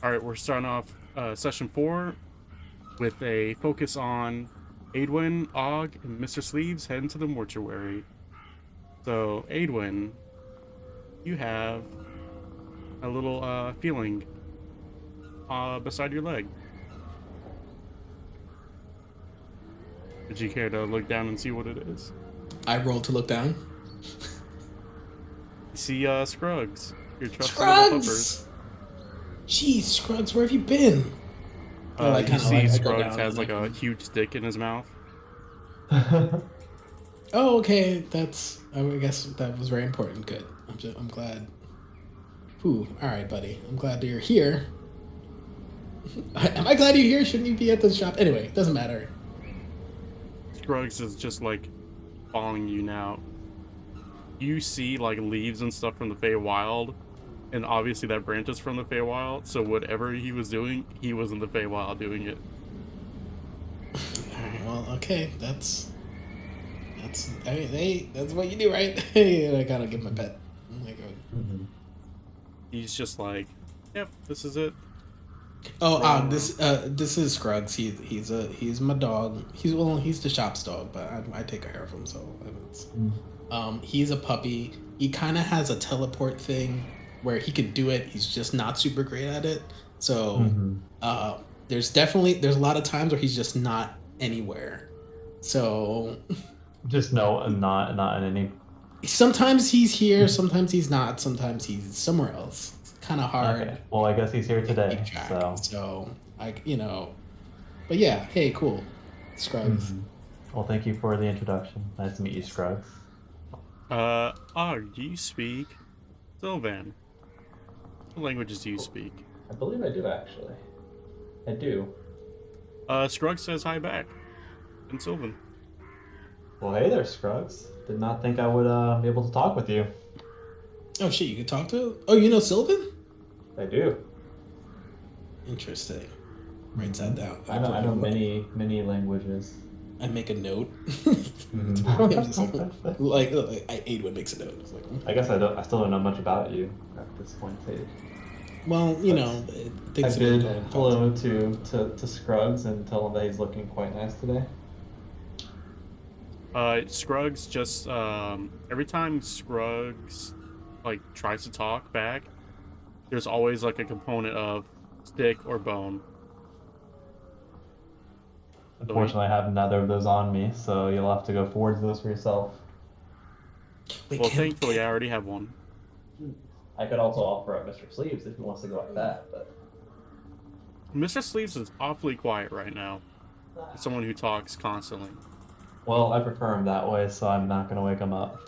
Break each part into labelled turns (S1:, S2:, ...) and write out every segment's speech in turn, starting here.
S1: All right, we're starting off session 4 with a focus on Aidwin, Og, and Mr. Sleeves heading to the mortuary. So, Aidwin, you have a little feeling beside your leg. Would you care to look down and see what it is?
S2: I rolled to look down.
S1: You see Scruggs, your trusty little puppers.
S2: Scruggs! Jeez, Scruggs, where have you been?
S1: You see
S2: I go
S1: Scruggs
S2: down
S1: has
S2: and
S1: like a huge dick in his mouth.
S2: Oh, okay. I guess that was very important. Good. I'm glad. Ooh, all right, buddy. I'm glad you're here. Am I glad you're here? Shouldn't you be at the shop? Anyway, doesn't matter.
S1: Scruggs is just like following you now. You see like leaves and stuff from the Feywild, and obviously that branches from the Feywild. So whatever he was doing, he was in the Feywild doing it.
S2: All right. Well, okay. That's what you do, right? I gotta give him a pet. Oh my god.
S3: Mm-hmm.
S1: He's just like, yep, this is it.
S2: Oh, this is Scruggs. He's my dog. He's the shop's dog, but I take care of him. So he's a puppy. He kind of has a teleport thing where he can do it. He's just not super great at it. So there's a lot of times where he's just not anywhere. So
S3: just no, not in any.
S2: sometimes he's here, sometimes he's not, sometimes he's somewhere else. It's kind of hard.
S3: Okay. Well, I guess he's here today.
S2: So but yeah, hey, cool, Scruggs.
S3: Mm-hmm. Well, thank you for the introduction. Nice to meet you, Scruggs.
S1: Do you speak Sylvan? What languages do you speak?
S3: I believe I do, actually. I do.
S1: Scruggs says hi back in Sylvan.
S3: Well, hey there, Scruggs. Did not think I would be able to talk with you.
S2: Oh shit, you can talk to? Oh, you know Sylvan?
S3: I do.
S2: Interesting. Write that down.
S3: I know many languages.
S2: I make a note.
S3: Mm-hmm.
S2: Aidwin makes a note. It's like,
S3: I guess I still don't know much about you at this point, Sage.
S2: well,
S3: I bid hello to Scruggs and tell him that he's looking quite nice today.
S1: Scruggs just every time Scruggs like tries to talk back, there's always like a component of stick or bone.
S3: Unfortunately, I have neither of those on me, so you'll have to go forward those for yourself.
S1: Well, thankfully, I already have one.
S3: I could also offer up Mr. Sleeves if he wants to go like that, but
S1: Mr. Sleeves is awfully quiet right now. Someone who talks constantly.
S3: well, I prefer him that way, so I'm not going to wake him up.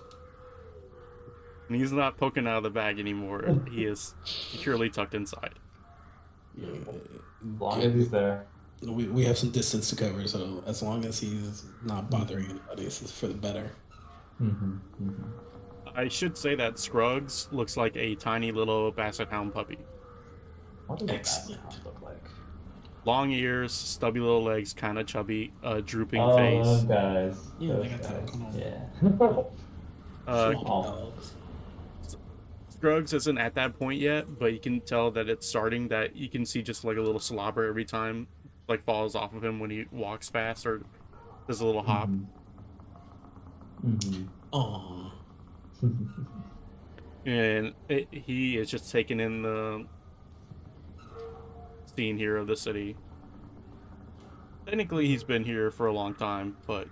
S1: And he's not poking out of the bag anymore. He is securely tucked inside.
S3: As long as he's there.
S2: We have some distance to cover, so as long as he's not bothering anybody, this is for the better.
S3: Mm-hmm. Mm-hmm.
S1: I should say that Scruggs looks like a tiny little basset hound puppy.
S3: What does
S2: Excellent.
S3: a basset look like?
S1: Long ears, stubby little legs, kind of chubby, drooping
S3: Oh,
S1: face.
S3: those guys.
S2: Yeah,
S3: Those
S2: they got that
S3: guys.
S2: going on.
S3: Yeah.
S1: Scruggs isn't at that point yet, but you can tell that it's starting. That you can see just like a little slobber every time, like falls off of him when he walks fast or does a little hop.
S3: Mm-hmm.
S2: Aww.
S1: And he is just taking in the scene here of the city. Technically, he's been here for a long time, but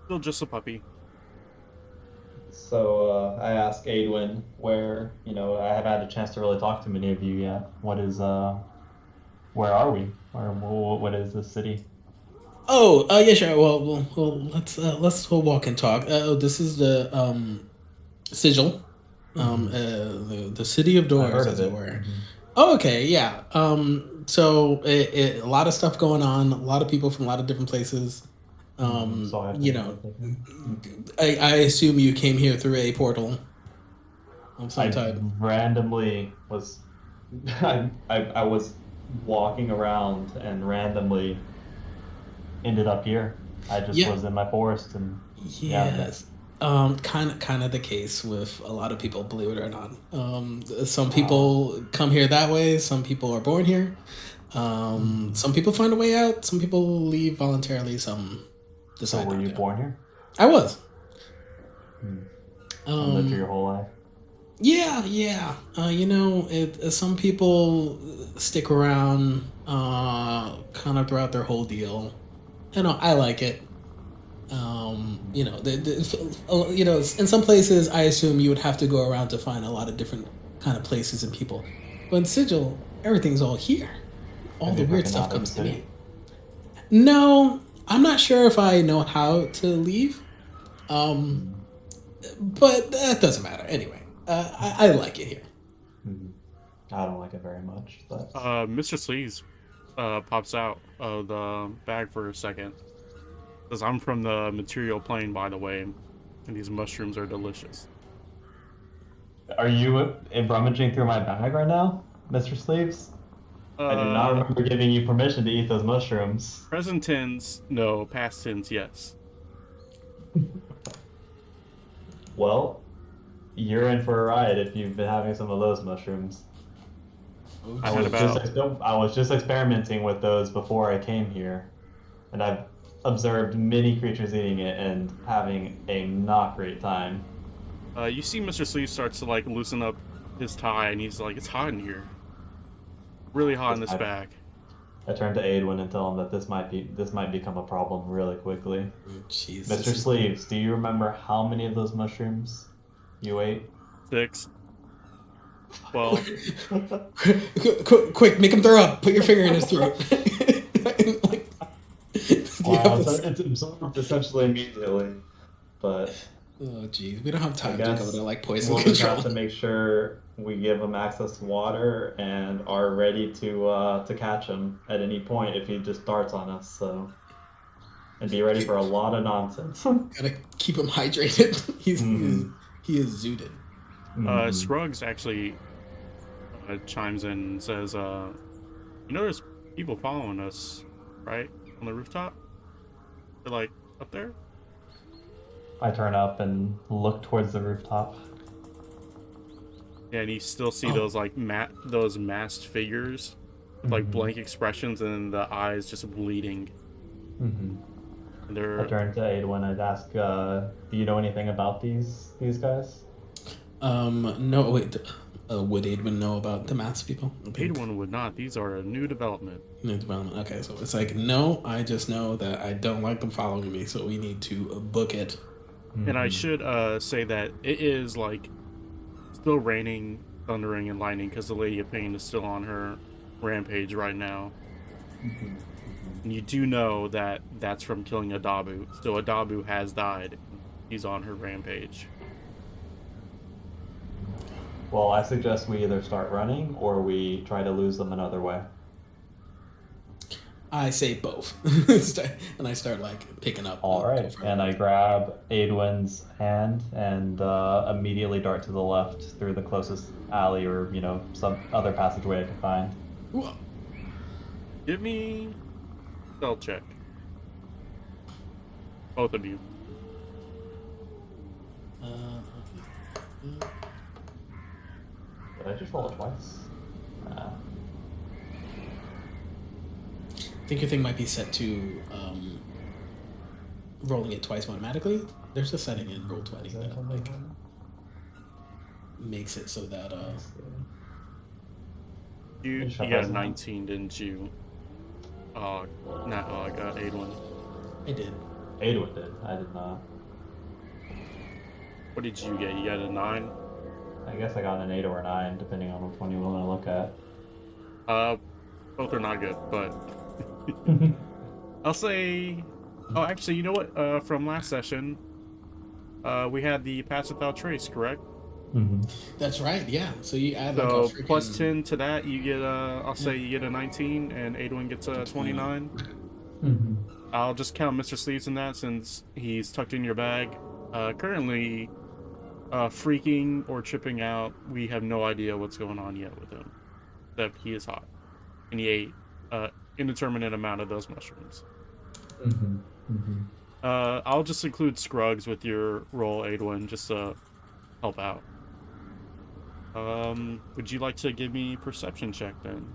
S1: still just a puppy.
S3: So I asked Aidwin where, I haven't had a chance to really talk to many of you yet. Where are we? Or what is this city?
S2: Oh, yeah, sure. Well, let's walk and talk. This is the Sigil, the city of doors,
S3: heard
S2: as
S3: of
S2: it
S3: it.
S2: were.
S3: Mm-hmm.
S2: Oh, okay, yeah. So a lot of stuff going on. A lot of people from a lot of different places. I assume you came here through a portal of some type.
S3: Randomly was I was walking around and randomly ended up here. I just was in my forest and
S2: Yes. Kind of the case with a lot of people, believe it or not. Some people come here that way. Some people are born here. Some people find a way out. Some people leave voluntarily. Some
S3: So
S2: decide.
S3: were
S2: not
S3: you
S2: to.
S3: born here?
S2: I was.
S3: And lived here your
S2: Um,
S3: whole life?
S2: yeah. Some people stick around, kind of throughout their whole deal. I like it. In some places, I assume you would have to go around to find a lot of different kind of places and people. But in Sigil, everything's all here. All
S3: Have
S2: the
S3: you ever
S2: weird
S3: been
S2: stuff
S3: out of
S2: comes
S3: the
S2: to
S3: city?
S2: me. No, I'm not sure if I know how to leave. Um, but that doesn't matter. Anyway, I like it here.
S3: I don't like it very much, but
S1: Mr. Sleeves pops out of the bag for a second. Says, I'm from the material plane, by the way, and these mushrooms are delicious.
S3: are you rummaging through my bag right now, Mr. Sleeves? I do not
S1: Uh,
S3: remember giving you permission to eat those mushrooms.
S1: Present tense, no. Past tense, yes.
S3: Well, you're in for a ride if you've been having some of those mushrooms.
S2: Oh,
S1: I went
S2: geez.
S1: about.
S3: I was just experimenting with those before I came here, and I've observed many creatures eating it and having a not great time.
S1: You see, Mr. Sleeve starts to like loosen up his tie, and he's like, "It's hot in here. Really hot in this bag."
S3: I turn to Aidwin and tell him that this might become a problem really quickly.
S2: Jeez.
S3: Mr. Sleeves, do you remember how many of those mushrooms you ate?
S1: 6, 12.
S2: Quick, make him throw up. Put your finger in his throat.
S3: Wow, it's absorbed essentially immediately, but
S2: Oh, geez. We don't have
S3: I
S2: time to go
S3: guess
S2: to like poison
S3: we'll just
S2: control.
S3: have to make sure we give him access to water and are ready to catch him at any point if he just darts on us. So, and be ready for a lot of nonsense.
S2: Gotta keep him hydrated. He is zooted.
S1: Scruggs actually chimes in and says, there's people following us, right? On the rooftop? They're like, up there?
S3: I turn up and look towards the rooftop.
S1: Yeah, and you still see those like those masked figures with like blank expressions and the eyes just bleeding. And
S3: I turn to Aidwin and ask, "Do you know anything about these guys?"
S2: No, wait. Would Aidwin know about the masked people?
S1: Aidwin would not. These are a new development.
S2: New development. Okay, so it's like, no, I just know that I don't like them following me, so we need to book it.
S1: And I should say that it is like still raining, thundering, and lightning because the Lady of Pain is still on her rampage right now. And you do know that that's from killing Adabu. So Adabu has died. He's on her rampage.
S3: Well, I suggest we either start running or we try to lose them another way.
S2: I say both. And I start like picking up.
S3: All right, and I grab Aidwin's hand and immediately dart to the left through the closest alley or, some other passageway I can find.
S2: Whoa.
S1: Give me stealth check. Both of you.
S3: Did I just roll it twice?
S2: I think your thing might be set to rolling it twice automatically. There's a setting in Roll20 that like makes it so that
S1: You got a 19, didn't you? Not Aidwin.
S2: I did.
S3: Aidwin did. I did not.
S1: What did you get? You got a 9?
S3: I guess I got an 8 or a 9, depending on which one you want to look at.
S1: Both are not good, but I'll say. Oh, actually, you know what? From last session, we had the pass without trace, correct?
S2: That's right. Yeah. So you add
S1: So
S2: like a freaking...
S1: plus 10 to that, you get I'll say you get a 19, and Aidwin gets a 29. I'll just count Mr. Sleeves in that since he's tucked in your bag. Currently, freaking or tripping out, we have no idea what's going on yet with him. Except he is hot, and he ate indeterminate amount of those mushrooms. I'll just include Scruggs with your roll, Adwin, just to help out. Would you like to give me perception check then?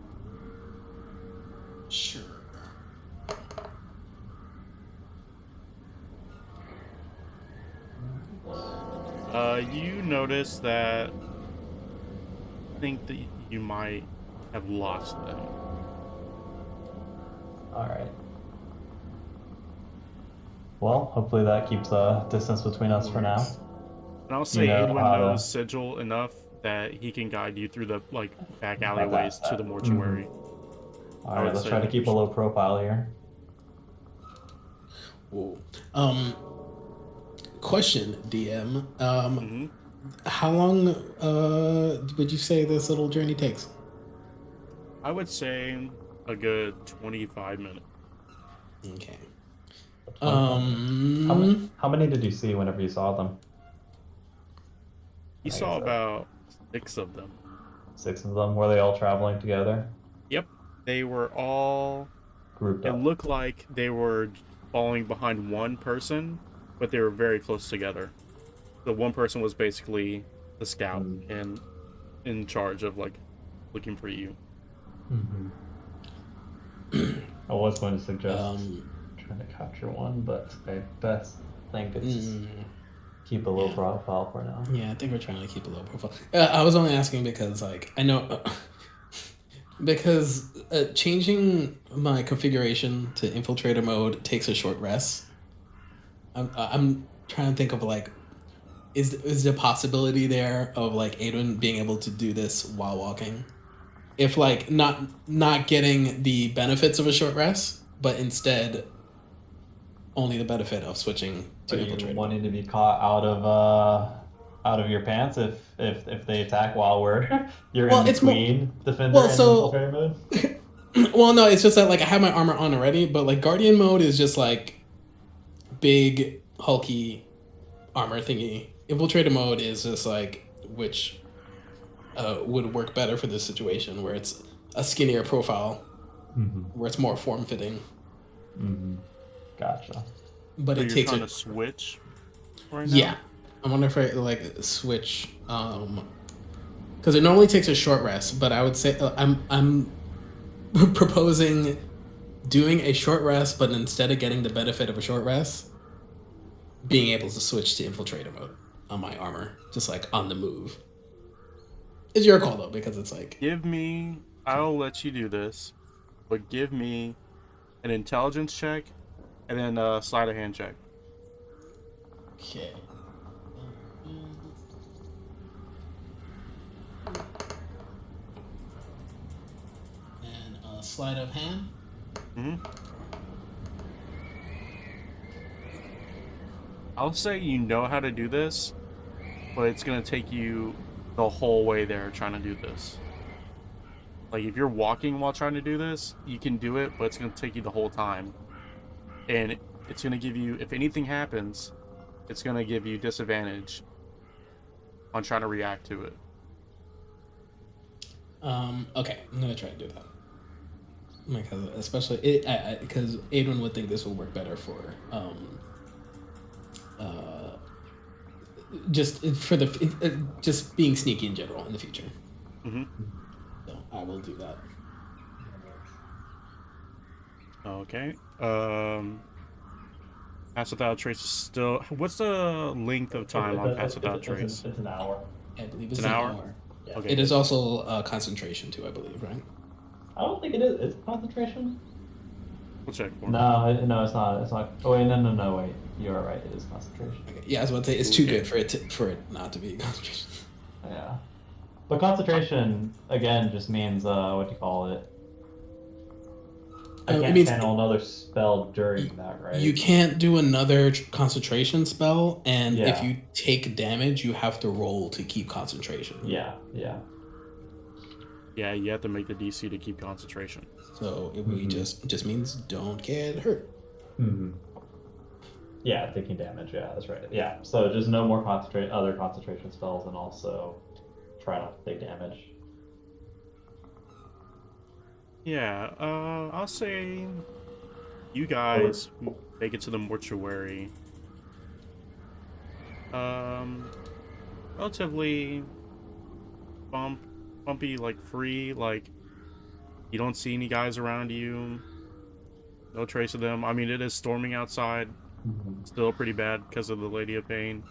S2: Sure.
S1: You notice that think that you might have lost them.
S3: All right. Well, hopefully that keeps a distance between us for now.
S1: And I'll say
S3: know
S1: Adwin
S3: how to-
S1: knows Sigil enough that he can guide you through the back alleyways to the
S3: Mhm.
S1: mortuary.
S3: All right, let's try to keep a low profile here.
S2: Whoa. Question, DM.
S1: Mm-hmm.
S2: How long would you say this little journey takes?
S1: I would say a good 25 minutes.
S2: Okay.
S3: How many did you see whenever you saw them?
S1: You saw about 6 of them.
S3: 6 of them? Were they all traveling together?
S1: Yep. They were all
S3: Grouped up.
S1: It looked like they were following behind one person, but they were very close together. The one person was basically the scout and in charge of looking for you.
S3: I was going to suggest trying to capture one, but I best think it's keep a low profile for now.
S2: Yeah, I think we're trying to keep a low profile. I was only asking because I know because changing my configuration to infiltrator mode takes a short rest. I'm trying to think of is the possibility there of Adwin being able to do this while walking? If not getting the benefits of a short rest, but instead only the benefit of switching to infiltrator.
S3: You wanting to be caught out of your pants if they attack while you're in between defender and infiltrator mode?
S2: Well, no, it's just that I have my armor on already, but guardian mode is just big hulky armor thingy. Infiltrator mode is just which would work better for this situation where it's a skinnier profile, where it's more form fitting.
S3: Gotcha.
S2: But
S1: so
S2: it takes
S1: a switch right now?
S2: Yeah, I wonder if I switch because it normally takes a short rest, but I would say I'm proposing doing a short rest, but instead of getting the benefit of a short rest, being able to switch to infiltrator mode on my armor, just on the move. It's your call though, because it's
S1: I'll let you do this, but give me an intelligence check and then a sleight of hand check.
S2: Okay. And a sleight of hand.
S1: I'll say you know how to do this, but it's gonna take you the whole way there trying to do this. If you're walking while trying to do this, you can do it, but it's gonna take you the whole time. And it's gonna give you, if anything happens, it's gonna give you disadvantage on trying to react to it.
S2: Okay, I'm gonna try to do that. Because especially because Adrian would think this will work better for just for just being sneaky in general in the future. So I will do that.
S1: Okay. Pass without trace is still. What's the length of time on pass without trace?
S3: It's an hour.
S2: I believe it's
S1: an hour.
S3: Yeah.
S1: Okay.
S2: It is also concentration too, I believe, right?
S3: I don't think it is. It's concentration.
S1: We'll check for
S3: No, it's not. It's not. Oh wait, no, wait. You are right. It is concentration.
S2: Okay. Yeah, I was about to say it's too good for it not to be concentration.
S3: Yeah, but concentration again just means what do you call it? I can't channel another spell during that, right?
S2: You can't do another concentration spell, and if you take damage, you have to roll to keep concentration.
S3: Yeah.
S1: Yeah, you have to make the DC to keep concentration.
S2: So it really just means don't get hurt.
S3: Yeah, taking damage. Yeah, that's right. Yeah, so just no more other concentration spells, and also try not to take damage.
S1: Yeah, I'll say You guys make it to the mortuary. Relatively bumpy, like free, like you don't see any guys around you. No trace of them. I mean, it is storming outside. Still pretty bad because of the Lady of Pain.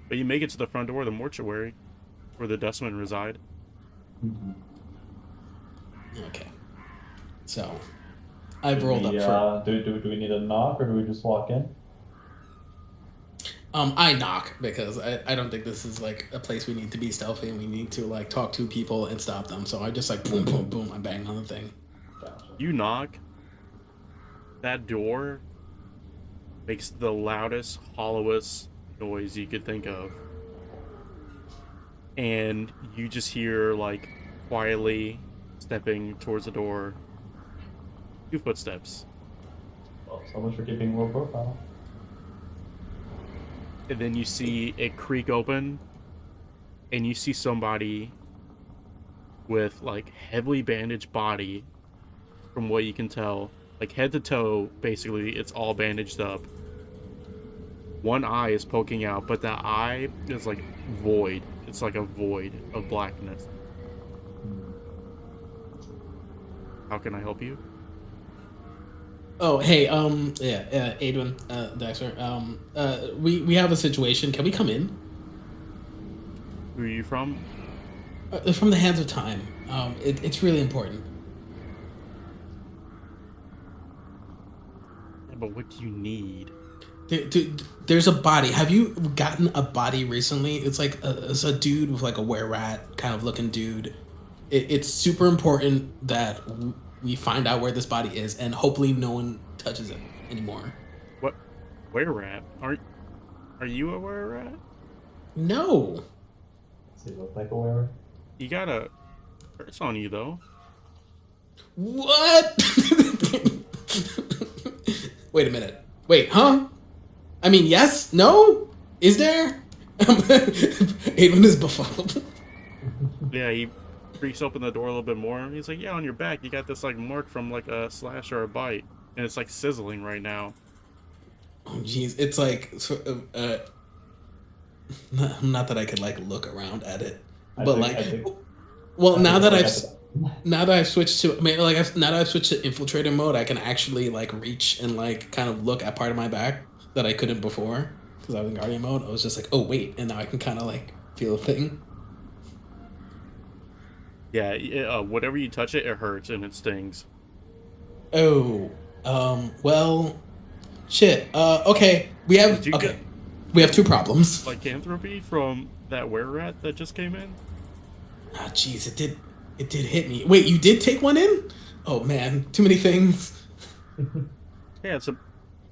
S1: But you make it to the front door of the mortuary, where the dustmen reside.
S2: Okay. So, I've rolled up for...
S3: Do we need a knock, or do we just walk in?
S2: I knock, because I don't think this is, like, a place we need to be stealthy, and we need to, like, talk to people and stop them. So I just, like, boom, boom, boom, I bang on the thing.
S3: Gotcha.
S1: You knock. That door makes the loudest, hollowest noise you could think of. And you just hear, like, quietly stepping towards the door. 2 footsteps.
S3: Well, so much for keeping low profile.
S1: And then you see it creak open. And you see somebody with, like, heavily bandaged body, from what you can tell. Like, head to toe, basically, it's all bandaged up. One eye is poking out, but that eye is, like, void. It's like a void of blackness. How can I help you?
S2: Oh, hey, Adwin, Dexter, we have a situation. Can we come in?
S1: Who are you from?
S2: From the Hands of Time. It's really important.
S1: Yeah, but what do you need?
S2: There's a body. Have you gotten a body recently? It's like it's a dude with like a were-rat kind of looking dude. It's super important that we find out where this body is, and hopefully no one touches it anymore.
S1: What? Were-rat? Are you a were-rat?
S2: No.
S3: Does he look like a wearer?
S1: You got a curse on you, though.
S2: What? Wait a minute. Wait, huh? I mean, yes? No? Is there? Adwin is befuddled.
S1: Yeah, he creaks open the door a little bit more. He's like, yeah, on your back, you got this, like, mark from, like, a slash or a bite. And it's, like, sizzling right now.
S2: Oh, jeez. It's like... not that I could, like, look around at it. But, now that I've switched to... I mean, like, now that I've switched to infiltrator mode, I can actually, like, reach and, like, kind of look at part of my back that I couldn't before. Because I was in guardian mode. I was just like, oh, wait. And now I can kind of, like, feel a thing.
S1: Yeah, whatever you touch it, it hurts and it stings.
S2: Oh, well, shit. Okay, we have 2 problems.
S1: Lycanthropy from that were-rat that just came in?
S2: Ah, jeez, it did hit me. Wait, you did take one in? Oh man, too many things.
S1: Yeah, it's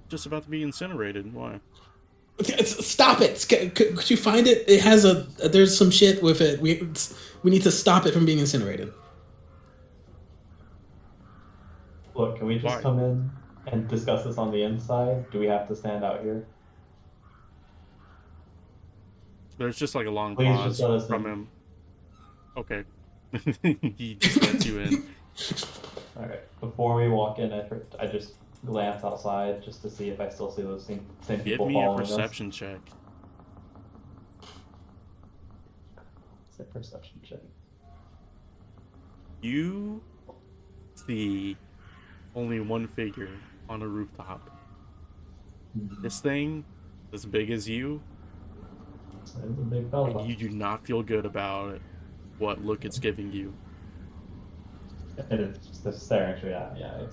S1: just about to be incinerated. Why?
S2: Stop it! Could you find it? It has there's some shit with it. We need to stop it from being incinerated.
S3: Look, can we just come in and discuss this on the inside? Do we have to stand out here?
S1: There's just like a long
S3: Please
S1: pause
S3: just let us
S1: from
S3: in.
S1: him. Okay. He just lets you in.
S3: Alright, before we walk in, I just glance outside just to see if I still see those same people
S1: Give me a
S3: following
S1: perception check.
S3: It's a perception check.
S1: You see only one figure on a rooftop. This thing, as big as you,
S3: It's a big fella.
S1: and you do not feel good about what look it's giving you.
S3: It is just staring straight at me. Yeah,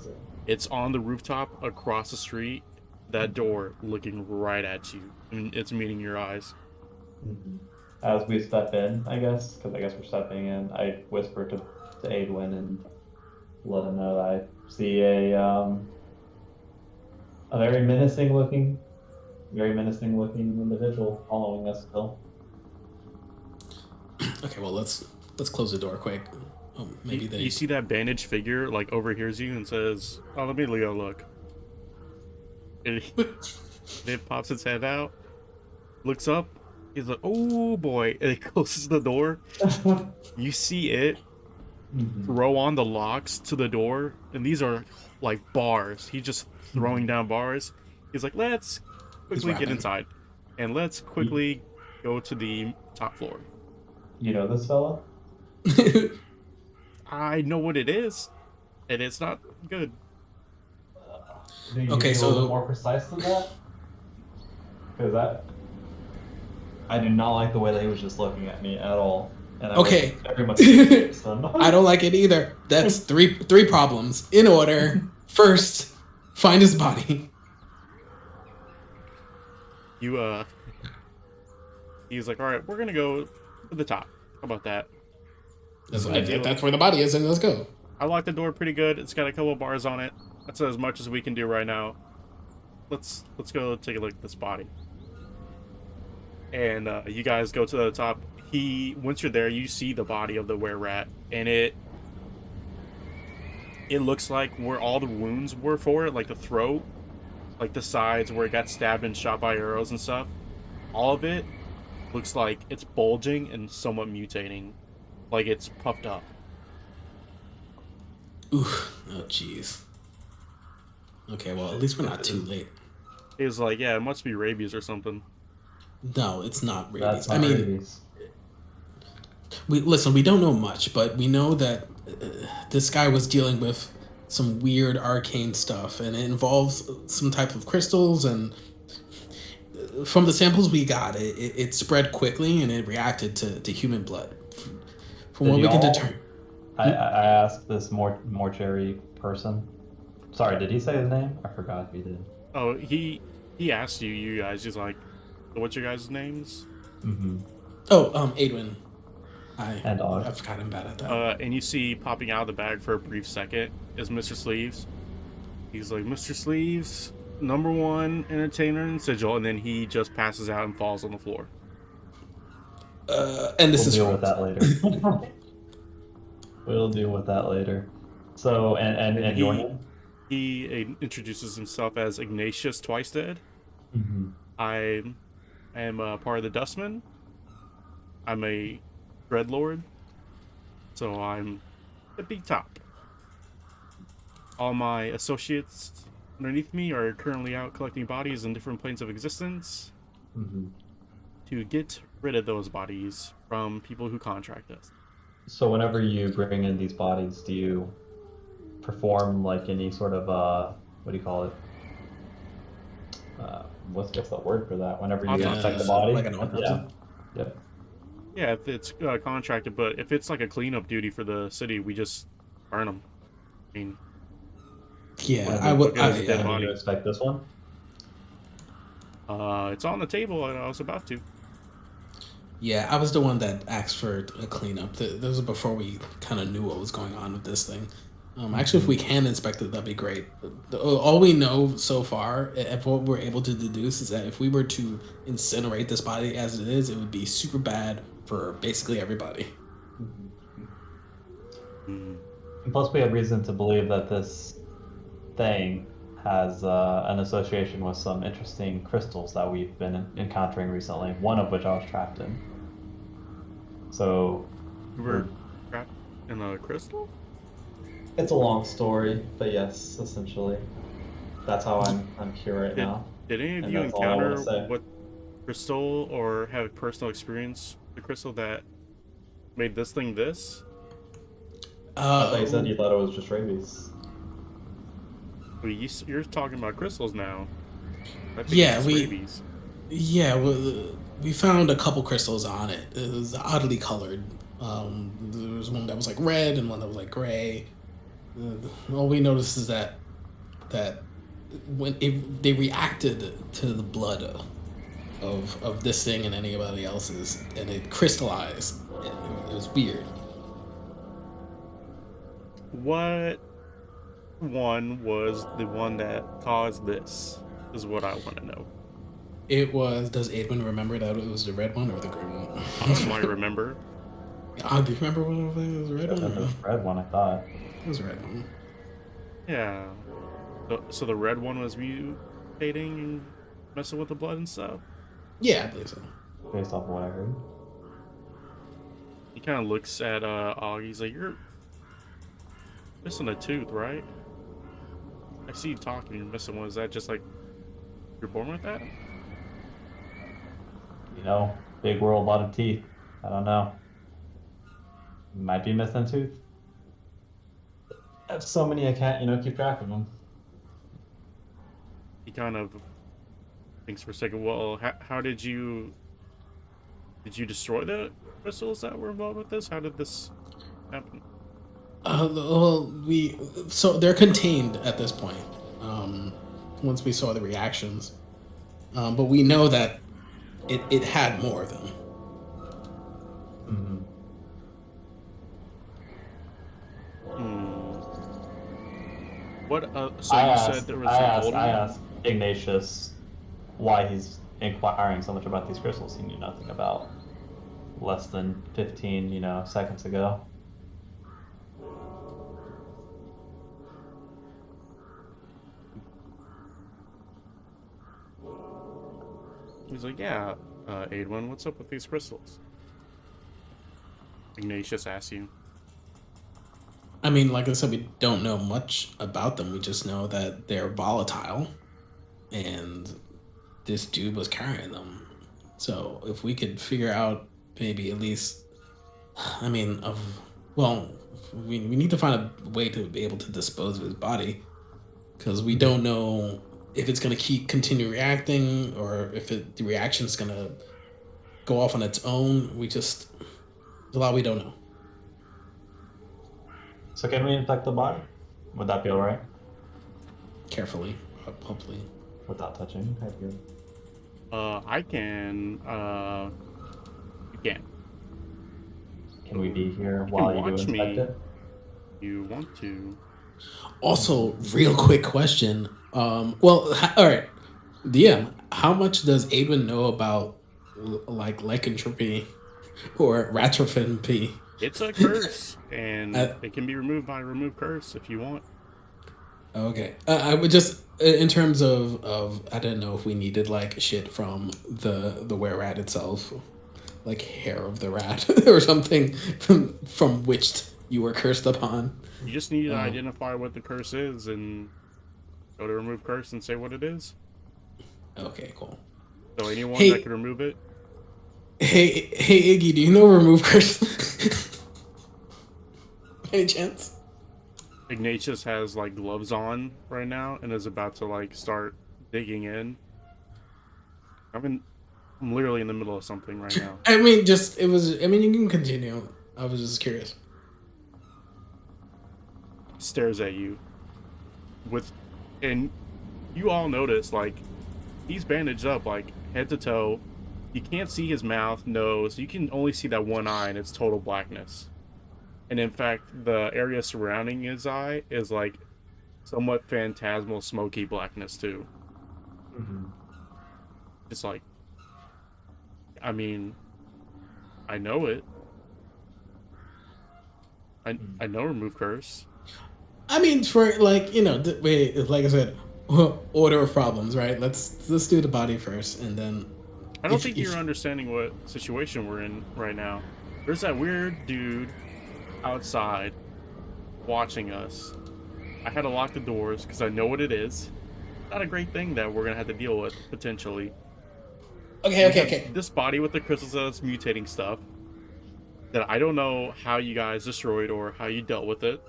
S1: It's on the rooftop across the street, that door looking right at you, and it's meeting your eyes.
S3: As we step in, I guess, because I guess we're stepping in, I whisper to Adwin and let him know that I see a very menacing looking individual following us still.
S2: Okay, well let's close the door quick. Oh, maybe
S1: You see that bandaged figure like overhears you and says, "Oh, let me go look." And it pops its head out, looks up. He's like, "Oh boy!" And it closes the door. You see it throw on the locks to the door, and these are like bars. He's just throwing down bars. He's like, let's quickly get
S2: rapping.
S1: inside, and let's quickly go to the top floor.
S3: You know this fella?
S1: I know what it is, and it's not good.
S3: Can you
S2: Okay,
S3: be a
S2: so-
S3: little bit more precise than that? Because I do not like the way that he was just looking at me at all. And I
S2: Okay.
S3: was very much confused.
S2: I don't like it either. That's three problems in order. First, find his body.
S1: He's like, all right, we're gonna go to the top. How about that?
S2: That's where the body is, and let's go.
S1: I locked the door pretty good. It's got a couple of bars on it. That's as much as we can do right now. Let's go take a look at this body. And you guys go to the top. Once you're there, you see the body of the were-rat, and it looks like where all the wounds were for it, like the throat, like the sides where it got stabbed and shot by arrows and stuff. All of it looks like it's bulging and somewhat mutating, like it's puffed up.
S2: Oof. Oh, jeez. Okay, well, at least we're not too late.
S1: It was like, yeah, it must be rabies or something.
S2: No, it's not rabies.
S3: That's
S2: I
S3: not
S2: mean,
S3: rabies.
S2: we don't know much, but we know that this guy was dealing with some weird arcane stuff, and it involves some type of crystals. And from the samples we got, it spread quickly and it reacted to human blood. From what we can determine.
S3: I asked this mortuary person. Sorry, did he say his name? I forgot if he did.
S1: Oh, he asked you guys. He's like, what's your guys' names?
S3: Mm-hmm.
S2: Oh, Adwin.
S3: And Og.
S2: I've gotten bad at that.
S1: And you see popping out of the bag for a brief second is Mr. Sleeves. He's like, Mr. Sleeves, #1 entertainer in Sigil, and then he just passes out and falls on the floor.
S2: And this
S3: We'll
S2: is
S3: deal with that later. We'll deal with that later. So, and your name?
S1: He introduces himself as Ignatius Twice Dead.
S3: Mm-hmm.
S1: I am a part of the Dustmen. I'm a Dreadlord, so I'm the big top. All my associates underneath me are currently out collecting bodies in different planes of existence to get rid of those bodies from people who contract us.
S3: So whenever you bring in these bodies, do you perform like any sort of what do you call it? What's the word for that? Whenever you inspect the body,
S2: like an autopsy.
S3: Yep.
S1: Yeah, if it's contracted, but if it's like a cleanup duty for the city, we just burn them. I mean,
S2: Yeah, I would.
S1: Because dead
S3: Did
S1: body.
S3: you expect this one?
S1: it's on the table, and I was about to.
S2: Yeah, I was the one that asked for a cleanup. This was before we kind of knew what was going on with this thing. Actually, if we can inspect it, that'd be great. All we know so far, if what we're able to deduce, is that if we were to incinerate this body as it is, it would be super bad for basically everybody.
S3: And plus, we have reason to believe that this thing has an association with some interesting crystals that we've been encountering recently, one of which I was trapped in. So...
S1: You were trapped in a crystal?
S3: It's a long story, but yes, essentially. That's how I'm here right now.
S1: Did any of
S3: And
S1: you
S3: that's all I wanna
S1: encounter
S3: say.
S1: what crystal or have personal experience with the crystal that made this thing this?
S3: I thought you said you thought it was just rabies.
S1: Well, you're talking about crystals now. I think
S2: Yeah,
S1: it's
S2: we-
S1: rabies.
S2: Yeah, we found a couple crystals on it. It was oddly colored. There was one that was like red and one that was like gray. All we noticed is that when they reacted to the blood of this thing and anybody else's, and it crystallized. It was weird.
S1: What one was the one that caused this? Is what I want to know.
S2: It was. Does Adwin remember that it was the red one or the green one?
S1: I might remember.
S2: Do you remember what it was? The red
S3: That's
S2: one?
S3: the red one, I thought.
S2: It was the red one.
S1: Yeah. So the red one was mutating and messing with the blood and stuff.
S2: Yeah, I believe so.
S3: Based off of what I heard.
S1: He kind of looks at Og. He's like, "You're missing a tooth, right?" I see you talking. You're missing one. Is that just like you're born with that?
S3: You know, big world, lot of teeth. I don't know. Might be missing a tooth. I have so many I can't, keep track of them.
S1: He kind of thinks for a second. Well, how did you destroy the crystals that were involved with this? How did this happen?
S2: Well, so they're contained at this point. Once we saw the reactions, but we know that it had more of them.
S3: Mm-hmm.
S1: What? So you said there was a golden.
S3: I asked Ignatius why he's inquiring so much about these crystals he knew nothing about less than 15, seconds ago.
S1: He's like, yeah, Adwin, what's up with these crystals? Ignatius asks you.
S2: I mean, like I said, we don't know much about them. We just know that they're volatile, and this dude was carrying them. So if we could figure out maybe at least, I mean, we need to find a way to be able to dispose of his body, because we don't know if it's going to continue reacting or if the reaction's going to go off on its own. There's a lot we don't know.
S3: So can we infect the body? Would that be all right?
S2: Carefully, hopefully.
S3: Without touching? I feel.
S1: I can. You can.
S3: Can we be here
S1: You
S3: while
S1: can
S3: you do
S1: watch
S3: inspect
S1: me.
S3: it?
S1: You want to?
S2: Also, real quick question. All right. DM, how much does Adwin know about like lycanthropy or ratrophenpy?
S1: It's a curse, and
S2: I-
S1: it can be removed by remove curse if you want.
S2: Okay. I would just in terms of I didn't know if we needed like shit from the were rat itself, like hair of the rat or something from which you were cursed upon.
S1: You just need to identify what the curse is and go to remove curse and say what it is.
S2: Okay, cool.
S1: So anyone
S2: Hey.
S1: that can remove it.
S2: Hey Iggy, do you know remove curse? Any chance?
S1: Ignatius has like gloves on right now and is about to like start digging in. I'm literally in the middle of something right now.
S2: I mean, you can continue. I was just curious.
S1: Stares at you and you all notice like he's bandaged up like head to toe. You can't see his mouth, nose. You can only see that one eye and it's total blackness. And in fact, the area surrounding his eye is like somewhat phantasmal, smoky blackness too.
S3: Mm-hmm.
S1: It's like, I mean, I know it. I know remove curse.
S2: I mean, for like like I said, order of problems, right? Let's do the body first, and then.
S1: I don't think you're understanding what situation we're in right now. There's that weird dude outside watching us. I had to lock the doors because I know what it is. Not a great thing that we're gonna have to deal with potentially.
S2: Okay.
S1: This body with the crystals that's mutating stuff that I don't know how you guys destroyed or how you dealt with it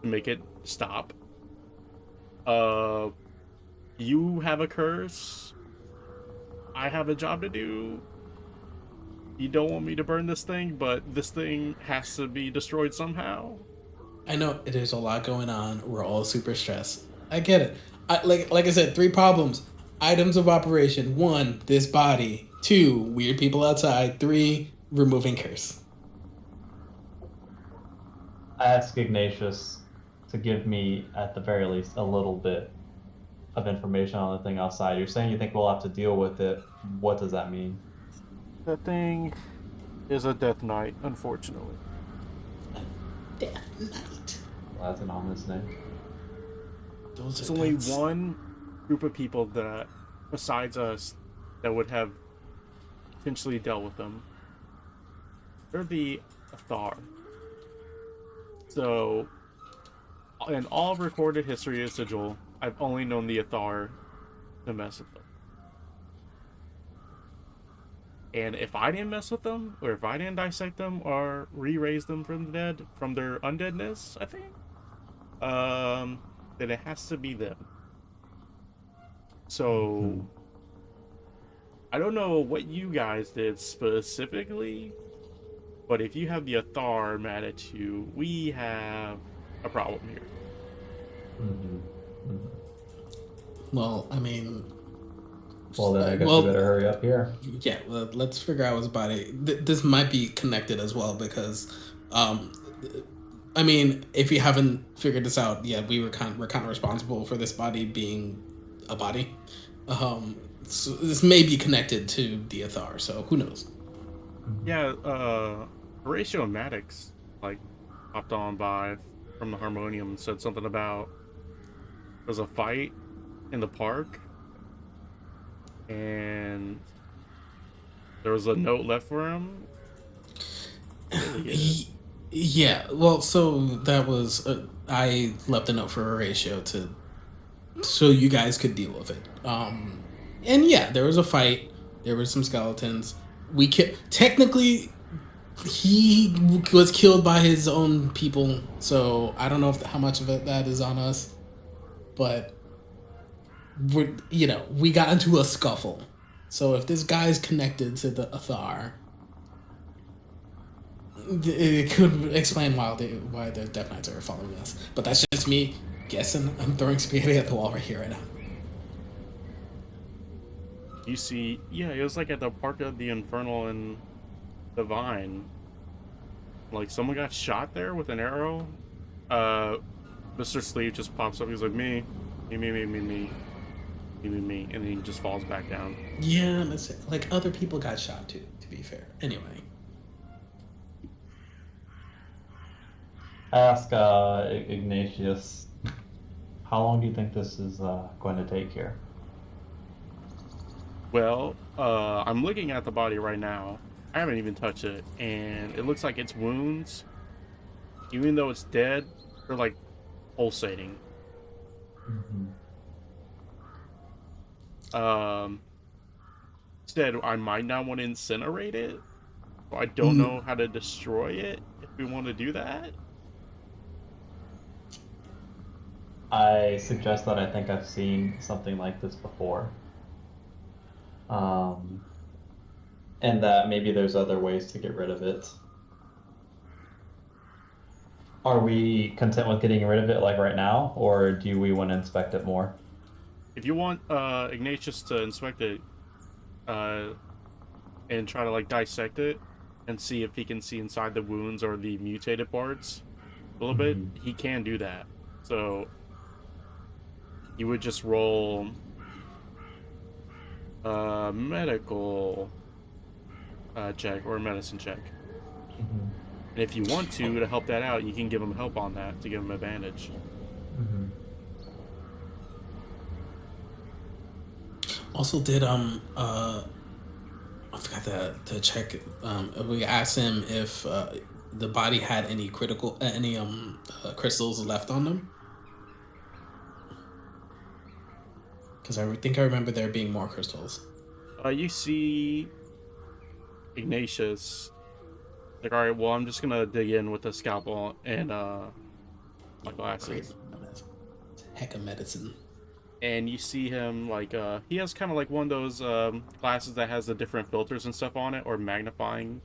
S1: to make it stop. You have a curse. I have a job to do. You don't want me to burn this thing, but this thing has to be destroyed somehow.
S2: I know there's a lot going on. We're all super stressed. I get it. Like I said, 3 problems. Items of operation. 1, this body. 2, weird people outside. 3, removing curse.
S3: I asked Ignatius to give me, at the very least, a little bit of information on the thing outside. You're saying you think we'll have to deal with it. What does that mean?
S1: That thing is a death knight, unfortunately.
S2: Death Knight.
S3: Well, that's an ominous name.
S1: There's only one group of people that, besides us, that would have potentially dealt with them. They're the Athar. So, in all recorded history of Sigil, I've only known the Athar to mess with them. And if I didn't mess with them, or if I didn't dissect them or re-raise them from the dead, from their undeadness, I think, then it has to be them. So, I don't know what you guys did specifically, but if you have the Athar mad at you, we have a problem here.
S2: Well, I mean,
S3: Well, then I guess we better hurry up here.
S2: Yeah, let's figure out what's body. This might be connected as well because, I mean, if you haven't figured this out, yeah, we're kind of responsible for this body being a body. So this may be connected to the Athar, so who knows?
S1: Yeah, Horatio and Maddox like hopped on by from the harmonium and said something about there's a fight in the park and there was a note left for him.
S2: Yeah, well, so that was I left a note for Horatio so you guys could deal with it. And yeah, there was a fight. There were some skeletons. Technically, he was killed by his own people. So I don't know how much of that is on us, but we got into a scuffle. So if this guy's connected to the Athar, it could explain why the Death Knights are following us. But that's just me guessing. I'm throwing spaghetti at the wall right here right now.
S1: You see, yeah, it was like at the Park of the Infernal and Divine. Like someone got shot there with an arrow. Mr. Sleeve just pops up. He's like, me, and then he just falls back down.
S2: Yeah, that's it. Like other people got shot too. To be fair, anyway.
S3: I ask Ignatius, how long do you think this is going to take here?
S1: Well, I'm looking at the body right now. I haven't even touched it, and it looks like its wounds, even though it's dead, they're like pulsating. Said I might not want to incinerate it. So I don't know how to destroy it if we want to do that.
S3: I suggest that I think I've seen something like this before. And that maybe there's other ways to get rid of it. Are we content with getting rid of it like right now, or do we want to inspect it more?
S1: If you want Ignatius to inspect it and try to like dissect it and see if he can see inside the wounds or the mutated parts a little bit, he can do that. So you would just roll a medical check or a medicine check. And if you want to help that out, you can give him help on that to give him advantage.
S2: Also, did I forgot to check. We asked him if the body had any crystals left on them. Because I think I remember there being more crystals.
S1: You see Ignatius like, all right, well, I'm just gonna dig in with the scalpel and my glasses.
S2: Heck of medicine.
S1: And you see him like he has kind of like one of those glasses that has the different filters and stuff on it, or magnifying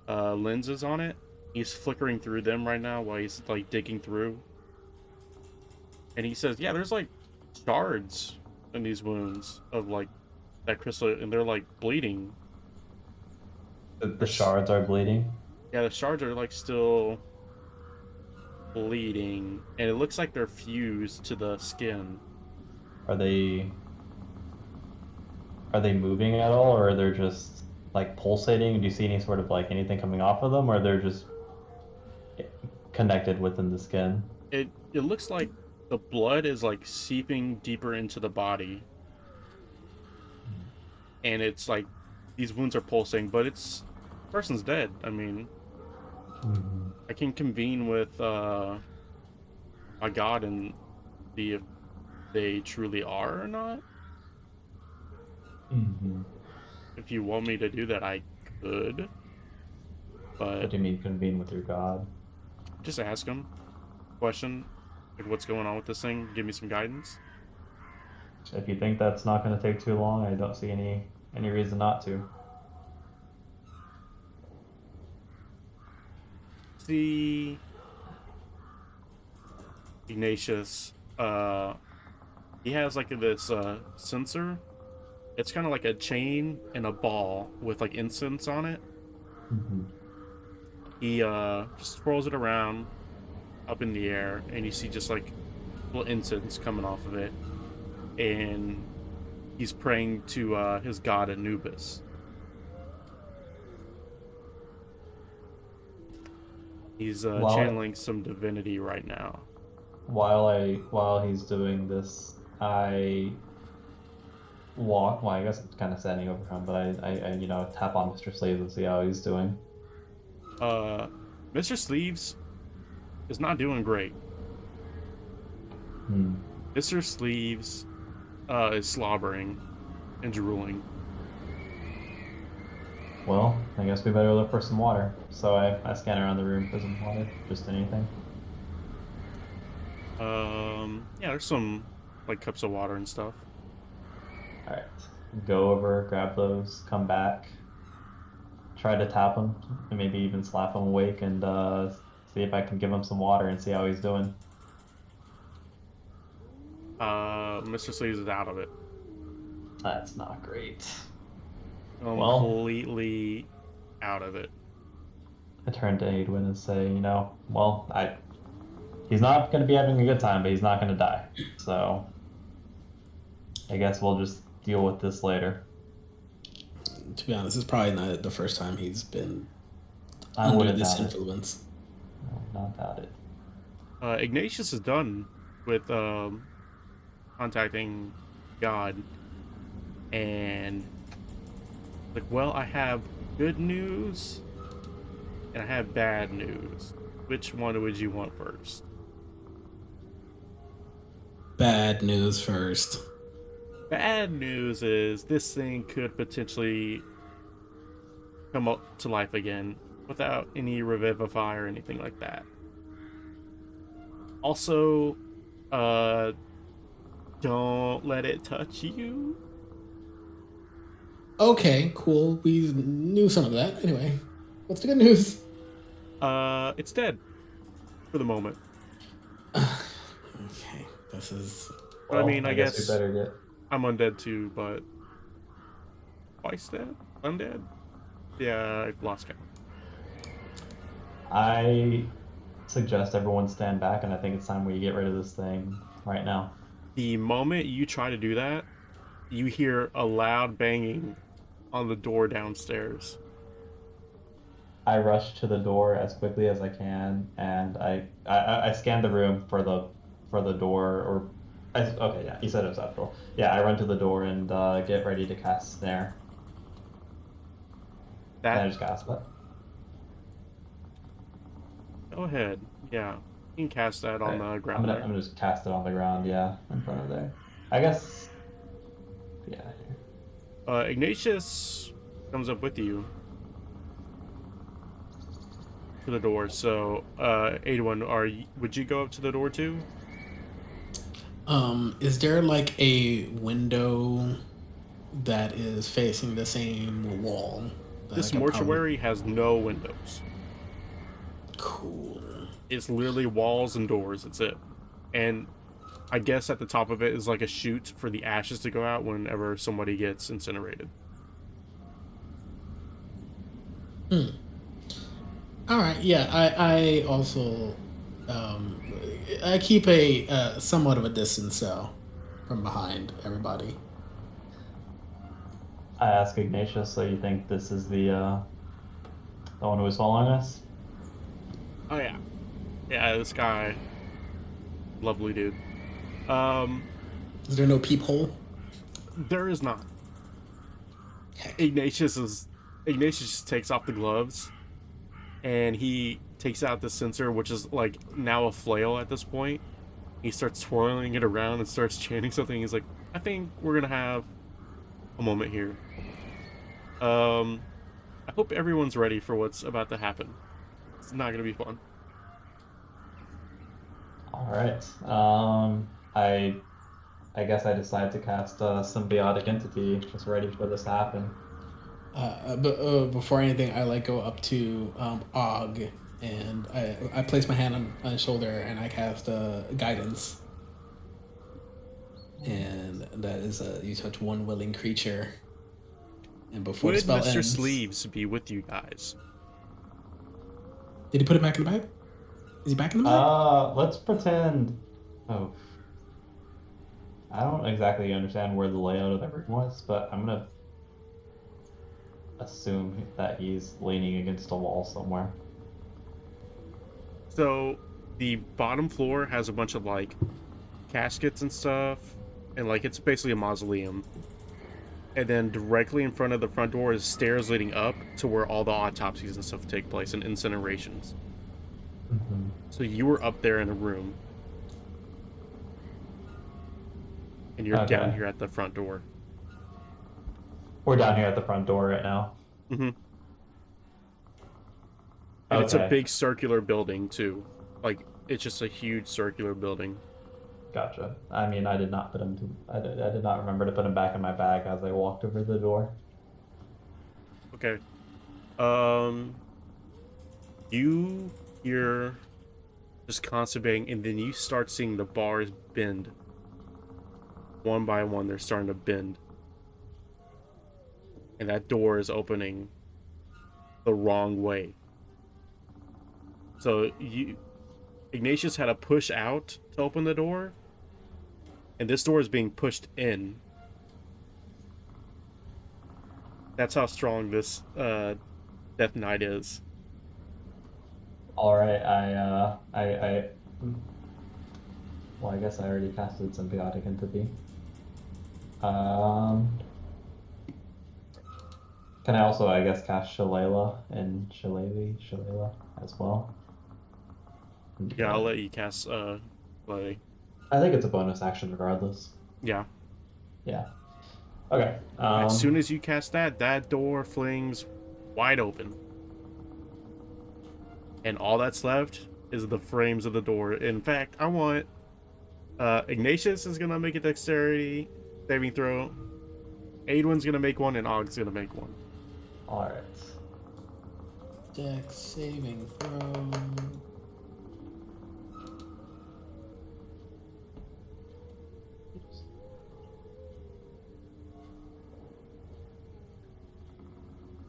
S1: lenses on it. He's flickering through them right now while he's like digging through. And he says, yeah, there's like shards in these wounds of like that crystal, and they're like bleeding.
S3: The shards are bleeding?
S1: Yeah, the shards are like still bleeding, and it looks like they're fused to the skin.
S3: Are they moving at all, or are they just like pulsating? Do you see any sort of like anything coming off of them, or they're just connected within the skin?
S1: It looks like the blood is like seeping deeper into the body, and it's like these wounds are pulsating, but it's person's dead. I mean, I can convene with my god and the they truly are or not.
S3: Mm-hmm.
S1: If you want me to do that, I could.
S3: What
S1: But
S3: do you mean convene with your god?
S1: just ask them question, like what's going on with this thing. Give me some guidance.
S3: If you think that's not going to take too long, I don't see any reason not to.
S1: See, Ignatius, he has like this sensor. It's kind of like a chain and a ball with like incense on it.
S3: Mm-hmm.
S1: He just swirls it around up in the air, and you see just like little incense coming off of it, and he's praying to his god Anubis. He's
S3: While
S1: channeling some divinity right now.
S3: while he's doing this, I walk. Well, I guess I'm kind of standing over him, but I tap on Mr. Sleeves and see how he's doing.
S1: Mr. Sleeves is not doing great.
S3: Hmm.
S1: Mr. Sleeves is slobbering and drooling.
S3: Well, I guess we better look for some water. So I scan around the room for some water, just anything.
S1: Yeah, there's some like cups of water and stuff.
S3: All right, go over, grab those, come back, try to tap him, and maybe even slap him awake, and see if I can give him some water and see how he's doing.
S1: Mr. Sleeves is out of it.
S3: That's not great.
S1: Completely out of it.
S3: I turn to Adwin and say, he's not going to be having a good time, but he's not going to die. So I guess we'll just deal with this later.
S2: To be honest, it's probably not the first time he's been
S3: I
S2: under
S3: wouldn't
S2: this
S3: doubt it.
S2: influence.
S3: No, not doubt it.
S1: Ignatius is done with contacting God, and like, well, I have good news and I have bad news. Which one would you want first?
S2: Bad news first.
S1: Bad news is this thing could potentially come up to life again without any revivify or anything like that. Also, don't let it touch you.
S2: Okay, cool. We knew some of that. Anyway, what's the good news?
S1: It's dead for the moment.
S2: Okay, this is.
S1: But I mean, I guess
S3: we better get.
S1: I'm undead too, but twice dead? Undead? Yeah, I've lost count.
S3: I suggest everyone stand back, and I think it's time we get rid of this thing right now.
S1: The moment you try to do that, you hear a loud banging on the door downstairs.
S3: I rush to the door as quickly as I can, and I scan the room for the door. Okay, yeah, you said it was April. Yeah, I run to the door and get ready to cast snare. Can I just cast that?
S1: Go ahead. Yeah, you can cast that on the ground.
S3: I'm gonna just cast it on the ground. Yeah, in front of there. I guess. Yeah.
S1: Ignatius comes up with you to the door. So, Adwin, would you go up to the door too?
S2: Is there like a window that is facing the same wall?
S1: This mortuary has no windows.
S2: Cool.
S1: It's literally walls and doors. That's it. And I guess at the top of it is like a chute for the ashes to go out whenever somebody gets incinerated.
S2: All right. Yeah. I also I keep a somewhat of a distance though from behind everybody.
S3: I ask Ignatius, so you think this is the one who was following us?
S1: Oh yeah, yeah. This guy, lovely dude.
S2: Is there no peephole?
S1: There is not.
S2: Heck.
S1: Ignatius just takes off the gloves, and he takes out the sensor, which is like now a flail at this point, He starts twirling it around and starts chanting something. He's like, I think we're gonna have a moment here. I hope everyone's ready for what's about to happen. It's not gonna be fun.
S3: All right. I guess I decide to cast a symbiotic entity, just ready for this to happen.
S2: But before anything, I like go up to Og, and I place my hand on his shoulder and I cast guidance. And that is you touch one willing creature, and before the
S1: Would
S2: spell
S1: Mr.
S2: ends,
S1: Sleeves be with you guys?
S2: did he put it back in the bag? Is he back in the bag?
S3: Let's pretend. Oh, I don't exactly understand where the layout of the room was, but I'm gonna assume that he's leaning against a wall somewhere.
S1: So the bottom floor has a bunch of like caskets and stuff, and like it's basically a mausoleum. And then directly in front of the front door is stairs leading up to where all the autopsies and stuff take place and incinerations.
S3: Mm-hmm.
S1: So you were up there in a room, and you're
S3: Okay.
S1: down here at the front door.
S3: We're down here at the front door right now.
S1: Mm-hmm. And it's a
S3: Okay.
S1: big circular building too. Like it's just a huge circular building.
S3: Gotcha. I mean, I did not put him to. I did not remember to put him back in my bag as I walked over the door.
S1: Okay. You hear just constant bang, and then you start seeing the bars bend. One by one, they're starting to bend. And that door is opening the wrong way. So Ignatius had to push out to open the door, and this door is being pushed in. That's how strong this Death Knight is.
S3: All right. Well, I guess I already casted symbiotic entity. Can I also, I guess, cast Shalala and Shalala as well?
S1: Yeah, I'll let you cast play.
S3: I think it's a bonus action regardless.
S1: Yeah.
S3: Yeah. Okay.
S1: As soon as you cast that, that door flings wide open. And all that's left is the frames of the door. In fact, I want Ignatius is gonna make a dexterity saving throw. Aidwin's gonna make one, and Og's gonna make one.
S3: All right.
S2: Dex saving throw.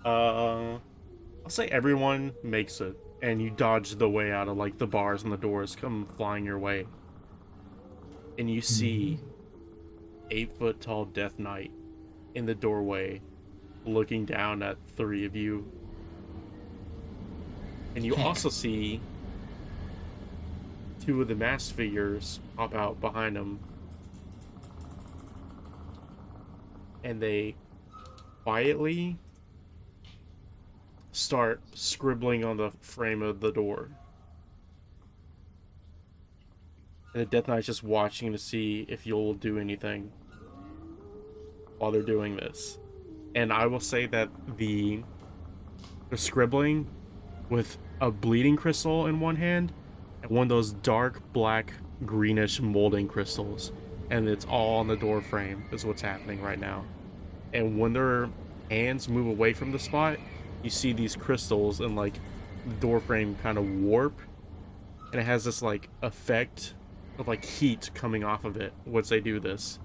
S1: I'll say everyone makes it, and you dodge the way out of like the bars and the doors come flying your way, and you see 8-foot tall Death Knight in the doorway, looking down at three of you, and you also see two of the masked figures pop out behind him, and they quietly start scribbling on the frame of the door. And the Death Knight's just watching to see if you'll do anything while they're doing this. And I will say that they're scribbling with a bleeding crystal in one hand and one of those dark black greenish molding crystals. And it's all on the door frame is what's happening right now. And when their hands move away from the spot, you see these crystals and like the door frame kind of warp, and it has this like effect of like heat coming off of it once they do this.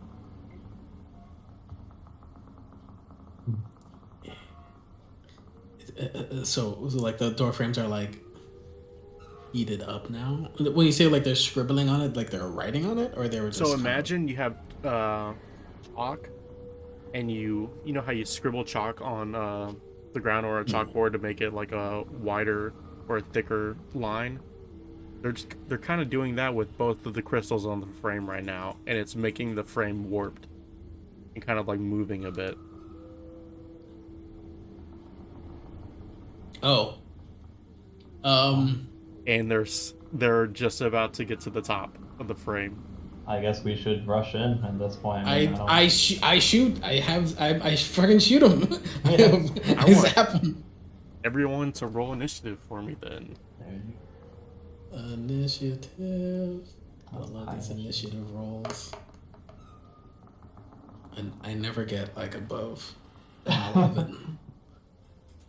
S2: So like the door frames are like heated up now. When you say like they're scribbling on it, like they're writing on it, or they were just.
S1: So imagine you have chalk, and you know how you scribble chalk on the ground or a chalkboard to make it like a wider or a thicker line. They're kind of doing that with both of the crystals on the frame right now, and it's making the frame warped and kind of like moving a bit.
S2: Oh.
S1: And they're just about to get to the top of the frame.
S3: I guess we should rush in at this point.
S2: I shoot. I fucking shoot him. I
S1: want-
S2: zap him.
S1: Everyone to roll initiative for me then.
S3: There you
S2: Initiative. I
S3: That's
S2: love
S3: high
S2: these
S3: initiative.
S2: initiative rolls. And I never get like above
S3: go.
S2: 11.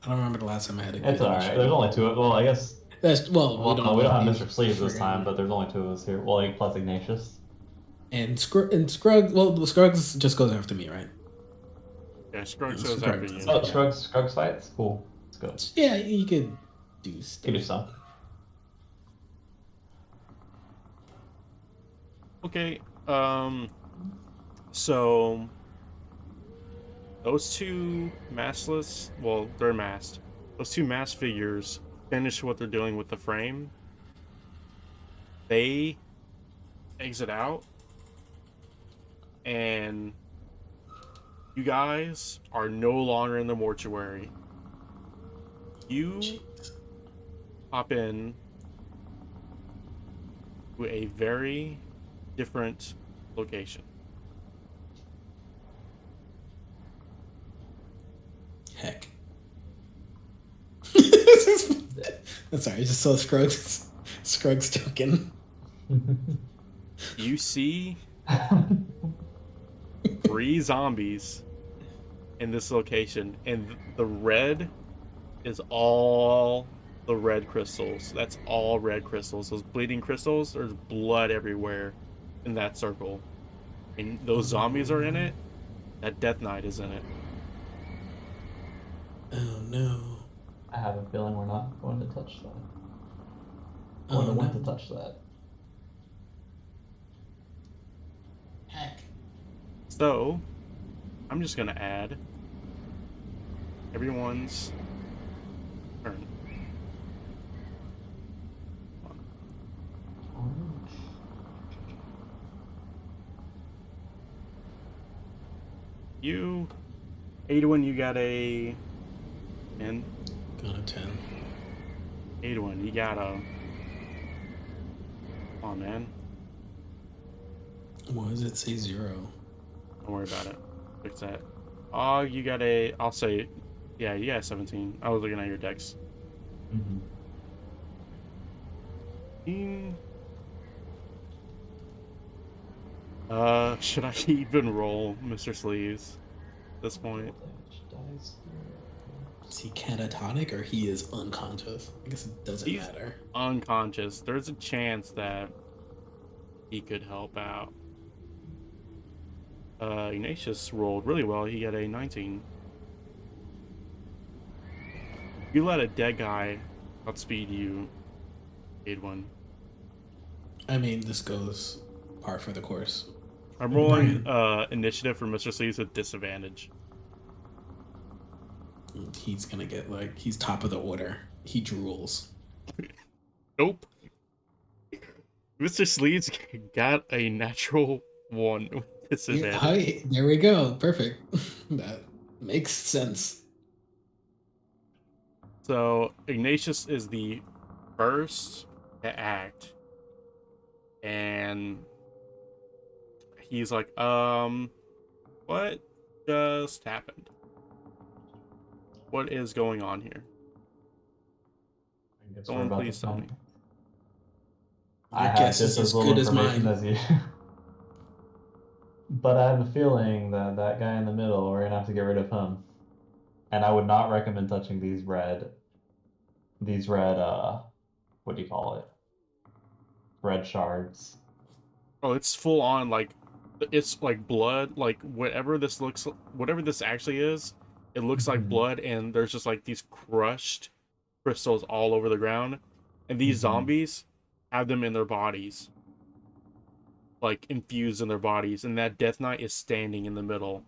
S2: I don't remember the last time I had a good
S3: It's alright.
S2: initiative
S3: There's
S2: roll.
S3: only two. Well, I guess.
S2: That's we don't
S3: have
S2: these
S3: Mr. Sleeves this
S2: friggin-
S3: time, but there's only two of us here. Well, like, plus Ignatius.
S2: and Scruggs. Well, Scruggs just goes after me, right?
S1: Yeah, Scruggs
S2: Yeah,
S1: goes
S2: Scruggs
S1: after you.
S2: is-
S3: Oh,
S2: Yeah.
S3: Scruggs fights? Cool. Let's go.
S2: Yeah, you could do
S3: You
S2: stuff.
S3: can do some.
S1: Okay, so those two maskless, well, they're masked. Those two masked figures finish what they're doing with the frame. They exit out, and you guys are no longer in the mortuary. You hop in to a very different location.
S2: Heck. I'm sorry, I just saw Scruggs joking.
S1: You see 3 zombies in this location, and the red is all the red crystals. That's all red crystals. Those bleeding crystals, there's blood everywhere in that circle. And those zombies are in it. That Death Knight is in it.
S2: Oh no.
S3: I have a feeling we're not going to touch that. I
S2: Oh,
S3: wonder when
S2: no.
S3: to touch that.
S2: Heck.
S1: So, I'm just gonna add everyone's turn. You, Adwin, you got a 10.
S2: Got a 10.
S1: Adwin, you got a. Come on, man.
S2: Why does it say 0?
S1: Don't worry about it. Fix that. You got a. I'll say. Yeah, you got a 17. I was looking at your decks.
S3: Mm-hmm.
S1: Should I even roll Mr. Sleeves at this point?
S2: Is he catatonic or he is unconscious? I guess it doesn't
S1: He's-
S2: matter.
S1: Unconscious. There's a chance that he could help out. Ignatius rolled really well. He got a 19. You let a dead guy outspeed you, Adwin.
S2: I mean, this goes par for the course.
S1: I'm rolling initiative for Mr. Sleeves with disadvantage.
S2: He's gonna get like he's top of the order. He drools.
S1: Nope. Mr. Sleeves got a natural 1 with disadvantage.
S2: Hi, there we go. Perfect. That makes sense.
S1: So Ignatius is the first to act, and he's like, what just happened? What is going on here?
S3: I guess
S1: Someone
S3: we're about
S1: please
S3: to
S1: tell
S3: find-
S1: me.
S3: I
S2: Your
S3: have
S2: guess
S3: just
S2: is as
S3: as little
S2: good as
S3: information
S2: mine.
S3: as you. But I have a feeling that that guy in the middle, we're gonna have to get rid of him. And I would not recommend touching these red, what do you call it? Red shards.
S1: Oh, it's full on, like, it's like blood, like whatever this actually is, it looks like
S3: Mhm.
S1: blood, and there's just like these crushed crystals all over the ground, and these
S3: Mhm.
S1: zombies have them in their bodies, like infused in their bodies, and that Death Knight is standing in the middle.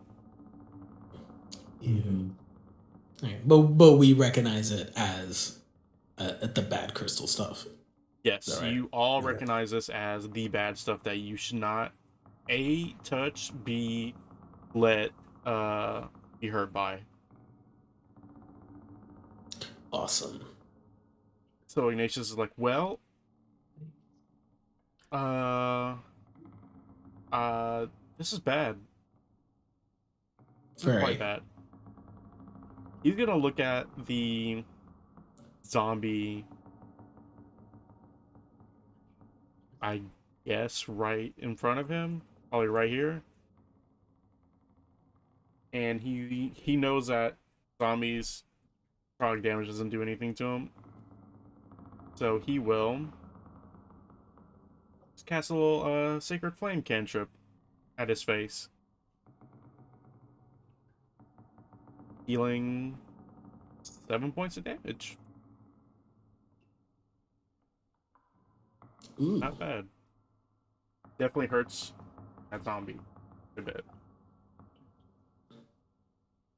S3: Mhm.
S2: Alright, but we recognize it as the bad crystal stuff.
S1: Yes,
S2: Is that right?
S1: you all
S2: Yeah.
S1: recognize this as the bad stuff that you should not A, touch, B, let be hurt by.
S2: Awesome.
S1: So Ignatius is like, well, Uh, this is bad. This is quite
S2: Very.
S1: bad. He's gonna look at the zombie, I guess, right in front of him, probably right here, and he knows that zombies product damage doesn't do anything to him, so he will just cast a little sacred flame cantrip at his face, healing 7 points of damage.
S2: Ooh.
S1: Not bad. Definitely hurts that zombie a bit.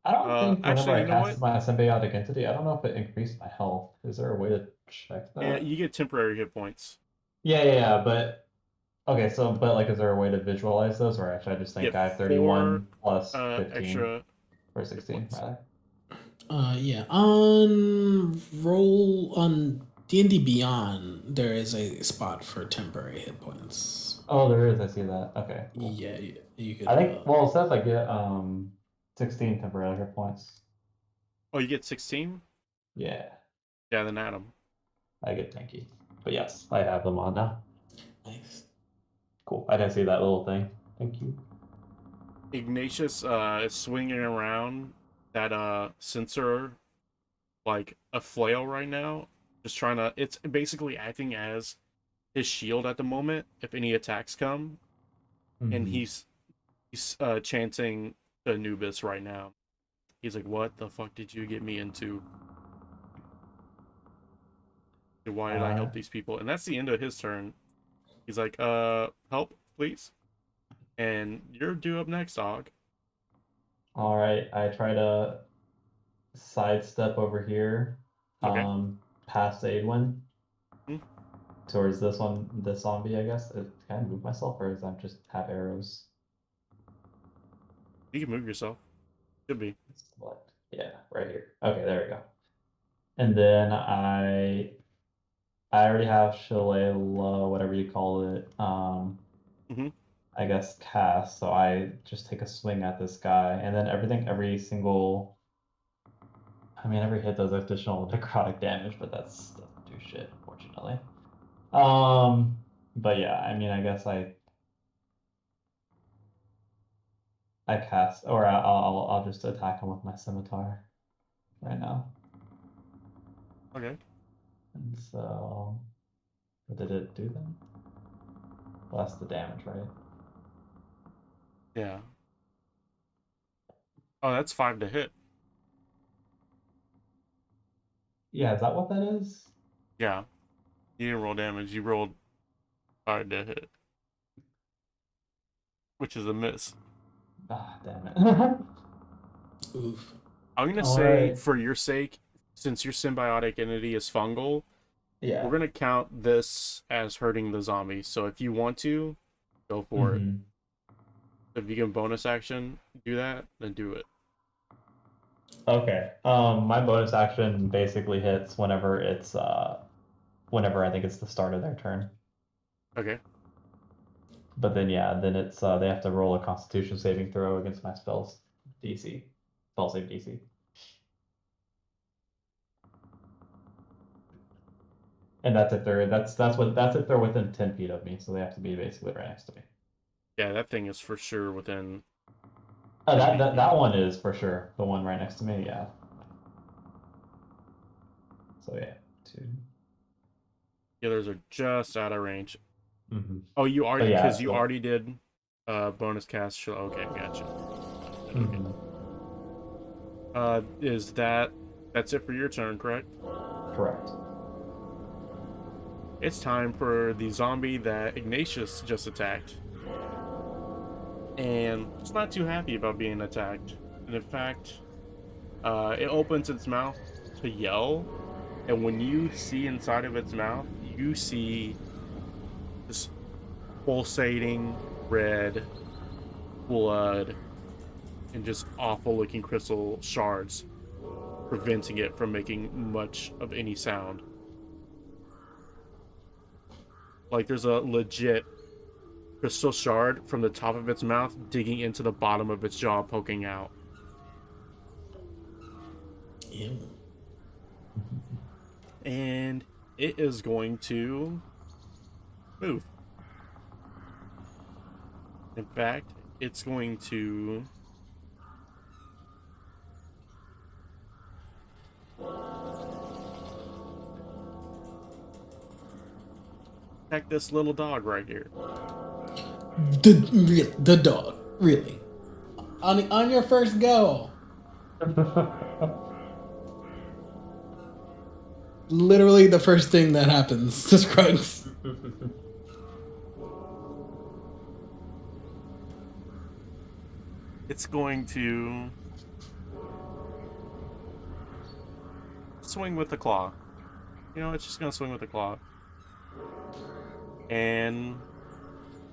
S3: I don't think whenever
S1: Actually,
S3: I
S1: you know what?
S3: cast my symbiotic entity, I don't know if it increased my health. Is there a way to check
S1: Yeah,
S3: that?
S1: you get temporary hit points.
S3: Yeah, but okay, so but like, is there a way to visualize those, or actually I just
S1: You
S3: think
S1: get
S3: I have
S1: 4
S3: 31 plus 15
S1: extra
S3: or
S1: hit
S3: 16
S1: points.
S3: rather.
S2: Yeah. On roll on D&D Beyond, there is a spot for temporary hit points.
S3: Oh, there is. I see that. Okay, cool.
S2: Yeah, you could.
S3: I think well, it says I get 16 temporary hit points.
S1: Oh, you get 16?
S3: Yeah,
S1: Yeah, then add them.
S3: I get tanky. But yes, I have them on now.
S2: Nice.
S3: Cool. I didn't see that little thing. Thank you.
S1: Ignatius is swinging around that sensor like a flail right now, just trying to. It's basically acting as his shield at the moment if any attacks come, and
S3: Mhm.
S1: he's chanting to Anubis right now. He's like, "What the fuck did you get me into? Why did I
S3: Uh,
S1: help these people?" And that's the end of his turn. He's like, help, please." And you're due up next, dog.
S3: all right. I try to sidestep over here,
S1: Okay.
S3: past Aidwin
S1: Hmm.
S3: towards this one, this zombie. I guess. Can I move myself, or is that just have arrows?
S1: You can move yourself. Should be.
S3: Select. Yeah, right here. Okay, there we go. And then I already have Shillelagh, whatever you call it.
S1: Hmm.
S3: I guess cast. So I just take a swing at this guy, and then every single. I mean, every hit does additional necrotic damage, but that's doesn't do shit, unfortunately. Um, but yeah, I mean, I guess I cast, or I'll just attack him with my scimitar right now.
S1: Okay.
S3: And so, what did it do then? Well, that's the damage, right?
S1: Yeah. Oh, that's 5 to hit.
S3: Yeah, is that what that is?
S1: Yeah. You didn't roll damage. You rolled 5 to hit, which is a miss.
S3: Ah, damn it.
S2: Oof.
S1: I'm gonna
S3: All
S1: say,
S3: right.
S1: for your sake, since your symbiotic entity is fungal, we're
S3: Yeah.
S1: gonna count this as hurting the zombie. So if you want to, go for it.
S3: Mm-hmm.
S1: If you can bonus action do that, then do it.
S3: Okay. My bonus action basically hits whenever whenever I think it's the start of their turn.
S1: Okay.
S3: But then yeah, then it's they have to roll a Constitution saving throw against my spells DC, spell save DC, and that's if they're within 10 feet of me, so they have to be basically right next to me.
S1: Yeah, that thing is for sure within
S3: Oh,
S1: 10
S3: that
S1: feet
S3: that
S1: of you.
S3: that one is for sure the one right next to me. Yeah. So yeah, two.
S1: The others are just out of range.
S3: Mm-hmm.
S1: Oh, you are
S3: But yeah,
S1: because you
S3: so.
S1: already did bonus cast. Okay, gotcha. Okay.
S3: Mm-hmm.
S1: Is that's it for your turn, correct?
S3: Correct.
S1: It's time for the zombie that Ignatius just attacked. And it's not too happy about being attacked. And in fact, it opens its mouth to yell. And when you see inside of its mouth, you see this pulsating red blood and just awful looking crystal shards, preventing it from making much of any sound. Like there's a legit crystal shard from the top of its mouth digging into the bottom of its jaw, poking out.
S2: Ew.
S1: And it is going to move. In fact, it's going to attack this little dog right here.
S2: The dog, really? On your first go. Literally the first thing that happens to Scruggs.
S1: It's going to swing with the claw. You know, it's just going to swing with the claw. And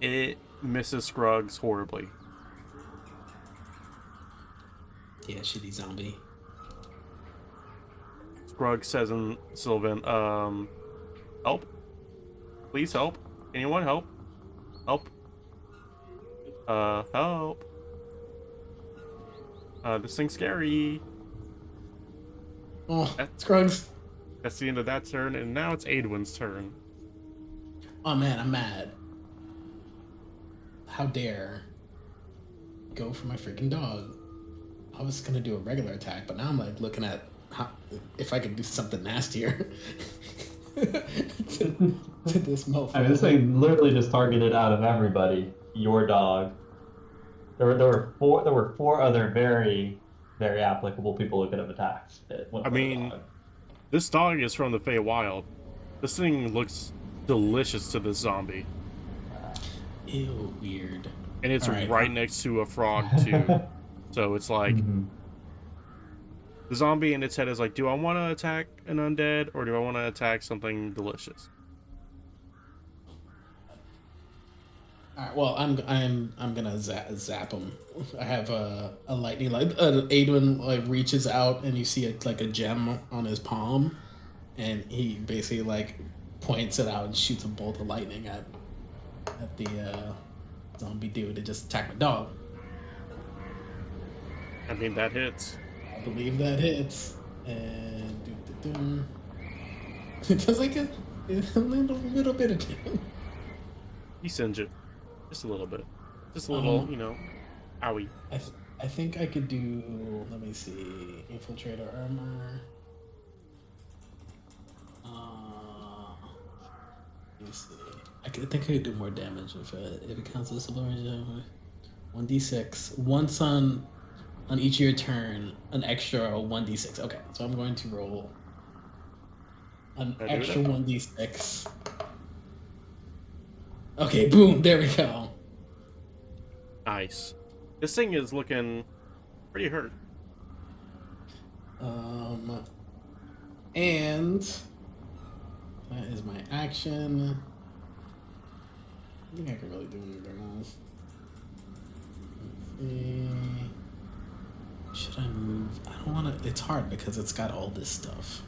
S1: it misses Scruggs horribly.
S2: Yeah, shitty zombie.
S1: Scruggs says in Sylvan, help? Please help. Anyone help? Help. Help. This thing's scary.
S2: Oh, Scruggs.
S1: That's the end of that turn, and now it's Aidwin's turn.
S2: Oh man, I'm mad. How dare go for my freaking dog. I was gonna do a regular attack, but now I'm like looking at how, if I could do something nastier to this mofo.
S3: I mean, this thing literally just targeted out of everybody. Your dog. There were four other very, very applicable people who could have attacked.
S1: I mean, this dog is from the Feywild. This thing looks delicious to this zombie.
S2: Ew, weird.
S1: And it's right next to a frog too. So it's like the zombie in its head is like, do I want to attack an undead or do I want to attack something delicious?
S2: All right, well, I'm gonna zap him. I have a lightning like Aidwin like reaches out and you see like a gem on his palm, and he basically like points it out and shoots a bolt of lightning at the zombie dude to just attack my dog.
S1: I mean, that hits.
S2: I believe that hits, and it does like a little bit of damage.
S1: You singe it. Just a little bit. Just a little, you know, owie.
S2: I think I could do, let me see, Infiltrator Armor. Let me see. I think I could do more damage if it counts as a lower damage. 1d6. Once on each of your turn, an extra 1d6. Okay, so I'm going to roll an extra 1d6. Okay, boom, there we go.
S1: Nice. This thing is looking pretty hurt.
S2: And that is my action. I think I could really do anything else. Let's see. Should I move? I don't want to. It's hard because it's got all this stuff,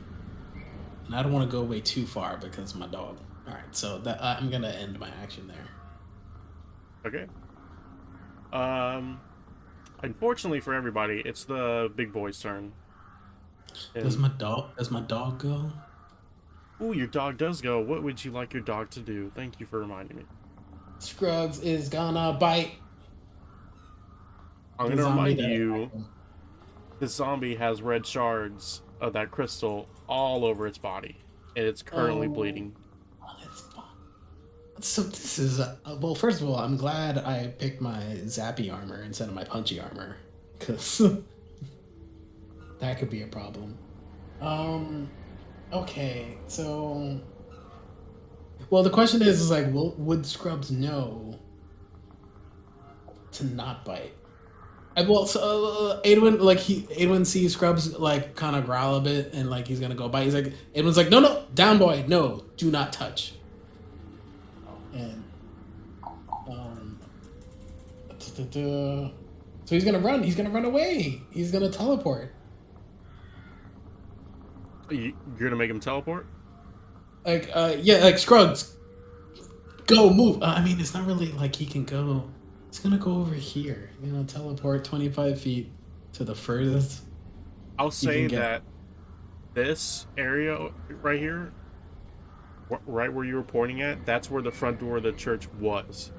S2: and I don't want to go way too far because of my dog. All right, so that I'm gonna end my action there.
S1: Okay. Unfortunately for everybody, it's the big boy's turn. And...
S2: Does my dog go?
S1: Ooh, your dog does go. What would you like your dog to do? Thank you for reminding me.
S2: Scruggs is gonna bite.
S1: I'm gonna remind you, this zombie has red shards of that crystal all over its body, and it's currently bleeding.
S2: So this is well. First of all, I'm glad I picked my zappy armor instead of my punchy armor, because that could be a problem. Okay, so well, the question is like, would Scrubs know to not bite? Aidwin sees Scrubs like kind of growl a bit and like he's gonna go bite. He's like, Aidwin's like, no, down boy, no, do not touch. And so he's gonna run. He's gonna run away. He's gonna teleport.
S1: You're gonna make him teleport?
S2: Like Scruggs, Go, move. I mean, it's not really like he can go. He's gonna go over here. Teleport 25 feet to the furthest
S1: I'll
S2: you can
S1: say
S2: get.
S1: that this area right here, right where you were pointing at, that's where the front door of the church was.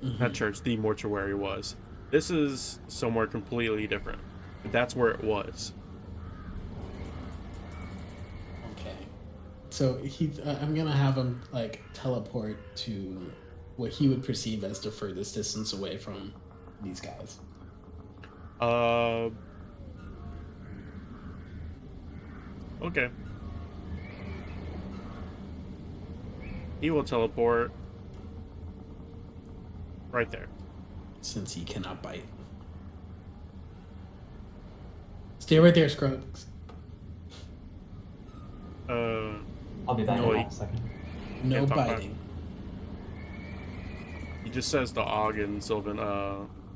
S1: Not church, the mortuary was. This is somewhere completely different. But that's where it was.
S2: Okay. So I'm gonna have him like teleport to what he would perceive as the furthest distance away from these guys.
S1: Okay. He will teleport right there.
S2: Since he cannot bite. Stay right there, Scruggs.
S3: I'll be back in a second.
S2: No
S1: Can't talk back.
S2: biting.
S1: He just says to Og and Sylvan,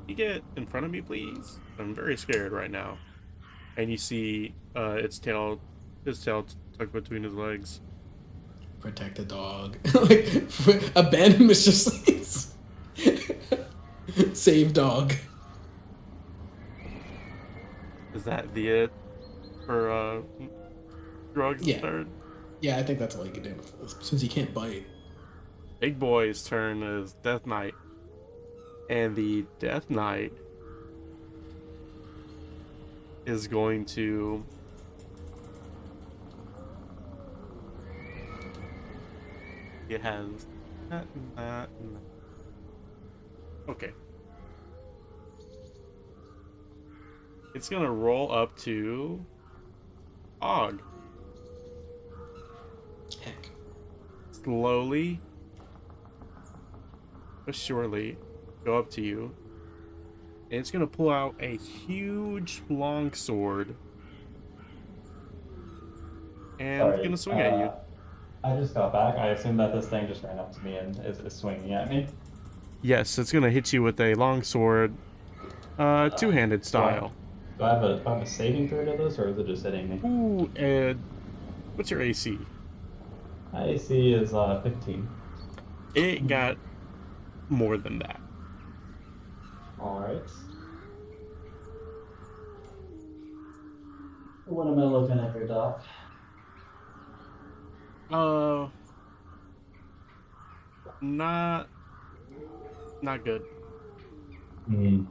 S1: you get in front of me, please? I'm very scared right now. And you see his tail tucked between his legs.
S2: Protect the dog. Like, abandon Mr. Sleeves. Save dog.
S1: Is that the it for drugs
S2: Yeah.
S1: third?
S2: Yeah, I think that's all you can do. Since he can't bite.
S1: Big Boy's turn is Death Knight. And the Death Knight is going to it has okay. It's gonna roll up to Og.
S2: Heck.
S1: Slowly but surely go up to you. And it's gonna pull out a huge long sword. And
S3: Sorry,
S1: it's gonna swing at you.
S3: I just got back. I assume that this thing just ran up to me and is swinging at me.
S1: Yes, it's gonna hit you with a long sword. Two-handed style.
S3: Do I have a saving throw to this, or is it just hitting me?
S1: Ooh, and what's your AC?
S3: My AC is 15.
S1: It got more than that.
S3: Alright. What am I looking at here, Doc?
S1: Not good.
S3: Hmm.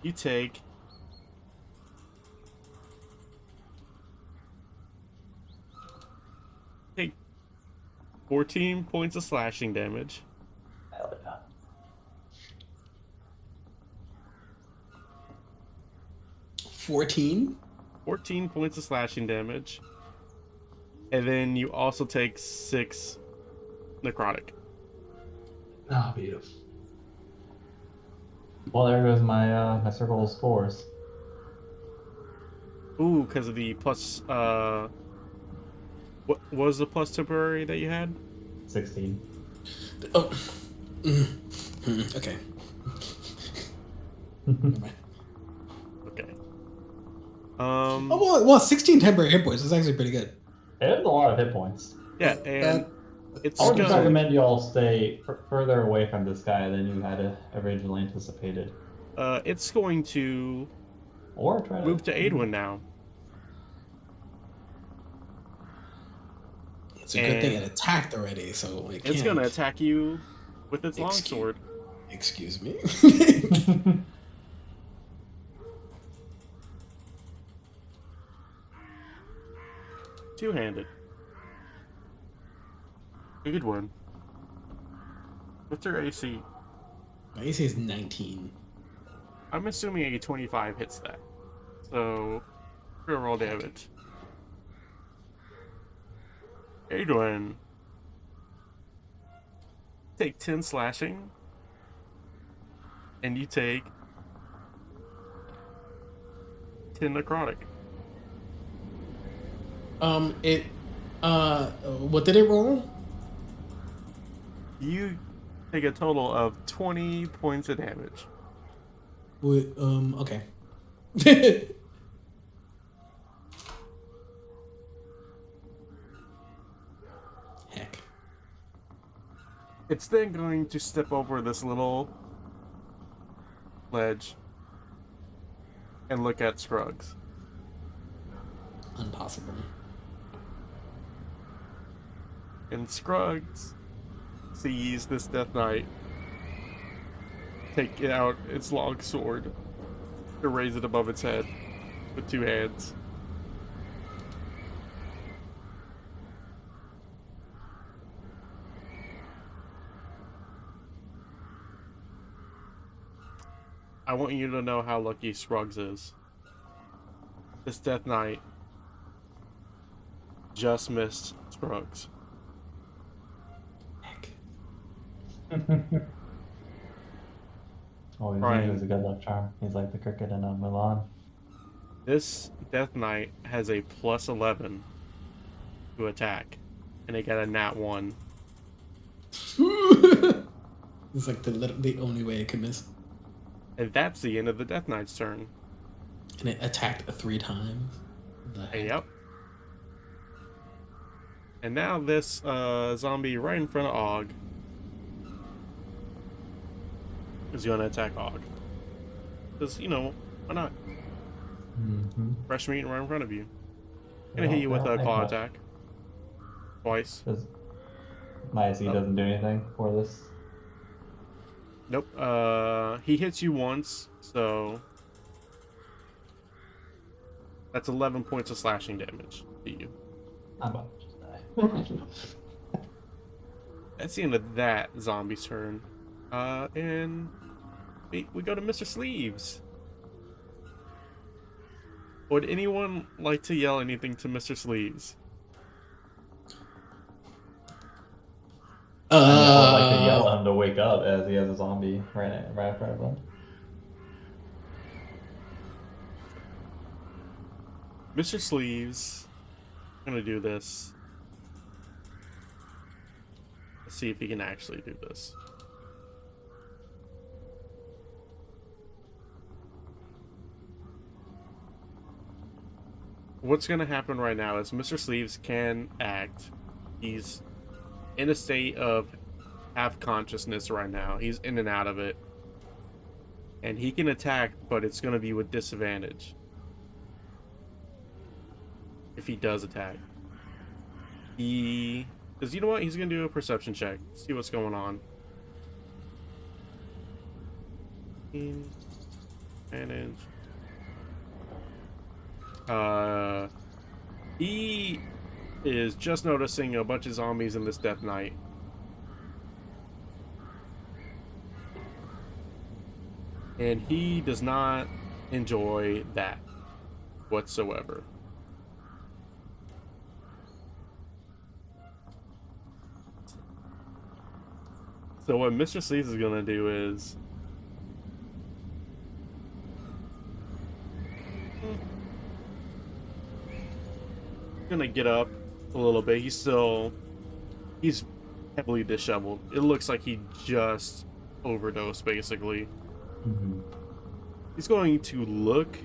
S1: You take 14 points of slashing damage.
S3: Hell yeah.
S2: 14?
S1: 14 points of slashing damage. And then you also take 6 necrotic.
S3: Oh, beautiful. Well, there goes my my circle of spores.
S1: Ooh, because of the plus, what was the plus temporary that you had?
S3: 16.
S2: Oh. Okay. Never mind.
S1: Okay.
S2: Oh, well, 16 temporary hit points is actually pretty good.
S3: It has a lot of hit points.
S1: Yeah, and it's
S3: I would just
S1: gonna,
S3: recommend you all stay further away from this guy than you had originally anticipated.
S1: it's going to
S3: Or try to
S1: move to Aidwin now.
S2: It's a good thing it attacked already, so it
S1: It's
S2: can't.
S1: gonna attack you with its longsword.
S2: Excuse me?
S1: Two-handed. Good one. What's your AC?
S2: My AC is 19.
S1: I'm assuming a 25 hits that. So, we're gonna roll damage. Adrian. Take 10 slashing. And you take 10 necrotic.
S2: What did it roll?
S1: You take a total of 20 points of damage.
S2: Wait, okay. Heck.
S1: It's then going to step over this little ledge and look at Scruggs.
S2: Impossible.
S1: And Scruggs sees this Death Knight take out its long sword to raise it above its head with two hands. I want you to know how lucky Scruggs is. This Death Knight just missed Scruggs.
S2: Heck.
S3: Oh, he's
S1: Brian.
S3: He was a good luck charm. He's like the cricket in Milan.
S1: This Death Knight has a plus 11 to attack, and it got a nat 1.
S2: It's like the only way it can miss.
S1: And that's the end of the Death Knight's turn.
S2: And it attacked 3 times. The heck?
S1: Yep. And now this zombie right in front of Og is going to attack Og. Because, you know, why not?
S3: Mm-hmm.
S1: Fresh meat right in front of you. Gonna hit you with a claw attack. Twice.
S3: My AC doesn't do anything for this.
S1: Nope. He hits you once, so that's 11 points of slashing damage to you.
S3: I'm about to just die.
S1: That's the end of that zombie's turn. And we go to Mr. Sleeves. Would anyone like to yell anything to Mr. Sleeves?
S3: I'd like to yell at him to wake up as he has a zombie right in front of him.
S1: Mr. Sleeves, I'm gonna do this. Let's see if he can actually do this. What's gonna happen right now is Mr. Sleeves can act. He's in a state of half consciousness right now. He's in and out of it. And he can attack, but it's gonna be with disadvantage. If he does attack. Because you know what? He's gonna do a perception check. See what's going on. Advantage. He is just noticing a bunch of zombies in this Death Knight. And he does not enjoy that whatsoever. So what Mr. Sleeves is gonna do is gonna get up a little bit. He's heavily disheveled. It looks like he just overdosed, basically.
S3: Mm-hmm.
S1: He's going to look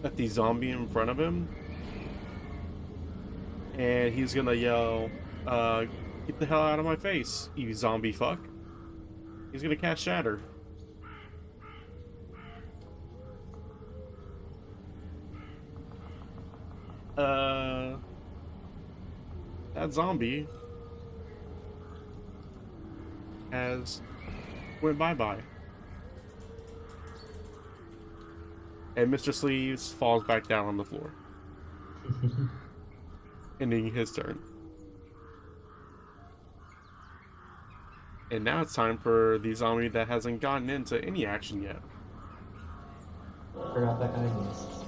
S1: at the zombie in front of him, and he's gonna yell, "Get the hell out of my face, you zombie fuck!" He's gonna cast Shatter. That zombie has went bye-bye. And Mr. Sleeves falls back down on the floor. Ending his turn. And now it's time for the zombie that hasn't gotten into any action yet.
S3: Forgot that guy exists.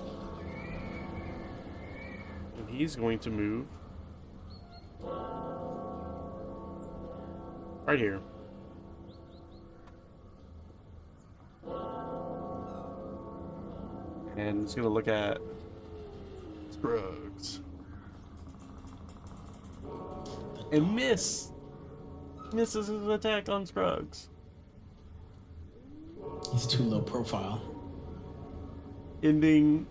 S1: And he's going to move right here. And he's going to look at Scruggs. And misses his attack on Scruggs.
S2: He's too low profile.
S1: Ending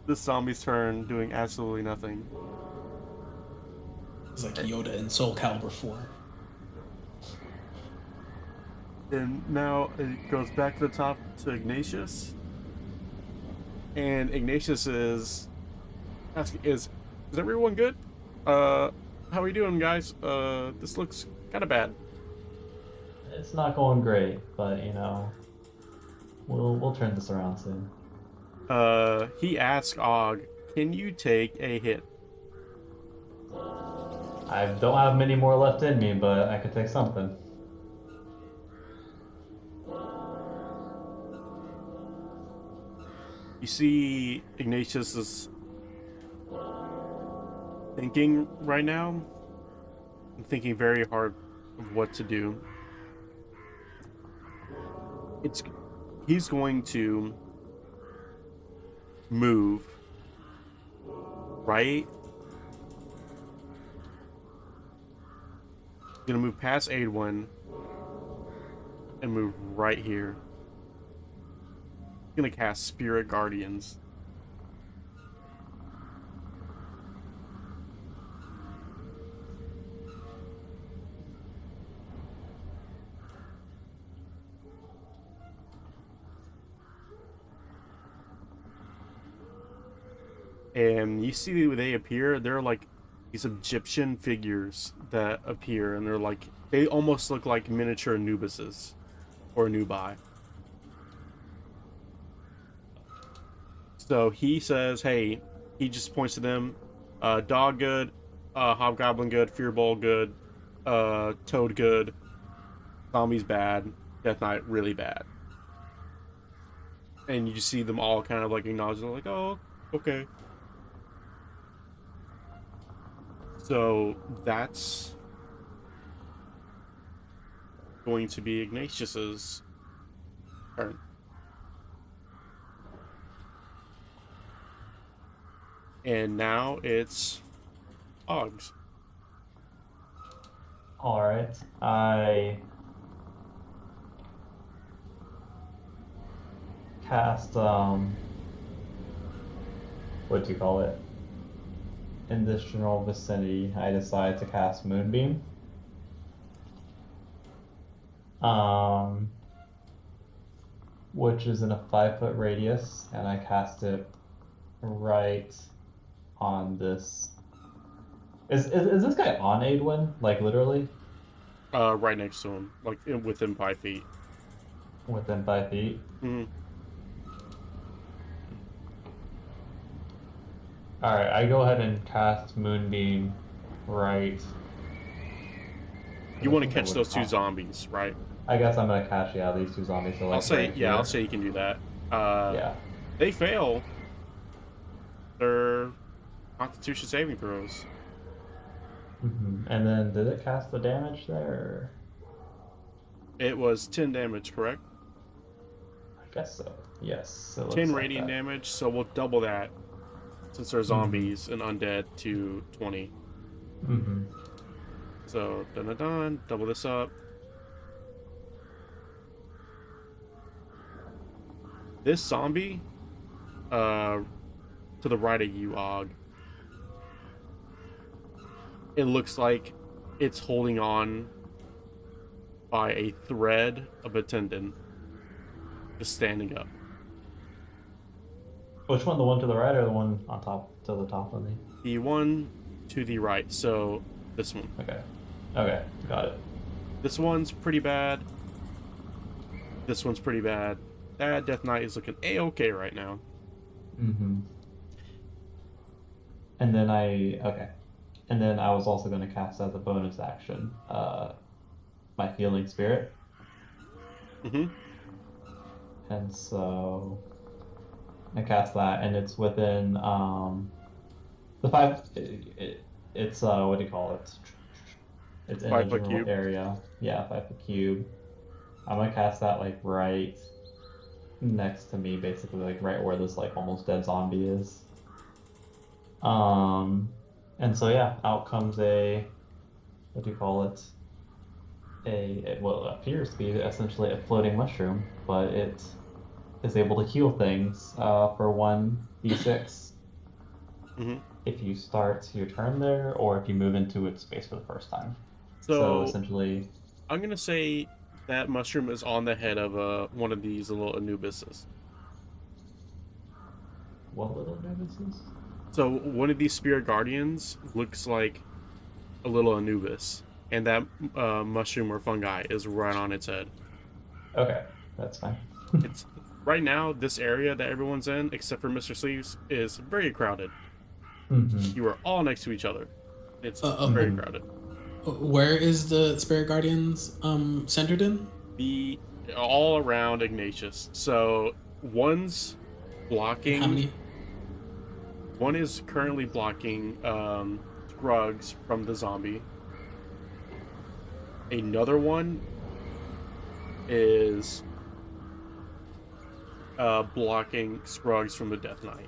S1: the zombie's turn, doing absolutely nothing.
S2: He's like Yoda in Soul Calibur 4.
S1: And now it goes back to the top to Ignatius. And Ignatius is asking, is everyone good? How are you doing, guys? This looks kind of bad.
S3: It's not going great, but you know, we'll turn this around soon.
S1: He asks Og, can you take a hit?
S3: I don't have many more left in me, but I could take something.
S1: You see Ignatius is thinking right now. I'm thinking very hard of what to do. He's going to move right. He's gonna move past Aidwin and move right here. He's gonna cast Spirit Guardians. And you see they appear, they're like these Egyptian figures that appear, and they're like, they almost look like miniature Anubises or Nubai. So he says, hey, he just points to them, dog good, hobgoblin good, Firbolg good, toad good, zombies bad, death knight really bad. And you just see them all kind of like acknowledge, like, oh, okay. So that's going to be Ignatius's turn. And now it's Og's.
S3: All right, I cast what do you call it? In this general vicinity, I decide to cast Moonbeam. Which is in a 5-foot radius, and I cast it right on this. Is this guy on Aidwin? Like literally?
S1: Right next to him, like within 5 feet.
S3: Within 5 feet?
S1: Mm-hmm.
S3: Alright, I go ahead and cast Moonbeam right.
S1: You want to catch those two zombies, right?
S3: I guess I'm gonna catch these two zombies. So like
S1: I'll say,
S3: right
S1: yeah,
S3: here.
S1: I'll say you can do that.
S3: Yeah.
S1: They fail their Constitution saving throws.
S3: And then did it cast the damage there?
S1: It was 10 damage, correct?
S3: I guess so. Yes.
S1: 10 radiant damage, so we'll double that since they're zombies and undead to 20. So dun, double this up. This zombie, to the right of you, Og, it looks like it's holding on by a thread of a tendon, just standing up.
S3: Which one? The one to the right or the one on top, to the top of me?
S1: The one to the right, so this one.
S3: Okay, got it.
S1: This one's pretty bad. This one's pretty bad. That Death Knight is looking a-okay right now.
S3: And then And then I was also going to cast as a bonus action my Healing Spirit. And so I cast that, and it's within the 5. It's what do you call it? It's in a
S1: 5 foot
S3: general
S1: cube
S3: area. Yeah, 5-foot cube. I'm gonna cast that like right next to me, basically like right where this like almost dead zombie is. And so yeah, out comes a, what do you call it? Well, it appears to be essentially a floating mushroom, but it is able to heal things for 1d6 if you start your turn there, or if you move into its space for the first time. So essentially,
S1: I'm gonna say That mushroom is on the head of one of these little Anubises.
S3: What little notices?
S1: So one of these spirit guardians looks like a little Anubis, and that mushroom or fungi is right on its head.
S3: Okay, that's fine.
S1: It's right now this area that everyone's in, except for Mr. Sleeves, is very crowded.
S3: Mm-hmm.
S1: You are all next to each other. It's
S2: okay.
S1: very crowded.
S2: Where is the Spirit Guardians centered in?
S1: The all around Ignatius. So one's blocking.
S2: How many?
S1: One is currently blocking Scruggs from the zombie. Another one is blocking Scruggs from the Death Knight.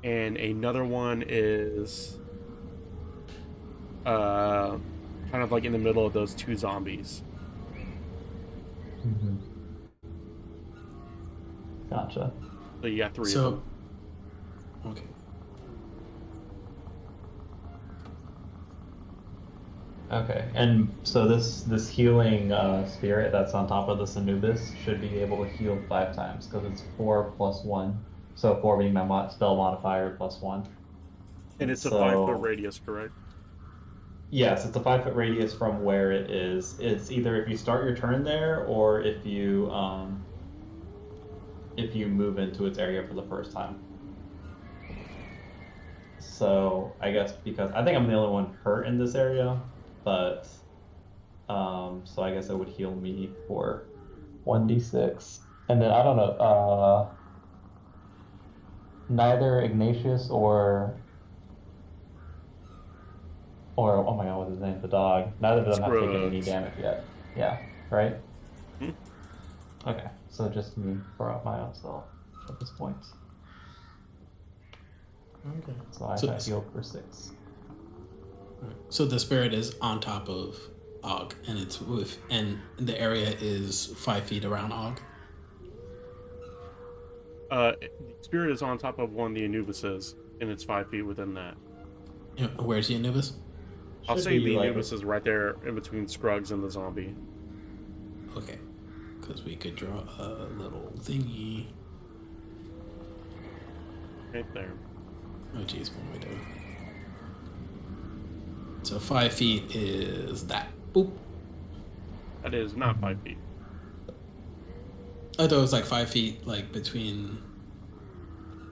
S1: And another one is kind of like in the middle of those two zombies.
S3: Mm-hmm. Gotcha.
S1: So you got three of
S2: So,
S1: them.
S2: okay.
S3: Okay, and so this healing spirit that's on top of this Anubis should be able to heal 5 times because it's 4 plus 1. So 4 being my spell modifier plus 1.
S1: And it's a
S3: so,
S1: 5-foot radius, correct?
S3: Yes, it's a 5-foot radius from where it is. It's either if you start your turn there or if you move into its area for the first time. So I guess because I think I'm the only one hurt in this area, but so I guess it would heal me for 1d6, and then I don't know. Neither Ignatius or oh my god, what's his name? The dog. Neither of them have taken any
S1: Scruggs.
S3: damage yet. Yeah, right.
S1: Hmm?
S3: Okay, so just me for my own self at this point.
S2: Okay.
S3: So I got healed for 6.
S2: So the spirit is on top of Og, and it's and the area is 5 feet around Og.
S1: The spirit is on top of one of the Anubises, and it's 5 feet within that.
S2: Where's the Anubis?
S1: I'll
S3: Should
S1: say
S3: be
S1: the
S3: like-
S1: Anubis is right there in between Scruggs and the zombie.
S2: Okay, because we could draw a little thingy.
S1: Right there.
S2: Oh geez, what am I doing? So 5 feet is that. Boop.
S1: That is not 5 feet.
S2: I thought it was like 5 feet, like between.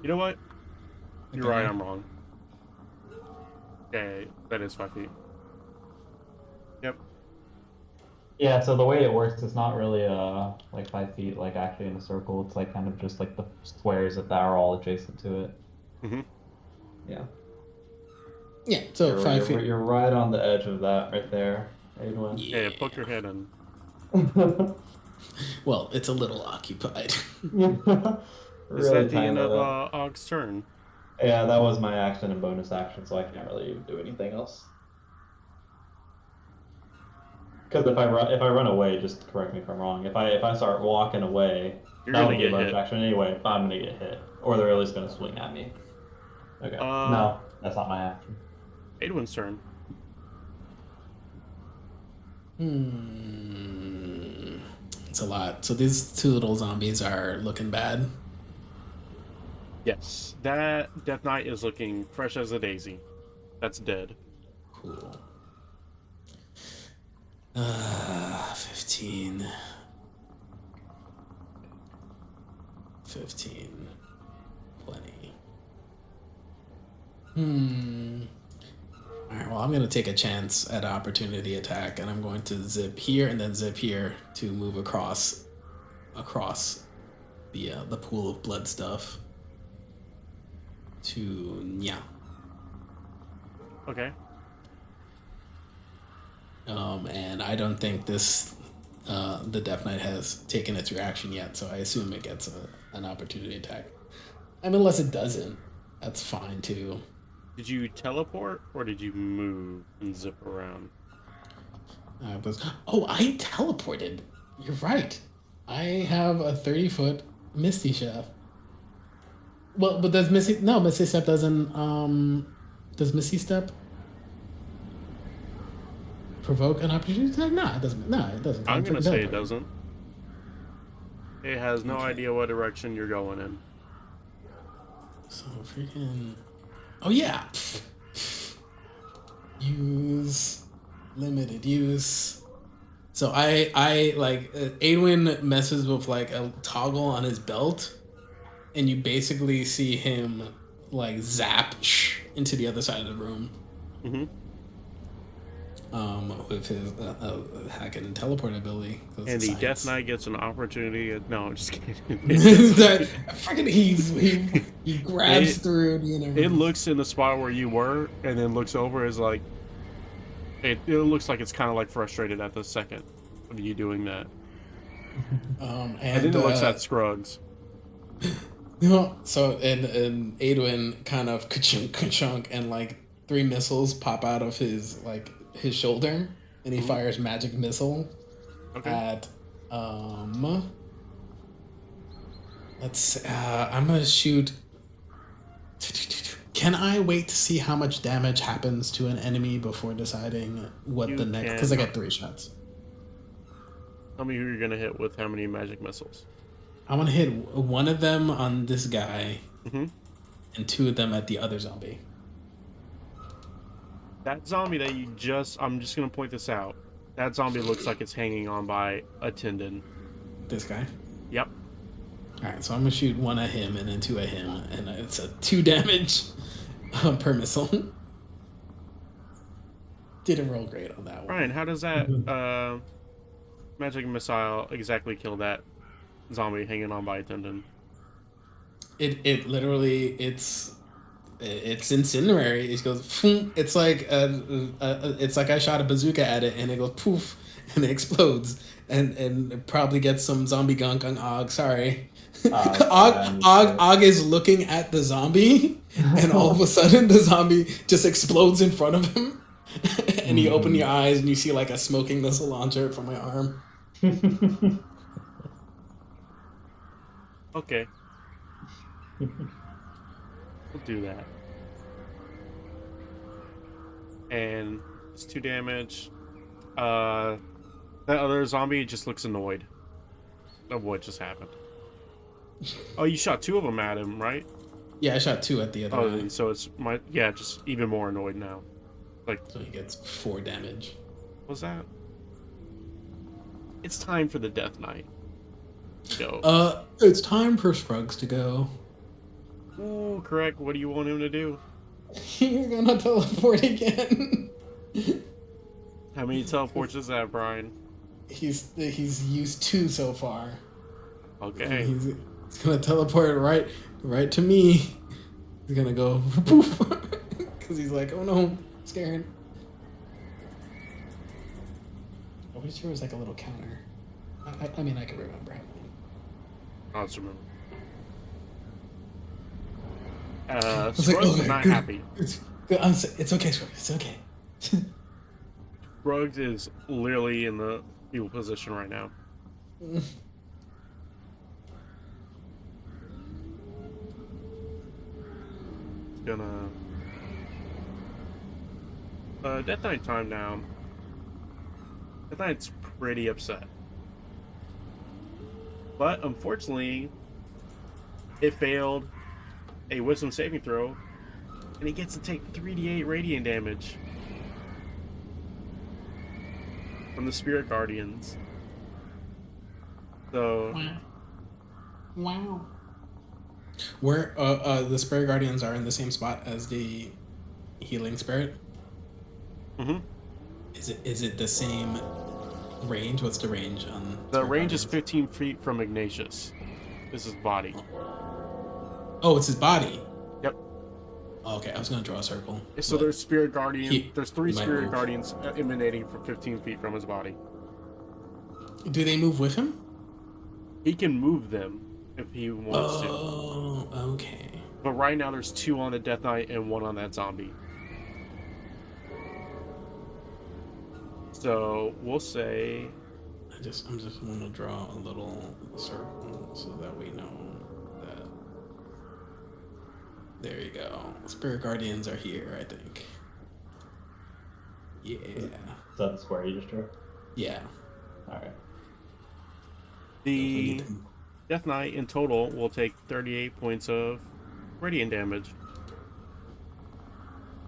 S1: You know what? You're
S2: Okay.
S1: right, I'm wrong. Okay, that is 5 feet. Yep.
S3: Yeah, so the way it works is not really like 5 feet, like actually in a circle. It's like kind of just like the squares that are all adjacent to it.
S1: Mm-hmm.
S3: Yeah.
S2: Yeah, so
S3: you're,
S2: 5
S3: you're,
S2: feet.
S3: You're right on the edge of that right there, Adwin.
S1: Yeah, poke your head in.
S2: Well, it's a little occupied.
S1: Is
S3: Really
S1: that the end
S3: tiny
S1: of
S3: though.
S1: Og's turn?
S3: Yeah, that was my action and bonus action, so I can't really do anything else. Because if I run away, just correct me if I'm wrong. If I start walking away,
S1: You're
S3: that
S1: gonna
S3: would be a
S1: get
S3: bonus
S1: hit.
S3: action anyway. I'm gonna get hit, or they're at least gonna swing at me. Okay. No, that's not my action.
S1: Adwin's turn.
S2: It's a lot. So these two little zombies are looking bad.
S1: Yes, that Death Knight is looking fresh as a daisy. That's dead.
S2: Cool. 15. 15. Plenty. Alright, well, I'm going to take a chance at an opportunity attack, and I'm going to zip here and then zip here to move across the pool of blood stuff to yeah.
S1: Okay.
S2: And I don't think this the Death Knight has taken its reaction yet, so I assume it gets an opportunity attack. I mean, unless it doesn't, that's fine too.
S1: Did you teleport or did you move and zip around?
S2: I teleported. You're right. I have a 30-foot Misty Chef. Well, but does Misty Step doesn't does Misty Step? provoke an opportunity attack? No, it doesn't. No, it doesn't.
S1: I'm
S2: Come
S1: gonna
S2: for
S1: say
S2: the
S1: it doesn't. It has no
S2: Okay.
S1: idea what direction you're going in.
S2: So freaking. Oh yeah. Use limited use. So I like Aedwin messes with like a toggle on his belt, and you basically see him like zap into the other side of the room.
S1: Mm-hmm.
S2: With his hacking teleport ability.
S1: And the Death Knight gets an opportunity. No, I'm just kidding.
S2: Freaking he grabs through the universe.
S1: It looks in the spot where you were, and then looks over as like it looks like it's kind of like frustrated at the second of you doing that.
S2: And
S1: then it looks at Scruggs.
S2: So and Aedwin kind of ka-chunk, and like 3 missiles pop out of his shoulder, and he fires magic missile at let's I'm gonna shoot. Can I wait to see how much damage happens to an enemy before deciding what the next? Because I got 3 shots.
S1: Tell me who you're gonna hit with how many magic missiles.
S2: I want to hit one of them on this guy,
S1: and
S2: 2 of them at the other zombie.
S1: That zombie that you I'm just gonna point this out. That zombie looks like it's hanging on by a tendon.
S2: This guy?
S1: Yep.
S2: Alright, so I'm gonna shoot 1 at him and then 2 at him, and it's a 2 damage per missile. Didn't roll great on that one.
S1: Brian, how does that magic missile exactly kill that zombie hanging on by a tendon?
S2: It literally it's incendiary. It goes phoom. It's like I shot a bazooka at it and it goes poof and it explodes and it probably gets some zombie gunk on Og. Sorry. Og is looking at the zombie and all of a sudden the zombie just explodes in front of him and you open your eyes and you see like a smoking missile launcher from my arm.
S1: Okay. We'll do that. And it's 2 damage. That other zombie just looks annoyed of what just happened. Oh, you shot 2 of them at him, right?
S2: Yeah, I shot 2 at the other one.
S1: And so it's just even more annoyed now. Like,
S2: so he gets 4 damage.
S1: What was that? It's time for the Death Knight.
S2: Go. It's time for Scruggs to go.
S1: Ooh, correct. What do you want him to do?
S2: He's gonna teleport again.
S1: How many teleports is that, Brian?
S2: He's used 2 so far.
S1: Okay.
S2: He's gonna teleport right to me. He's gonna go poof because he's like, oh no, I'm scared. I wish there was like a little counter. I mean, I can remember.
S1: I'll just remember. Scruggs is not happy.
S2: It's okay, Scruggs. It's okay.
S1: Scruggs is literally in the evil position right now. It's gonna... Death Knight time now. Death Knight's pretty upset. But, unfortunately, it failed a wisdom saving throw, and he gets to take 3d8 radiant damage from the Spirit Guardians. So...
S2: Wow. Where the Spirit Guardians are in the same spot as the healing spirit?
S1: Mm-hmm.
S2: Is it the same range? What's the range on
S1: the range is 15 feet from Ignatius. This is his body.
S2: Oh, it's his body.
S1: Yep.
S2: Oh, okay, I was gonna draw a circle.
S1: So there's Spirit Guardian. There's 3 Spirit Guardians emanating from 15 feet from his body.
S2: Do they move with him?
S1: He can move them if he wants to.
S2: Oh, okay.
S1: But right now there's 2 on the Death Knight and 1 on that zombie. So we'll say
S2: I'm just gonna draw a little circle so that we know that. There you go. Spirit Guardians are here, I think. Yeah.
S3: Is that the square you just drew?
S2: Yeah.
S3: Alright.
S1: The Death Knight in total will take 38 points of radiant damage.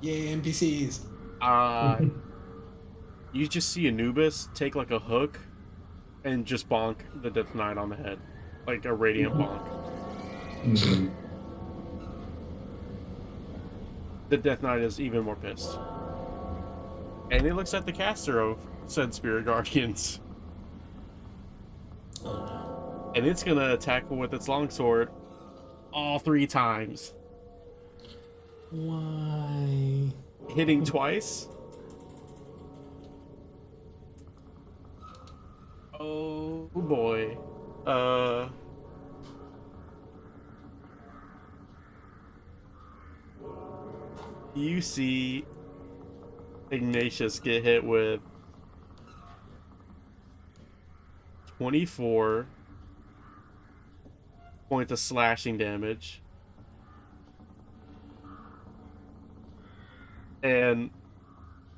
S2: Yay, NPCs.
S1: You just see Anubis take like a hook and just bonk the Death Knight on the head. Like a radiant bonk.
S3: Mm-hmm.
S1: The Death Knight is even more pissed. And it looks at the caster of said Spirit Guardians.
S2: Oh no.
S1: And it's gonna attack with its longsword all 3 times.
S2: Why?
S1: Hitting twice. Oh boy. You see Ignatius get hit with 24 points of slashing damage. And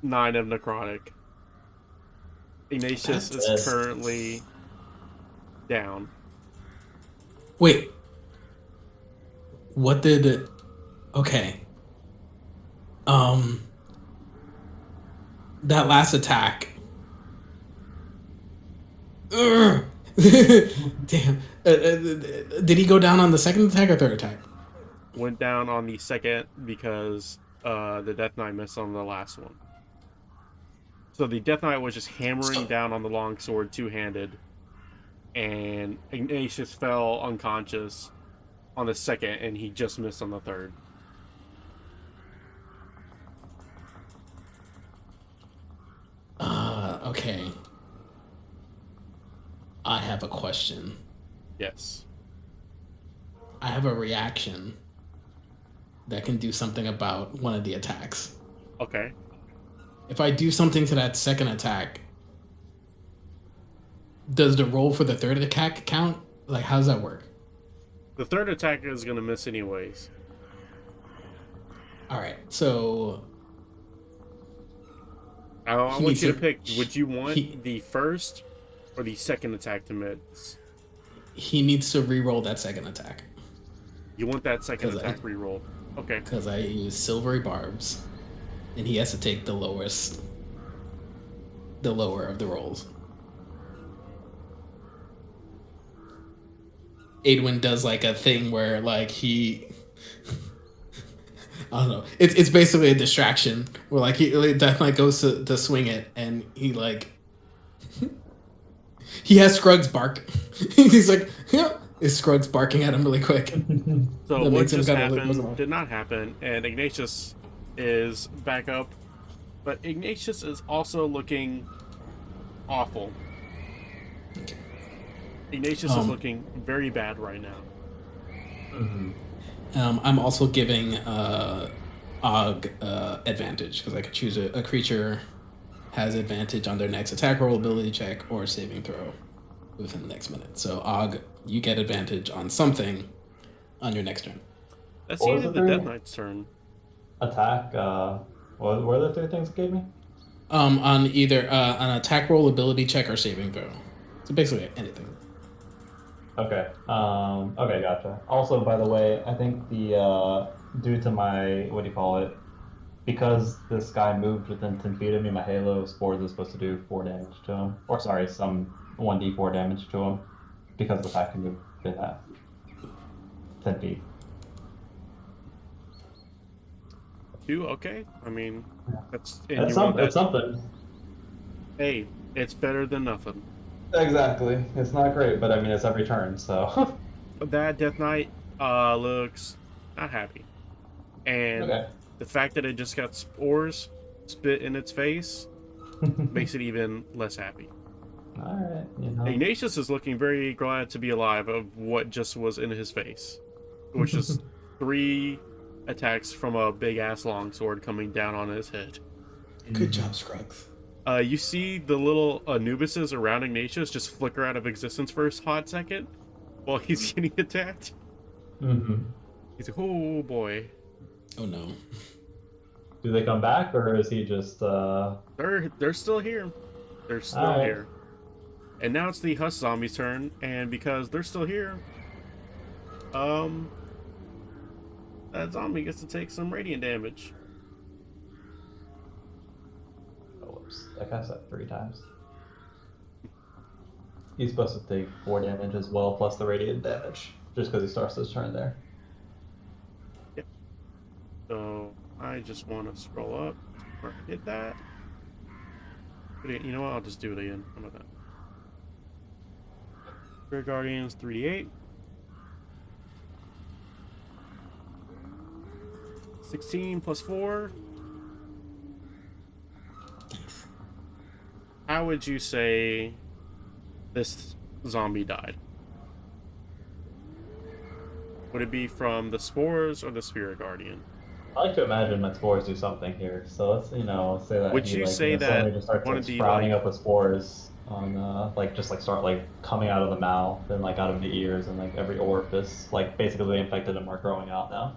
S1: 9 of necrotic. Ignatius is currently down.
S2: Wait. What did it... Okay. That last attack. Damn. Did he go down on the second attack or third attack?
S1: Went down on the second because the Death Knight missed on the last one. So the Death Knight was just hammering down on the longsword two-handed, and Ignatius fell unconscious on the second, and he just missed on the third.
S2: Okay. I have a question.
S1: Yes.
S2: I have a reaction that can do something about one of the attacks.
S1: Okay.
S2: If I do something to that second attack, does the roll for the third attack count? Like, how does that work?
S1: The third attack is going to miss anyways.
S2: All right, so...
S1: I want you to pick. Would you want the first or the second attack to miss?
S2: He needs to re-roll that second attack.
S1: You want that second attack re-roll? Okay.
S2: Because I use silvery barbs, and he has to take the lower of the rolls. Adwin does like a thing where like he... I don't know. It's basically a distraction where like he definitely goes to swing it, and he like he has Scruggs bark. He's like, yeah. Is Scruggs barking at him really quick?
S1: So what just happened did not happen, and Ignatius is back up, but Ignatius is also looking awful.
S2: Okay.
S1: Ignatius is looking very bad right now.
S3: Mm-hmm.
S2: I'm also giving Og advantage because I could choose a creature has advantage on their next attack roll, ability check, or saving throw within the next minute. So Og, you get advantage on something on your next turn.
S1: That's the end of the Death Knight's turn.
S3: Attack. What were the 3 things it gave me?
S2: On either an attack roll, ability check, or saving throw. So basically anything.
S3: Okay. Okay, gotcha. Also, by the way, I think the due to my because this guy moved within 10 feet of me, my Halo Spores is supposed to do 4 damage to him. Or sorry, some 1d4 damage to him. Because the fact can move in that 10 feet.
S1: 2, okay. I mean, that's
S3: something.
S1: Hey, it's better than nothing.
S3: Exactly. It's not great, but I mean, it's every turn, so.
S1: That Death Knight looks not happy. And the fact that it just got spores spit in its face makes it even less happy.
S3: Alright,
S1: Ignatius is looking very glad to be alive of what just was in his face, which is 3 attacks from a big-ass longsword coming down on his head.
S2: Good job, Scruggs.
S1: You see the little Anubises around Ignatius just flicker out of existence for a hot second while he's getting attacked.
S3: Mm-hmm.
S1: He's like, oh boy.
S2: Oh no.
S3: Do they come back, or is he just?
S1: They're still here. They're still
S3: Alright.
S1: here. And now it's the Husk Zombie's turn, and because they're still here, that zombie gets to take some radiant damage.
S3: Oh, whoops! I cast that 3 times. He's supposed to take 4 damage as well, plus the radiant damage, just because he starts his turn there.
S1: Yep. So I just want to scroll up where I hit that. But you know what? I'll just do it again. How about that? Spirit Guardians 3d8. 16 plus 4. How would you say this zombie died? Would it be from the spores or the Spirit Guardian?
S3: I like to imagine that spores do something here. So let's, say that
S1: Would
S3: he
S1: you
S3: like,
S1: say that
S3: suddenly just starts
S1: one
S3: like
S1: of the,
S3: sprouting
S1: like-
S3: up with spores on start like coming out of the mouth and like out of the ears and like every orifice, like basically they infected him are growing out now.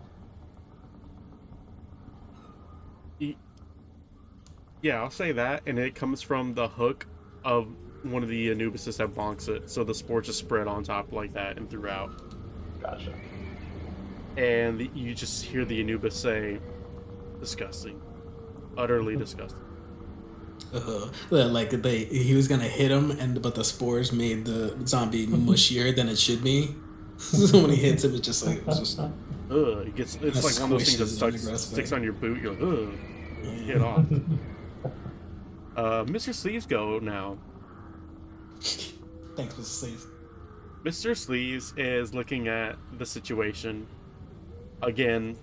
S1: Yeah, I'll say that, and it comes from the hook of one of the Anubises that bonks it, so the spores just spread on top like that and throughout.
S3: Gotcha.
S1: And you just hear the Anubis say, "Disgusting, utterly disgusting."
S2: Like he was gonna hit him, but the spores made the zombie mushier than it should be. So when he hits him, it's just like it's
S1: like one of those things that sticks on your boot. You're like, ugh, get off. Mr. Sleeves go now.
S2: Thanks, Mr. Sleeves.
S1: Mr. Sleeves is looking at the situation again.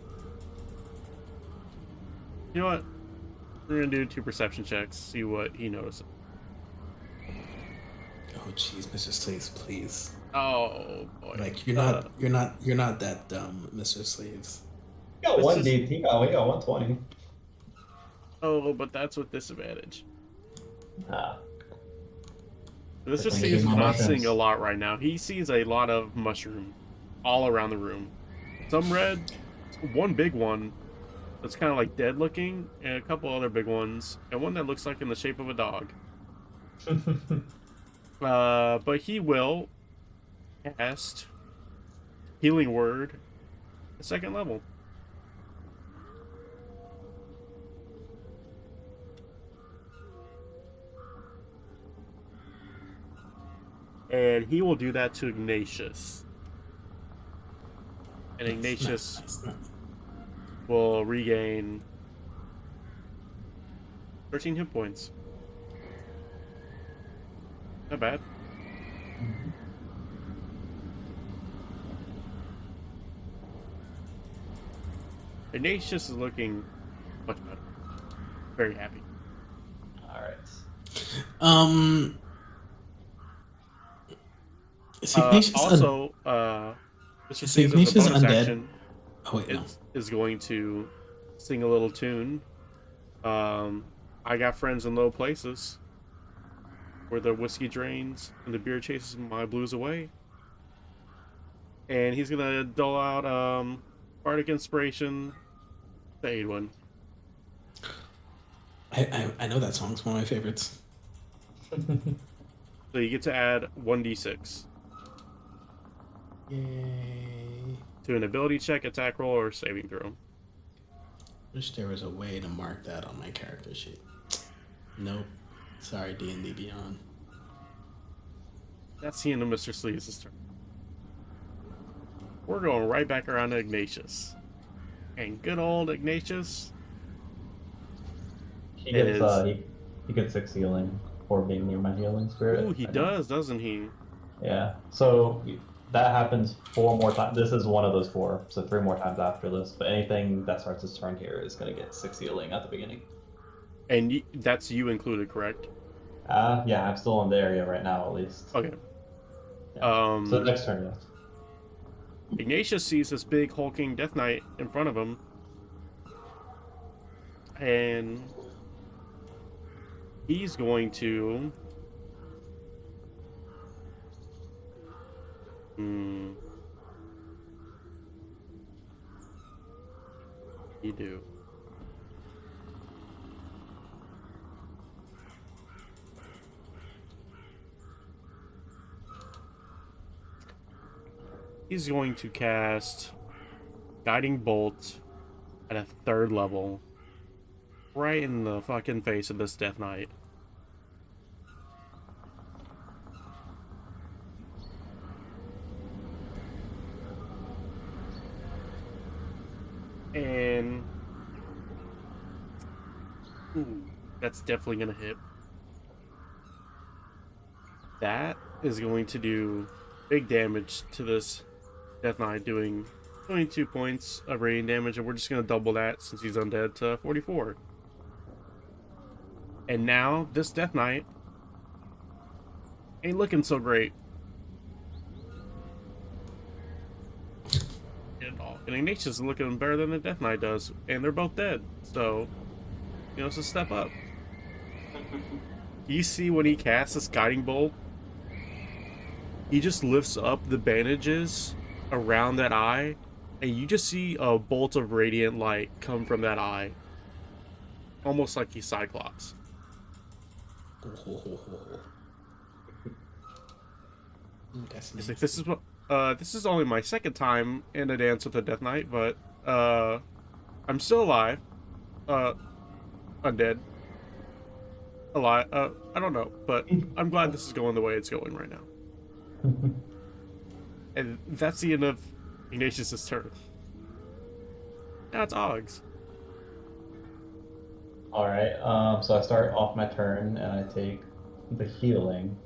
S1: You know what? We're gonna do 2 perception checks, see what he notices.
S2: Oh jeez, Mr. Sleeves, please.
S1: Oh boy.
S2: Like you're not that dumb, Mr. Sleeves.
S3: He got 1D. He got 120.
S1: Oh, but that's with disadvantage.
S3: Ah.
S1: Mr. Sleeves is not seeing a lot right now. He sees a lot of mushroom all around the room. Some red, one big one that's kind of like dead looking, and a couple other big ones, and one that looks like in the shape of a dog. But he will cast Healing Word at 2nd level. And he will do that to Ignatius. And Ignatius will regain 13 hit points. Not bad. Ignatius is looking much better. Very happy.
S3: Alright.
S1: Also, Mr. Sleeves as a bonus action is going to sing a little tune. I got friends in low places where the whiskey drains and the beer chases my blues away. And he's gonna dole out bardic inspiration to Aidwin.
S2: I know that song. It's one of my favorites.
S1: So you get to add 1d6.
S2: Yay.
S1: To an ability check, attack roll, or saving throw.
S2: Wish there was a way to mark that on my character sheet. Nope. Sorry, D&D Beyond.
S1: That's the end of Mr. Sleeves' turn. We're going right back around to Ignatius. And good old Ignatius.
S3: He gets 6 healing for being near my healing spirit.
S1: Ooh, he does, doesn't he?
S3: Yeah. So that happens 4 more times. This is one of those 4, so 3 more times after this. But anything that starts its turn here is going to get 6 healing at the beginning.
S1: And that's you included, correct?
S3: Yeah, I'm still in the area right now, at least.
S1: Okay.
S3: Yeah. So next turn, yes.
S1: Ignatius sees this big hulking Death Knight in front of him. And he's going to... He do. he's going to cast Guiding Bolt at a 3rd level, right in the fucking face of this Death Knight. And ooh, that's definitely gonna hit. That is going to do big damage to this Death Knight, doing 22 points of radiant damage, and we're just gonna double that since he's undead to 44. And now this Death Knight ain't looking so great. And Ignatius is looking better than the Death Knight does, and they're both dead. So, it's a step up. You see when he casts this Guiding Bolt, he just lifts up the bandages around that eye, and you just see a bolt of radiant light come from that eye. Almost like he's Cyclops. It's like, this is only my 2nd time in a dance with a Death Knight, but I'm still alive. Undead. Alive. I don't know, but I'm glad this is going the way it's going right now. And that's the end of Ignatius' turn. Now it's Og's.
S3: Alright, so I start off my turn and I take the healing.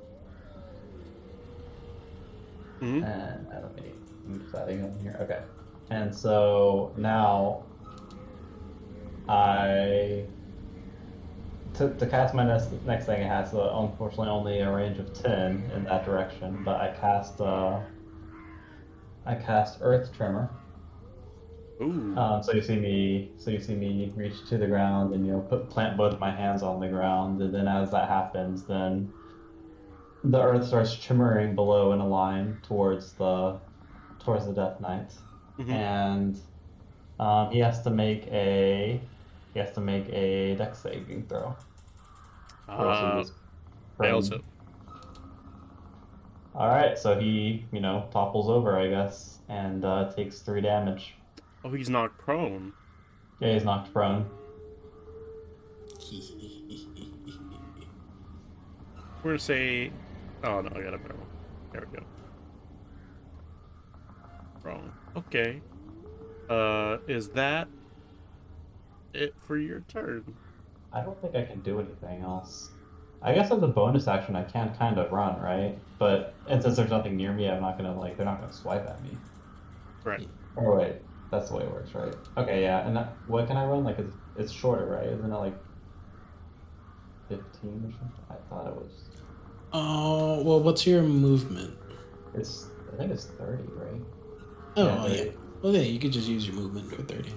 S1: Mm-hmm.
S3: And let me move that in here. Okay. And so now to cast my next thing, it has unfortunately only a range of 10 in that direction, but I cast Earth Tremor.
S1: Ooh.
S3: So you see me reach to the ground and plant both my hands on the ground, and then as that happens, then the earth starts tremoring below in a line towards the Death Knight.
S1: Mm-hmm.
S3: And he has to make a dex saving throw.
S1: Fails it.
S3: Alright, so he, topples over, I guess, and takes 3 damage.
S1: Oh, he's knocked prone.
S3: Yeah, he's knocked prone.
S1: We're gonna say... Oh, no, I got a better one. There we go. Wrong. Okay. Is that it for your turn?
S3: I don't think I can do anything else. I guess as a bonus action, I can kind of run, right? But and since there's nothing near me, I'm not gonna they're not gonna swipe at me.
S1: Right.
S3: Oh wait, that's the way it works, right? Okay, yeah. And what can I run? Like it's shorter, right? Isn't it like 15 or something? I thought it was.
S2: Oh, well, what's your movement?
S3: I think it's 30, right?
S2: Oh, yeah. Well, yeah, you could just use your movement for 30.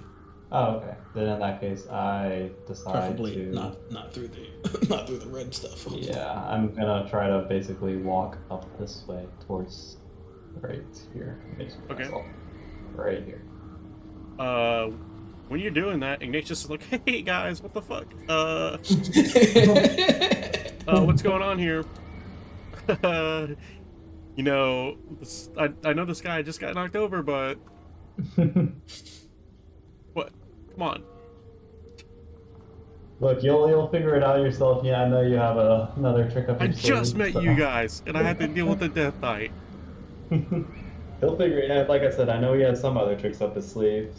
S3: Oh, okay. Then in that case, I decide
S2: Preferably
S3: to
S2: not through the not through the red stuff.
S3: Yeah, I'm gonna try to basically walk up this way towards right here.
S1: Okay.
S3: Right here.
S1: When you're doing that, Ignatius is like, "Hey guys, what the fuck? What's going on here? I know this guy just got knocked over, but what? Come on."
S3: Look, you'll figure it out yourself. Yeah, I know you have another trick up your
S1: I
S3: sleeve.
S1: just met you guys, and I had to deal with the Death Knight.
S3: He'll figure it out. Like I said, I know he has some other tricks up his sleeve.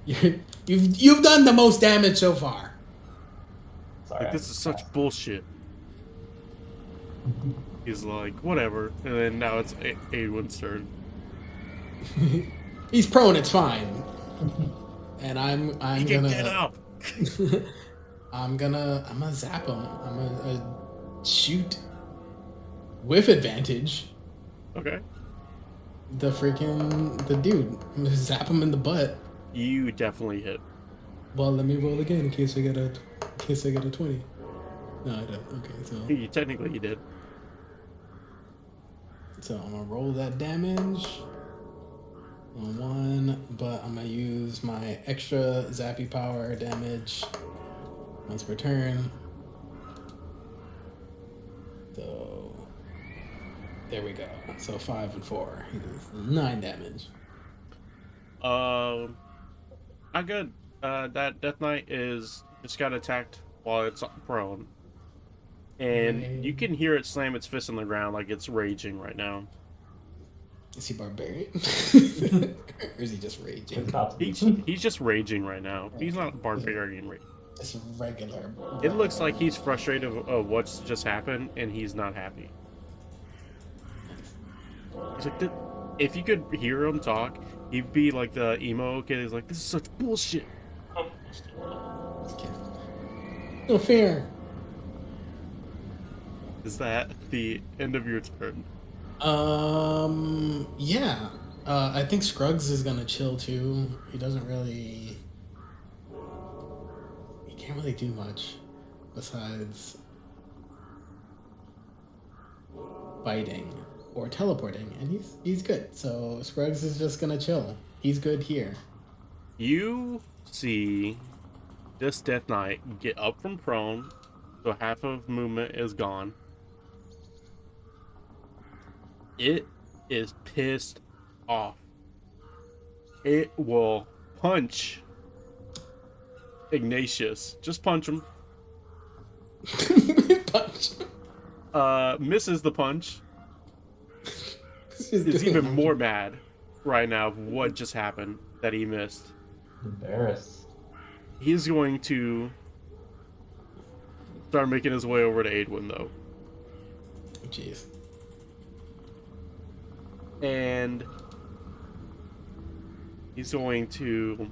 S2: You've done the most damage so far.
S3: Sorry,
S1: Like, this is such bullshit. He's like, whatever, and then now it's Aidwin's turn.
S2: He's prone. It's fine. And I'm
S1: He can
S2: gonna
S1: get up.
S2: I'm gonna zap him. I'm gonna shoot with advantage.
S1: Okay.
S2: The dude. I'm gonna zap him in the butt.
S1: You definitely hit.
S2: Well, let me roll again in case I get a 20. No, I don't. Okay, so
S1: Technically you did.
S2: So I'm gonna roll that damage on 1, but I'm gonna use my extra zappy power damage once per turn. So There we go. So 5 and 4. He does 9 damage.
S1: Not good. That Death Knight just got attacked while it's prone. And you can hear it slam its fist on the ground like it's raging right now.
S2: Is he barbarian? Or is he just raging?
S1: He's just raging right now. He's not barbarian raging.
S2: It's regular.
S1: It looks like he's frustrated of what's just happened, and he's not happy. He's like, if you could hear him talk, he'd be like the emo kid. He's like, this is such bullshit.
S2: No fair.
S1: Is that the end of your turn?
S2: Yeah. I think Scruggs is gonna chill too. He doesn't really. He can't really do much besides biting or teleporting, and he's good. So Scruggs is just gonna chill. He's good here.
S1: You see this Death Knight get up from prone, so half of movement is gone. It is pissed off. It will punch Ignatius. Just punch him.
S2: Punch.
S1: Misses the punch. Is even more mad right now of what just happened that he missed.
S3: Embarrassed.
S1: He's going to start making his way over to Aidwin, though.
S2: Jeez.
S1: And he's going to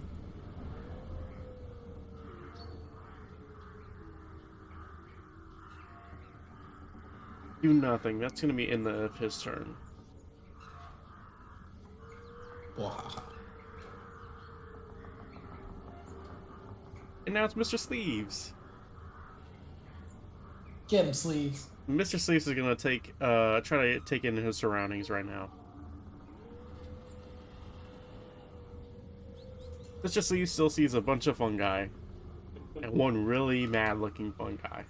S1: do nothing. That's going to be end of his turn.
S2: Wow.
S1: And now it's Mr. Sleeves.
S2: Get him, Sleeves.
S1: Mr. Sleeves is going to try to take in his surroundings right now. Mr. Sleeves still sees a bunch of fungi and one really mad looking fungi.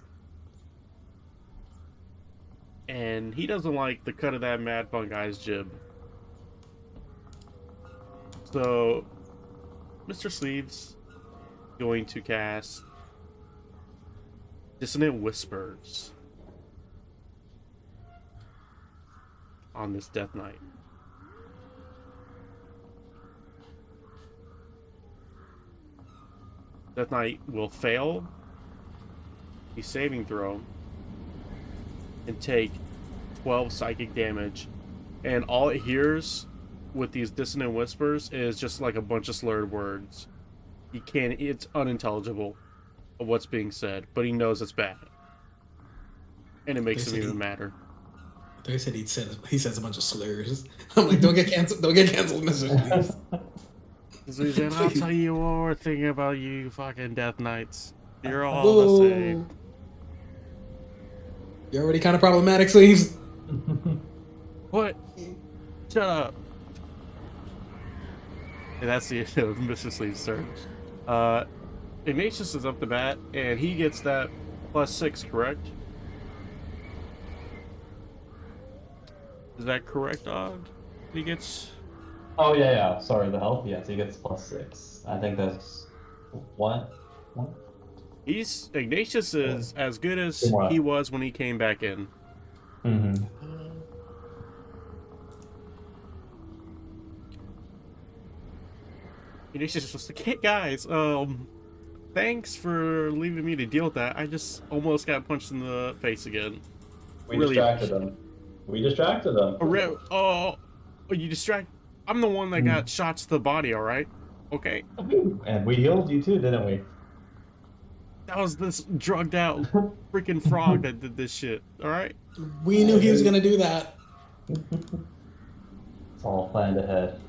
S1: And he doesn't like the cut of that mad fungi's jib. So, Mr. Sleeves going to cast Dissonant Whispers on this Death Knight. Death Knight will fail the saving throw and take 12 psychic damage. And all it hears with these Dissonant Whispers is just like a bunch of slurred words. It's unintelligible of what's being said, but he knows it's bad. And it makes him even madder.
S2: They said he says a bunch of slurs. I'm like, don't get canceled, Mr.
S1: So he said, I'll tell you one more thing about you fucking Death Knights. You're all the same.
S2: You're already kind of problematic, Sleeves.
S1: What? Shut up. And that's the end of Mr. Sleeves' turn. Ignatius is up the bat, and he gets that +6, correct? Is that correct, Dog? He gets...
S3: Oh, yeah. Sorry, the health? Yes, he gets +6. I think that's... What?
S1: Ignatius is as good as he was when he came back in.
S3: Mm-hmm.
S1: Ignatius was like, hey guys, thanks for leaving me to deal with that. I just almost got punched in the face again.
S3: We distracted him.
S1: Oh, you distract... I'm the one that got shot to the body, alright? Okay.
S3: And we healed you too, didn't we?
S1: That was this drugged out freaking frog that did this shit, alright?
S2: We knew he was gonna do that.
S3: It's all planned ahead.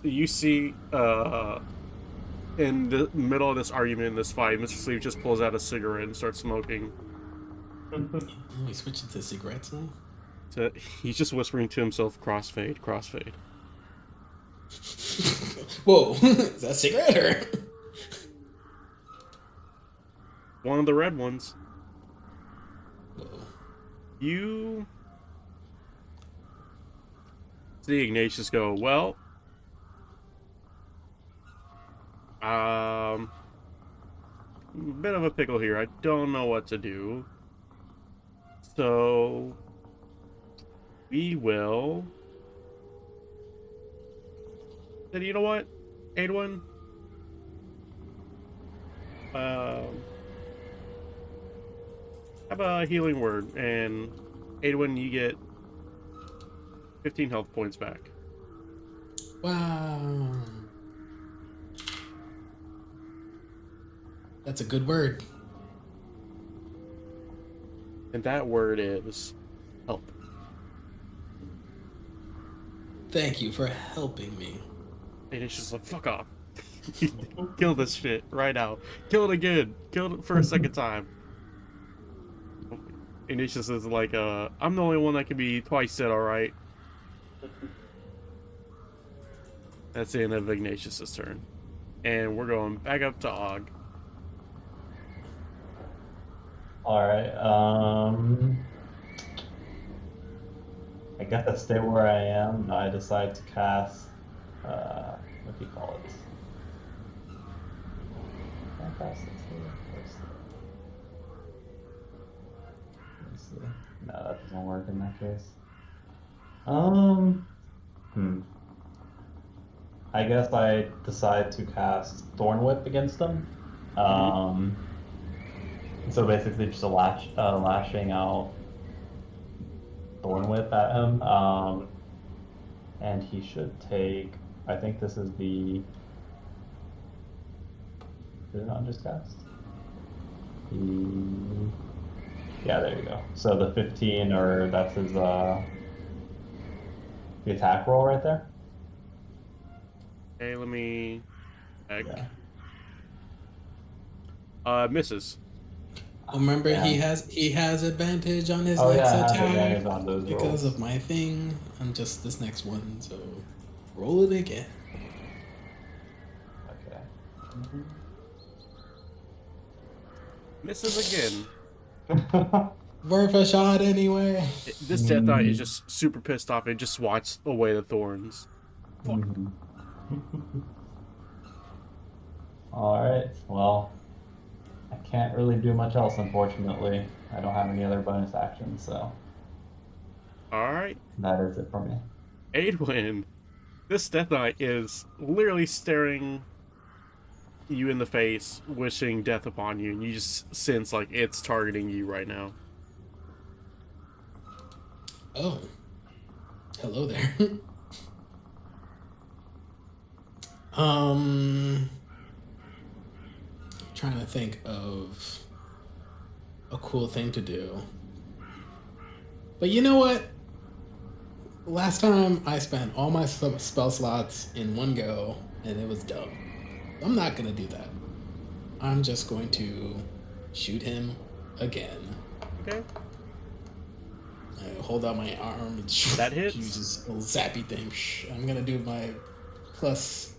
S1: You see, in the middle of this argument, in this fight, Mr. Sleeve just pulls out a cigarette and starts smoking.
S2: He's switching to cigarettes now?
S1: So he's just whispering to himself, crossfade, crossfade.
S2: Whoa, is that a cigarette or?
S1: One of the red ones.
S2: Whoa.
S1: You See Ignatius go, well, bit of a pickle here. I don't know what to do. So we will. Then you know what, Adwin? Have a healing word, and Adwin, you get 15 health points back.
S2: Wow. That's a good word.
S1: And that word is help.
S2: Thank you for helping me.
S1: And it's just like, fuck off. Kill this shit right now. Kill it again. Kill it for a second time. Ignatius is like, I'm the only one that can be twice dead, alright? That's the end of Ignatius' turn. And we're going back up to Og.
S3: Alright, I guess I stay where I am. I decide to cast, what do you call it? Can I cast it here? Let me see. No, that doesn't work in that case. I guess I decide to cast Thorn Whip against them. So basically just lashing out Thorn Whip at him. And he should take, I think this is the, did it not just cast? Yeah, there you go. So the 15, or that's his, the attack roll right there.
S1: Okay, let me...
S3: Yeah.
S1: Misses.
S2: Remember,
S3: Yeah.
S2: he has advantage on his
S3: Oh
S2: next
S3: yeah, I have
S2: attack
S3: advantage on those
S2: because
S3: rolls.
S2: of my thing on just this next one. So roll it again.
S3: Okay.
S1: Misses again.
S2: Worth a shot anyway.
S1: This Death Knight is just super pissed off and just swats away the thorns.
S3: Alright, well, I can't really do much else, unfortunately. I don't have any other bonus actions, so
S1: Alright.
S3: that is it for me.
S1: Adwin, this Death Knight is literally staring you in the face, wishing death upon you, and you just sense like it's targeting you right now.
S2: Oh, hello there. Trying to think of a cool thing to do. But you know what? Last time I spent all my spell slots in one go, and it was dumb. I'm not gonna do that. I'm just going to shoot him again.
S1: Okay.
S2: I hold out my arm and
S1: That hits.
S2: use this little zappy thing. I'm gonna do my plus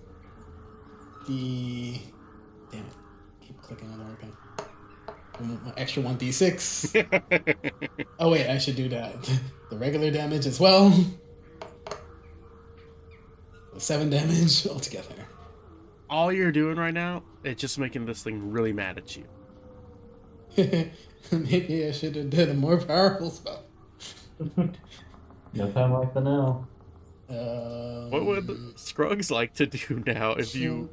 S2: the. Damn it! Keep clicking on the wrong thing. My extra 1d6. Oh wait, I should do that. The regular damage as well. 7 damage altogether.
S1: All you're doing right now is just making this thing really mad at you.
S2: Maybe I should have did a more powerful spell.
S3: No time like the now.
S1: What would Scruggs like to do now if you...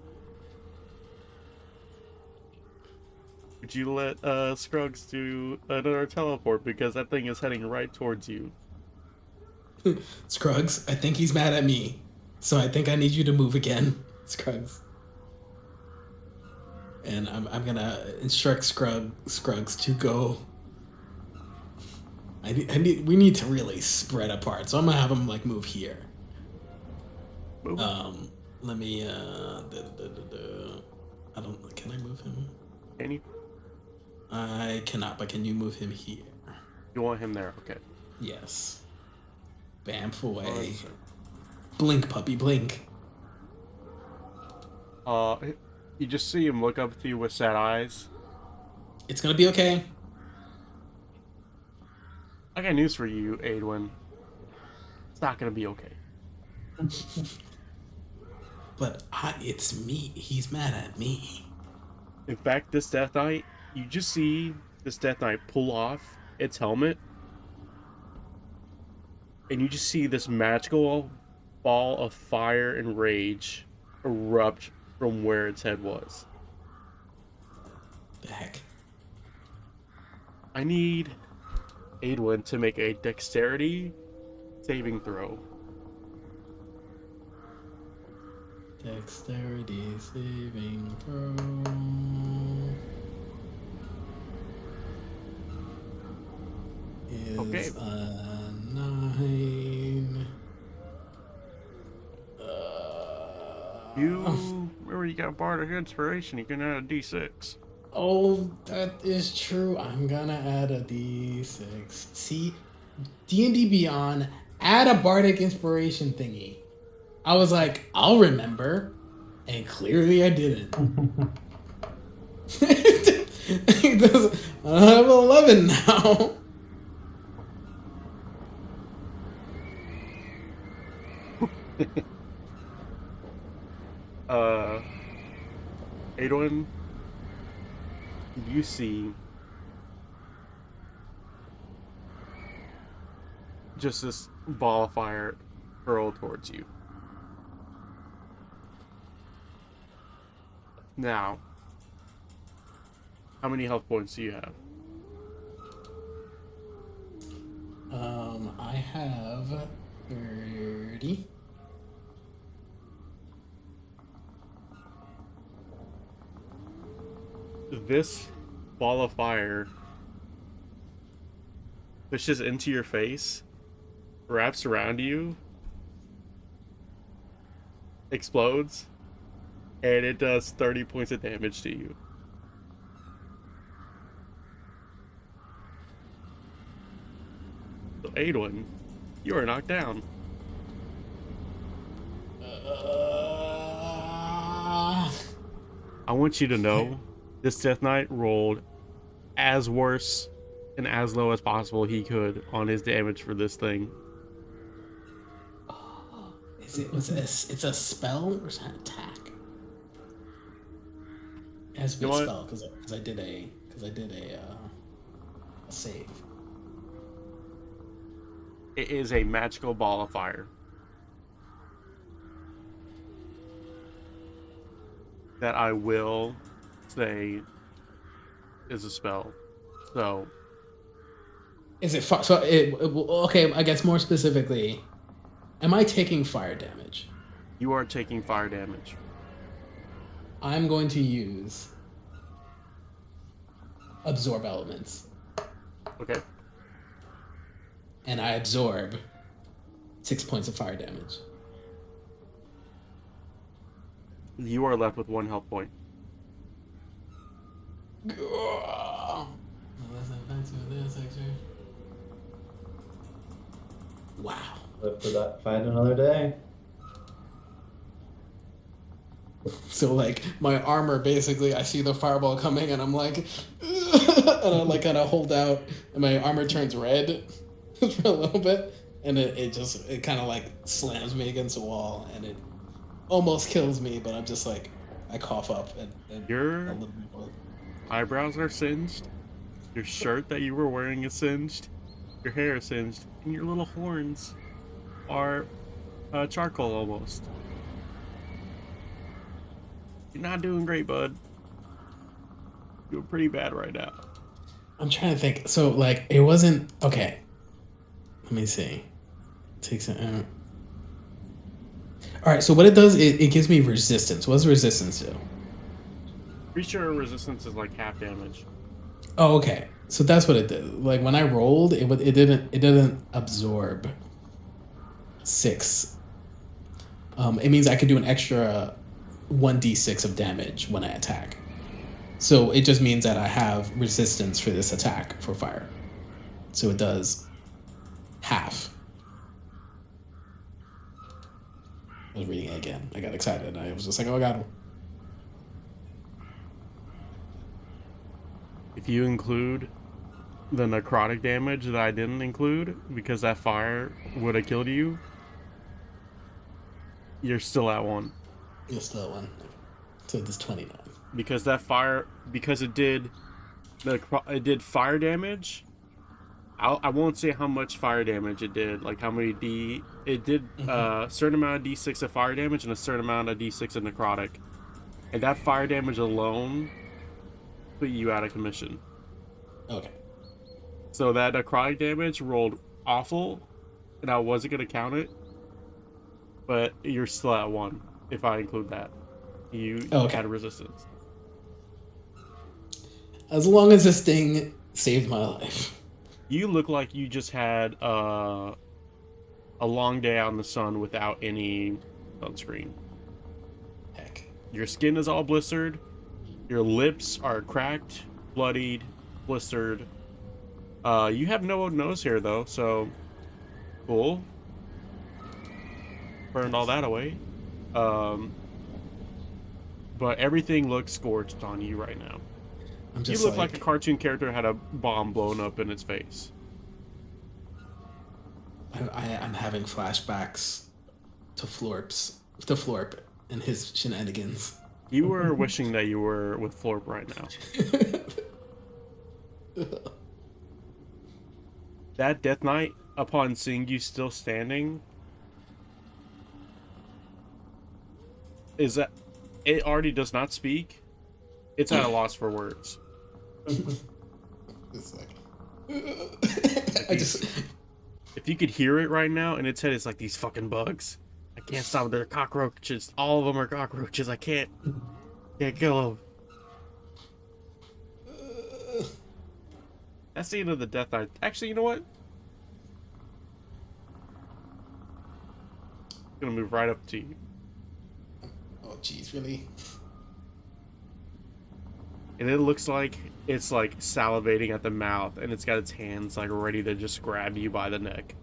S1: Would you let Scruggs do another teleport, because that thing is heading right towards you?
S2: Scruggs, I think he's mad at me. So I think I need you to move again, Scruggs. And I'm gonna instruct Scruggs to go. We need to really spread apart. So I'm gonna have him like move here.
S1: Move.
S2: Let me I don't, can I move him?
S1: Can you?
S2: I cannot, but can you move him here?
S1: You want him there? Okay.
S2: Yes. Bamf away.
S1: Oh, sorry.
S2: Blink, puppy, blink.
S1: You just see him look up at you with sad eyes.
S2: It's gonna be okay.
S1: I got news for you, Adwin. It's not gonna be okay.
S2: But it's me. He's mad at me.
S1: In fact, this Death Knight, you just see this Death Knight pull off its helmet, and you just see this magical ball of fire and rage erupt from where its head was.
S2: The heck?
S1: I need Adwin to make a dexterity saving throw.
S2: Dexterity saving throw. Is
S1: Okay.
S2: a 9.
S1: You remember you got Bardic Inspiration, you can add a D6.
S2: Oh, that is true. I'm gonna add a D6. See, D&D Beyond, add a Bardic Inspiration thingy. I was like, I'll remember, and clearly I didn't. I have 11 now.
S1: Adwin, you see just this ball of fire hurl towards you. Now, how many health points do you have?
S2: I have 30.
S1: This ball of fire pushes into your face, wraps around you, explodes, and it does 30 points of damage to you. So, Adwin, you are knocked down. I want you to know this Death Knight rolled as worse and as low as possible he could on his damage for this thing.
S2: It's a spell or is that an attack? It has to be
S1: You know
S2: a
S1: what?
S2: spell because I did a save.
S1: It is a magical ball of fire that I will say is a spell. So
S2: Is it okay? I guess more specifically, am I taking fire damage?
S1: you are taking fire damage.
S2: I'm going to use absorb elements,
S1: Okay.
S2: and I absorb 6 points of fire damage.
S1: You are left with 1 health point.
S2: Wow.
S3: Live for that fight another day.
S2: So like my armor, basically, I see the fireball coming, and I'm like, and I like kind of hold out, and my armor turns red for a little bit, and it kind of like slams me against the wall, and it almost kills me, but I'm just like, I cough up and
S1: Your
S2: a little bit.
S1: eyebrows are singed. Your shirt that you were wearing is singed. Your hair is singed. And your little horns are charcoal almost. You're not doing great, bud. You're doing pretty bad right now.
S2: I'm trying to think. So like it wasn't okay. Let me see. Takes it. All right. So what it does, it gives me resistance. What does resistance do?
S1: Pretty sure resistance is like half damage.
S2: Oh, okay. So that's what it did. Like when I rolled, it didn't absorb 6. It means I could do an extra 1d6 of damage when I attack. So it just means that I have resistance for this attack for fire. So it does half. I was reading it again. I got excited. I was just like, oh, I got him.
S1: If you include the necrotic damage that I didn't include because that fire would have killed you, You're still at 1.
S2: You're still at 1. So this 29.
S1: Because it did fire damage. I won't say how much fire damage it did, like how many it did a certain amount of d6 of fire damage and a certain amount of d6 of necrotic, and that fire damage alone put you out of commission.
S2: Okay.
S1: So that necrotic damage rolled awful, and I wasn't gonna count it, but you're still at 1 if I include that. You had resistance.
S2: As long as this thing saved my life.
S1: You look like you just had a long day out in the sun without any sunscreen.
S2: Heck.
S1: Your skin is all blistered. Your lips are cracked, bloodied, blistered. You have no nose hair though, so cool. Burned all that away. But everything looks scorched on you right now. You look like a cartoon character had a bomb blown up in its face.
S2: I'm having flashbacks to Florp and his shenanigans.
S1: You were wishing that you were with Florp right now. That Death Knight, upon seeing you still standing, is that it already does not speak. It's at a loss for words.
S2: It's like
S1: if you could hear it right now in its head, it's like these fucking bugs. I can't stop them. They're cockroaches. All of them are cockroaches. I can't kill them. That's the end of the Death Knight. Actually, you know what? I'm gonna move right up to you.
S2: Oh jeez, really?
S1: And it looks like it's like salivating at the mouth, and it's got its hands like ready to just grab you by the neck.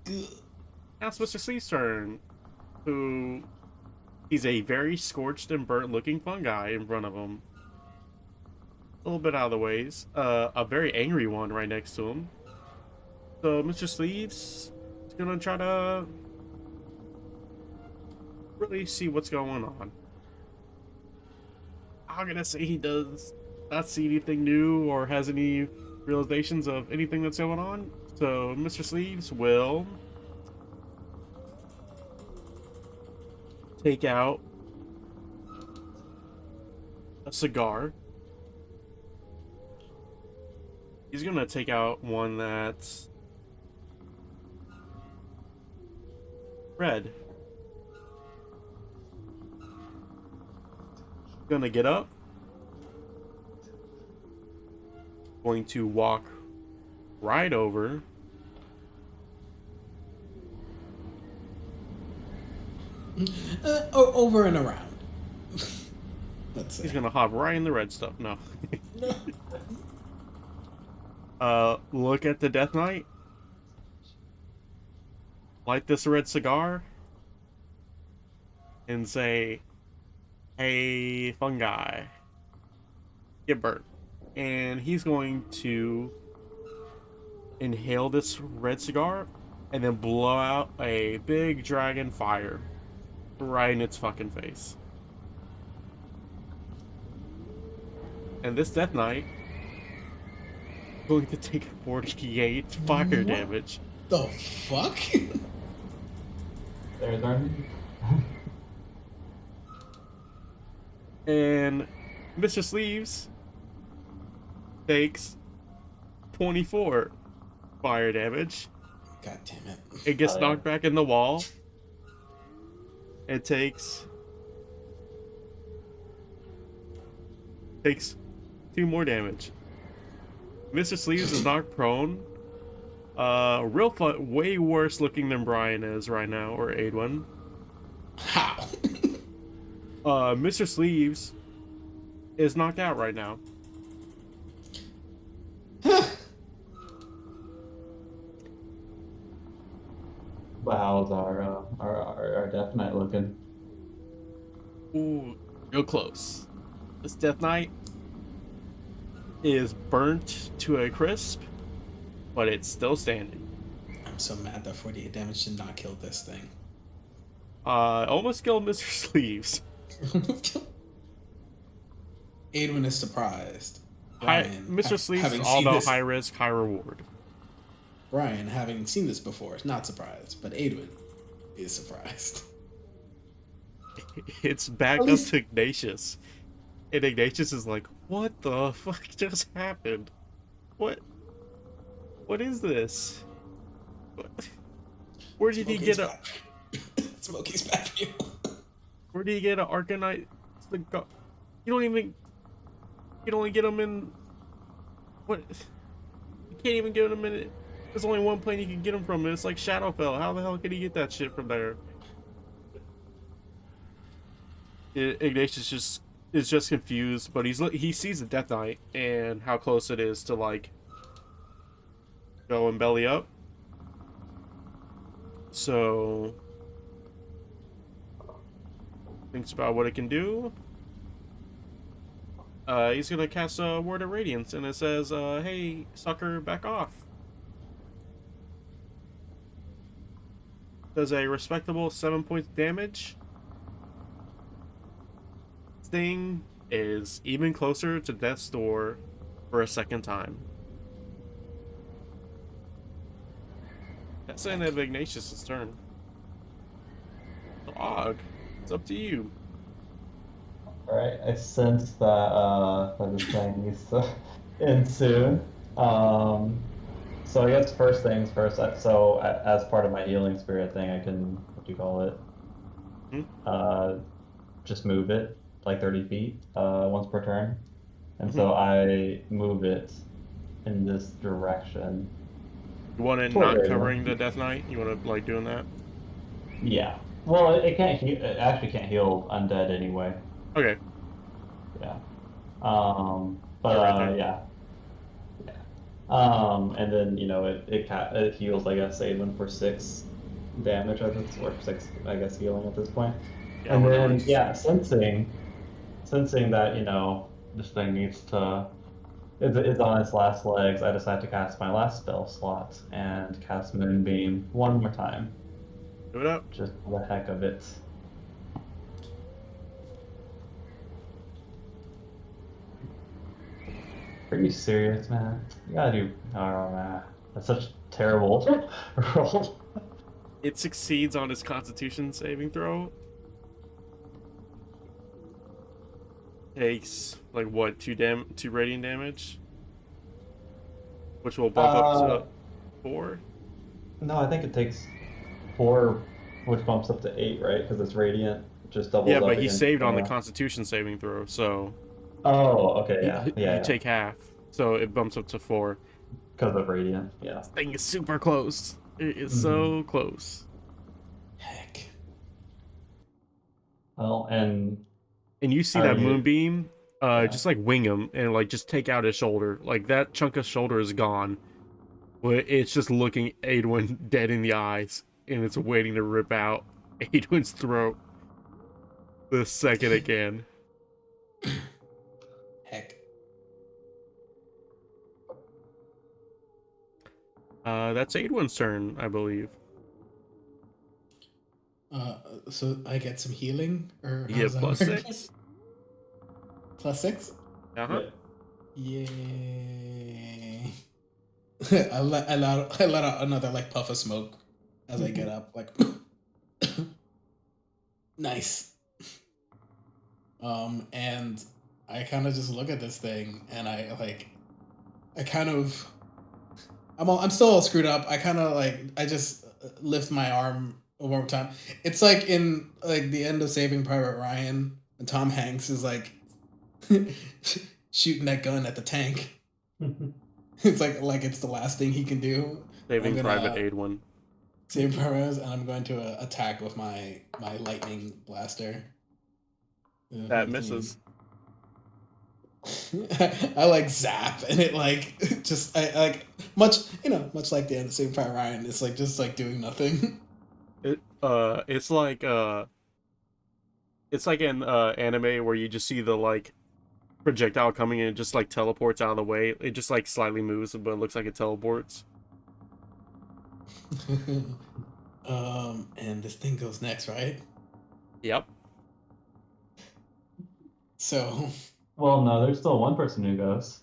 S1: Now it's Mr. Sleeve's turn, who he's a very scorched and burnt looking fungi in front of him. A little bit out of the ways. A very angry one right next to him. So Mr. Sleeves is gonna try to really see what's going on. I'm gonna say he does not see anything new or has any realizations of anything that's going on. So Mr. Sleeves will take out a cigar. He's gonna take out one that's red. Gonna get up. Going to walk right over.
S2: Over and around.
S1: He's gonna hop right in the red stuff. No. Look at the Death Knight. Light this red cigar. And say, "Hey, fungi, get burnt." And he's going to inhale this red cigar and then blow out a big dragon fire right in its fucking face. And this Death Knight is going to take 48 fire damage.
S2: The fuck?
S3: There's our...
S1: And Mr. Sleeves takes 24 fire damage.
S2: God damn it.
S1: It gets knocked back in the wall. It takes 2 more damage. Mr. Sleeves is knocked prone. Real fun, way worse looking than Brian is right now, or Aidwin.
S2: How?
S1: Mr. Sleeves is knocked out right now.
S3: But how's our Death Knight looking?
S1: Ooh, real close. This Death Knight is burnt to a crisp, but it's still standing.
S2: I'm so mad that 48 damage did not kill this thing.
S1: Almost killed Mr. Sleeves.
S2: Aidwin is surprised.
S1: Mr. Sleeves is
S2: having
S1: all
S2: seen
S1: about
S2: this,
S1: high risk, high reward.
S2: Brian, having seen this before, is not surprised, but Aidwin is surprised.
S1: It's back up to Ignatius. And Ignatius is like, what the fuck just happened? What is this? What? Where did he get a...
S2: Smokey's back for you.
S1: Where did he get an Arcanite? You don't even... You can only get him in... What? You can't even get him in... There's only one plane you can get him from, and it's like Shadowfell. How the hell could he get that shit from there? Ignatius is just confused, but he sees the Death Knight and how close it is to like go and belly up. So thinks about what it can do. He's gonna cast a Word of Radiance, and it says, "Hey, sucker, back off." Does a respectable 7 points damage. Thing is even closer to death's door for a second time. That's the end of Ignatius' turn. Og, it's up to you.
S3: Alright, I sense that this thing needs to end soon. So I guess first things first, so as part of my healing spirit thing, I can, what do you call it? Just move it like 30 feet once per turn. And so I move it in this direction.
S1: You want it not covering the Death Knight? You want to like doing that?
S3: Yeah. Well, it actually can't heal undead anyway.
S1: Okay.
S3: Yeah.
S1: Right
S3: yeah. And then it heals, I guess, Aidwin for 6 damage, I think, or 6, I guess, healing at this point.
S1: Yeah,
S3: and then sensing that this thing needs to, it's on its last legs, I decide to cast my last spell slot and cast Moonbeam one more time.
S1: Do it up.
S3: Just for the heck of it. Are you serious, man? You gotta do... Oh, man. That's such a terrible roll.
S1: It succeeds on its Constitution saving throw. Takes, like, what, 2 radiant damage? Which will bump up to 4?
S3: No, I think it takes 4, which bumps up to 8, right? Because it's radiant. Just doubles up.
S1: Yeah, but he saved on the Constitution saving throw, so...
S3: Oh, okay, yeah.
S1: You take half, so it bumps up to 4.
S3: Because of radiant, yeah.
S1: This thing is super close. It is so close.
S2: Heck.
S3: Well, and
S1: you see that Moonbeam, just like wing him and like just take out his shoulder. Like that chunk of shoulder is gone. But it's just looking Aidwin dead in the eyes, and it's waiting to rip out Aidwin's throat the second it can.
S2: Heck.
S1: That's Aidwin's turn, I believe.
S2: So I get some healing, or
S1: You get plus 6.
S2: Plus 6?
S1: Uh-huh.
S2: Yay! I let out another like puff of smoke as I get up, like nice. And I kind of just look at this thing, and I'm still all screwed up. I just lift my arm one more time. It's like in like the end of Saving Private Ryan, and Tom Hanks is like shooting that gun at the tank. It's like it's the last thing he can do.
S1: Saving Private Aidwin.
S2: Saving Private, and I'm going to attack with my lightning blaster.
S1: That misses.
S2: I like zap, and it like just I like much like the end of Saving Private Ryan. It's like just like doing nothing.
S1: It's like an anime where you just see the like projectile coming in and just like teleports out of the way. It just like slightly moves, but it looks like it teleports.
S2: And this thing goes next, right?
S1: Yep.
S2: So
S3: Well, no, there's still one person who goes.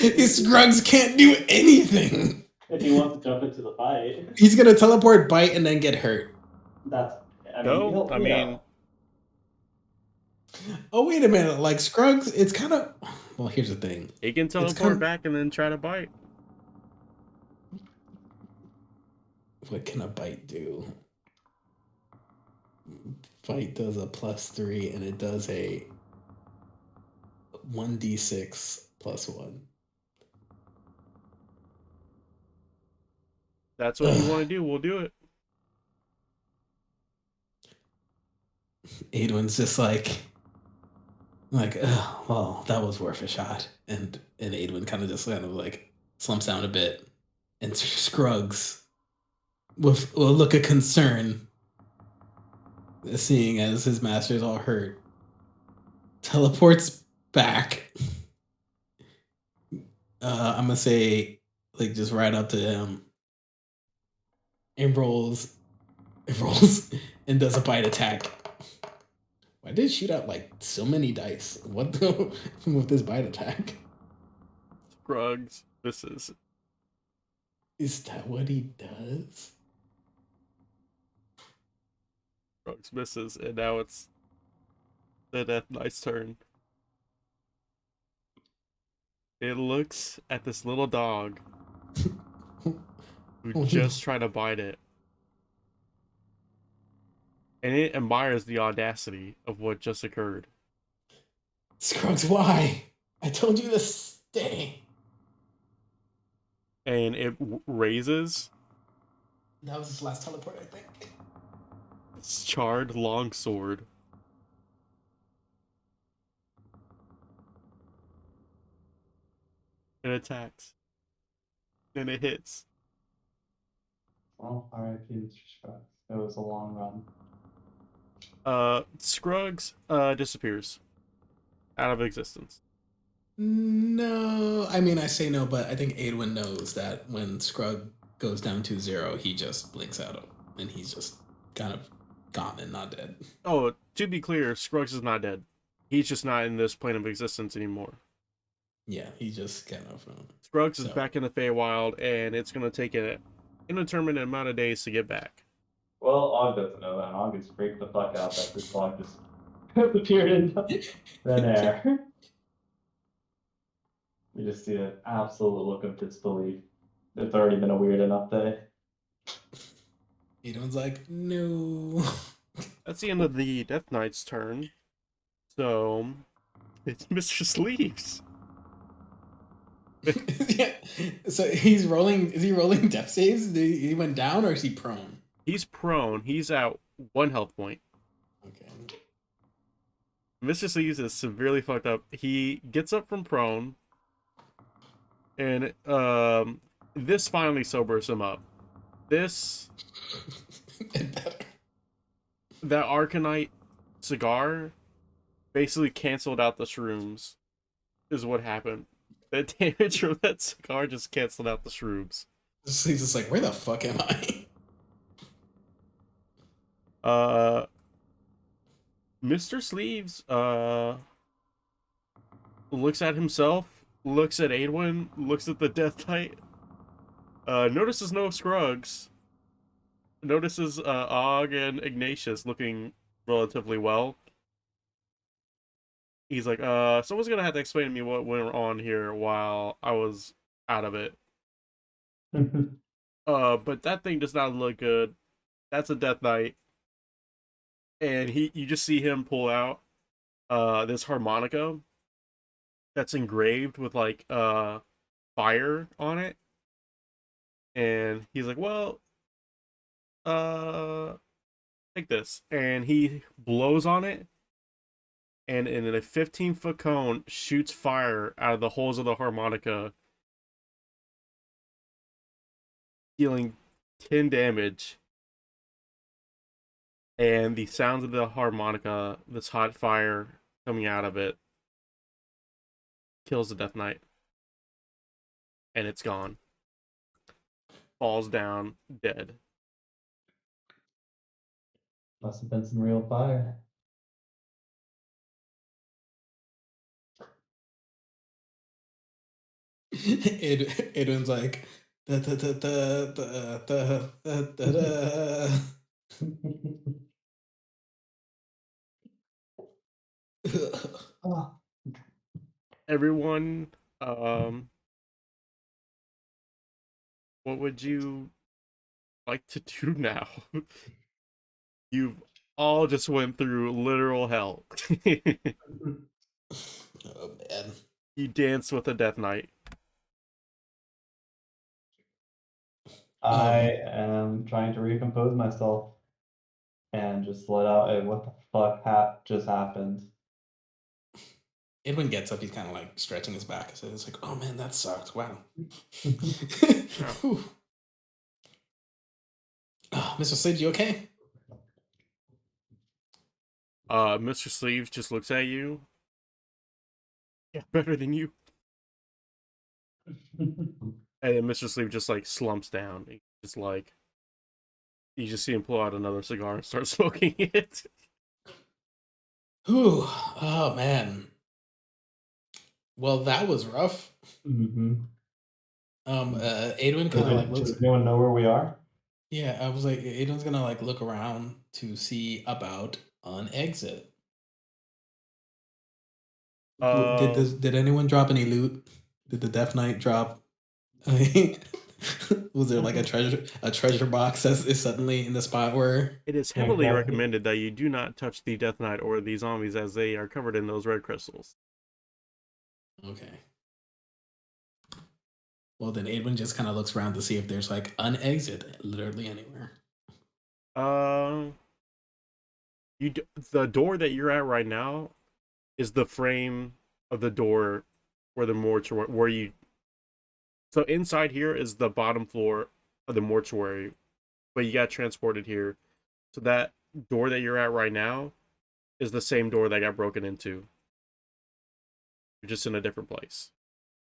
S2: these Scrugs can't do anything.
S3: If he wants to jump into the fight,
S2: He's gonna teleport, bite, and then get hurt.
S3: that's. I mean,
S1: Go.
S3: he'll,
S1: I
S3: you
S1: mean,
S3: know,
S2: Oh, wait a minute. Like Scrugs, it's kind of. Well, here's the thing.
S1: he can
S2: It's
S1: teleport back and then try to bite.
S2: What can a bite do? Bite does a +3, and it does a 1d6 +1.
S1: That's what you want to do. We'll do it.
S2: Adwin's just like, well, that was worth a shot. And Adwin kind of just kind of like slumps down a bit. And Scrugs, with a look of concern, seeing as his master's all hurt, teleports back. I'm gonna say, like, just right up to him, and rolls, and does a bite attack. Why did it shoot out like so many dice? What the with this bite attack?
S1: Scrugs. This is.
S2: Is that what he does?
S1: Scrugs misses, and now it's the Death Knight's turn. It looks at this little dog who just tried to bite it. And it admires the audacity of what just occurred.
S2: Scruggs, why? I told you to stay.
S1: And it raises
S2: That was his last teleport, I think.
S1: its charred longsword. It attacks. And it hits.
S3: well, R.I.P. Mr. Scruggs. It was a long run.
S1: Scruggs disappears out of existence.
S2: No, I mean, I say no, but I think Adwin knows that when Scrug goes down to 0, he just blinks out, and he's just kind of gone and not dead.
S1: Oh, to be clear, Scruggs is not dead. He's just not in this plane of existence anymore.
S2: Yeah, he just kind of.
S1: Scruggs is back in the Feywild, and it's going to take an indeterminate amount of days to get back.
S3: Well, Og doesn't know that. Og is freaked the fuck out that this dog just appeared in thin air. You just see an absolute look of disbelief. It's already been a weird enough day.
S2: Adwin's like, no.
S1: That's the end of the Death Knight's turn. So, it's Mr. Sleeves.
S2: Yeah. So he's rolling. Is he rolling death saves? He went down, or is he prone?
S1: He's prone. He's at 1 health point.
S2: Okay.
S1: Mr. Sleeves is severely fucked up. He gets up from prone, and this finally sobers him up. This that Arcanite cigar basically canceled out the shrooms, is what happened. The damage from that cigar just canceled out the shrooms.
S2: He's just like, where the fuck am I?
S1: Mr. Sleeves looks at himself, looks at Adwin, looks at the Death Knight, notices no Scruggs, notices Og and Ignatius looking relatively well. He's like, someone's gonna have to explain to me what went on here while I was out of it. But that thing does not look good. That's a Death Knight. And you just see him pull out this harmonica that's engraved with like fire on it. And he's like, well, take this. And he blows on it, and in a 15-foot cone shoots fire out of the holes of the harmonica, dealing 10 damage. And the sounds of the harmonica, this hot fire coming out of it, kills the Death Knight. and it's gone. Falls down dead.
S3: Must have been some real fire.
S2: Edwin's like, da, da, da, da, da, da, da, da, da.
S3: Oh.
S1: Everyone, what would you like to do now? You've all just went through literal hell.
S2: Oh man.
S1: You danced with a Death Knight.
S3: I am trying to recompose myself and just let out a what the fuck just happened.
S2: Edwin gets up, he's kind of like stretching his back. So it's like, oh man, that sucked. Wow. Oh, Mr. Sleeves, you okay?
S1: Mr. Sleeves just looks at you. Yeah, better than you. And then Mr. Sleeve just like slumps down. He just like you just see him pull out another cigar and start smoking it.
S2: Whew. Oh man. Well, that was rough.
S3: Mm-hmm.
S2: Edwin kind of like looks.
S3: Does anyone know where we are?
S2: Yeah, I was like, Edwin's gonna like look around to see about an exit. Did anyone drop any loot? Did the Death Knight drop? Was there like a treasure box that is suddenly in the spot where
S1: It is heavily recommended that you do not touch the Death Knight or the zombies as they are covered in those red crystals.
S2: Okay. Well, then Edwin just kind of looks around to see if there's like an exit literally anywhere.
S1: The door that you're at right now is the frame of the door where the mortuary So inside here is the bottom floor of the mortuary, but you got transported here. So that door that you're at right now is the same door that got broken into. You're just in a different place.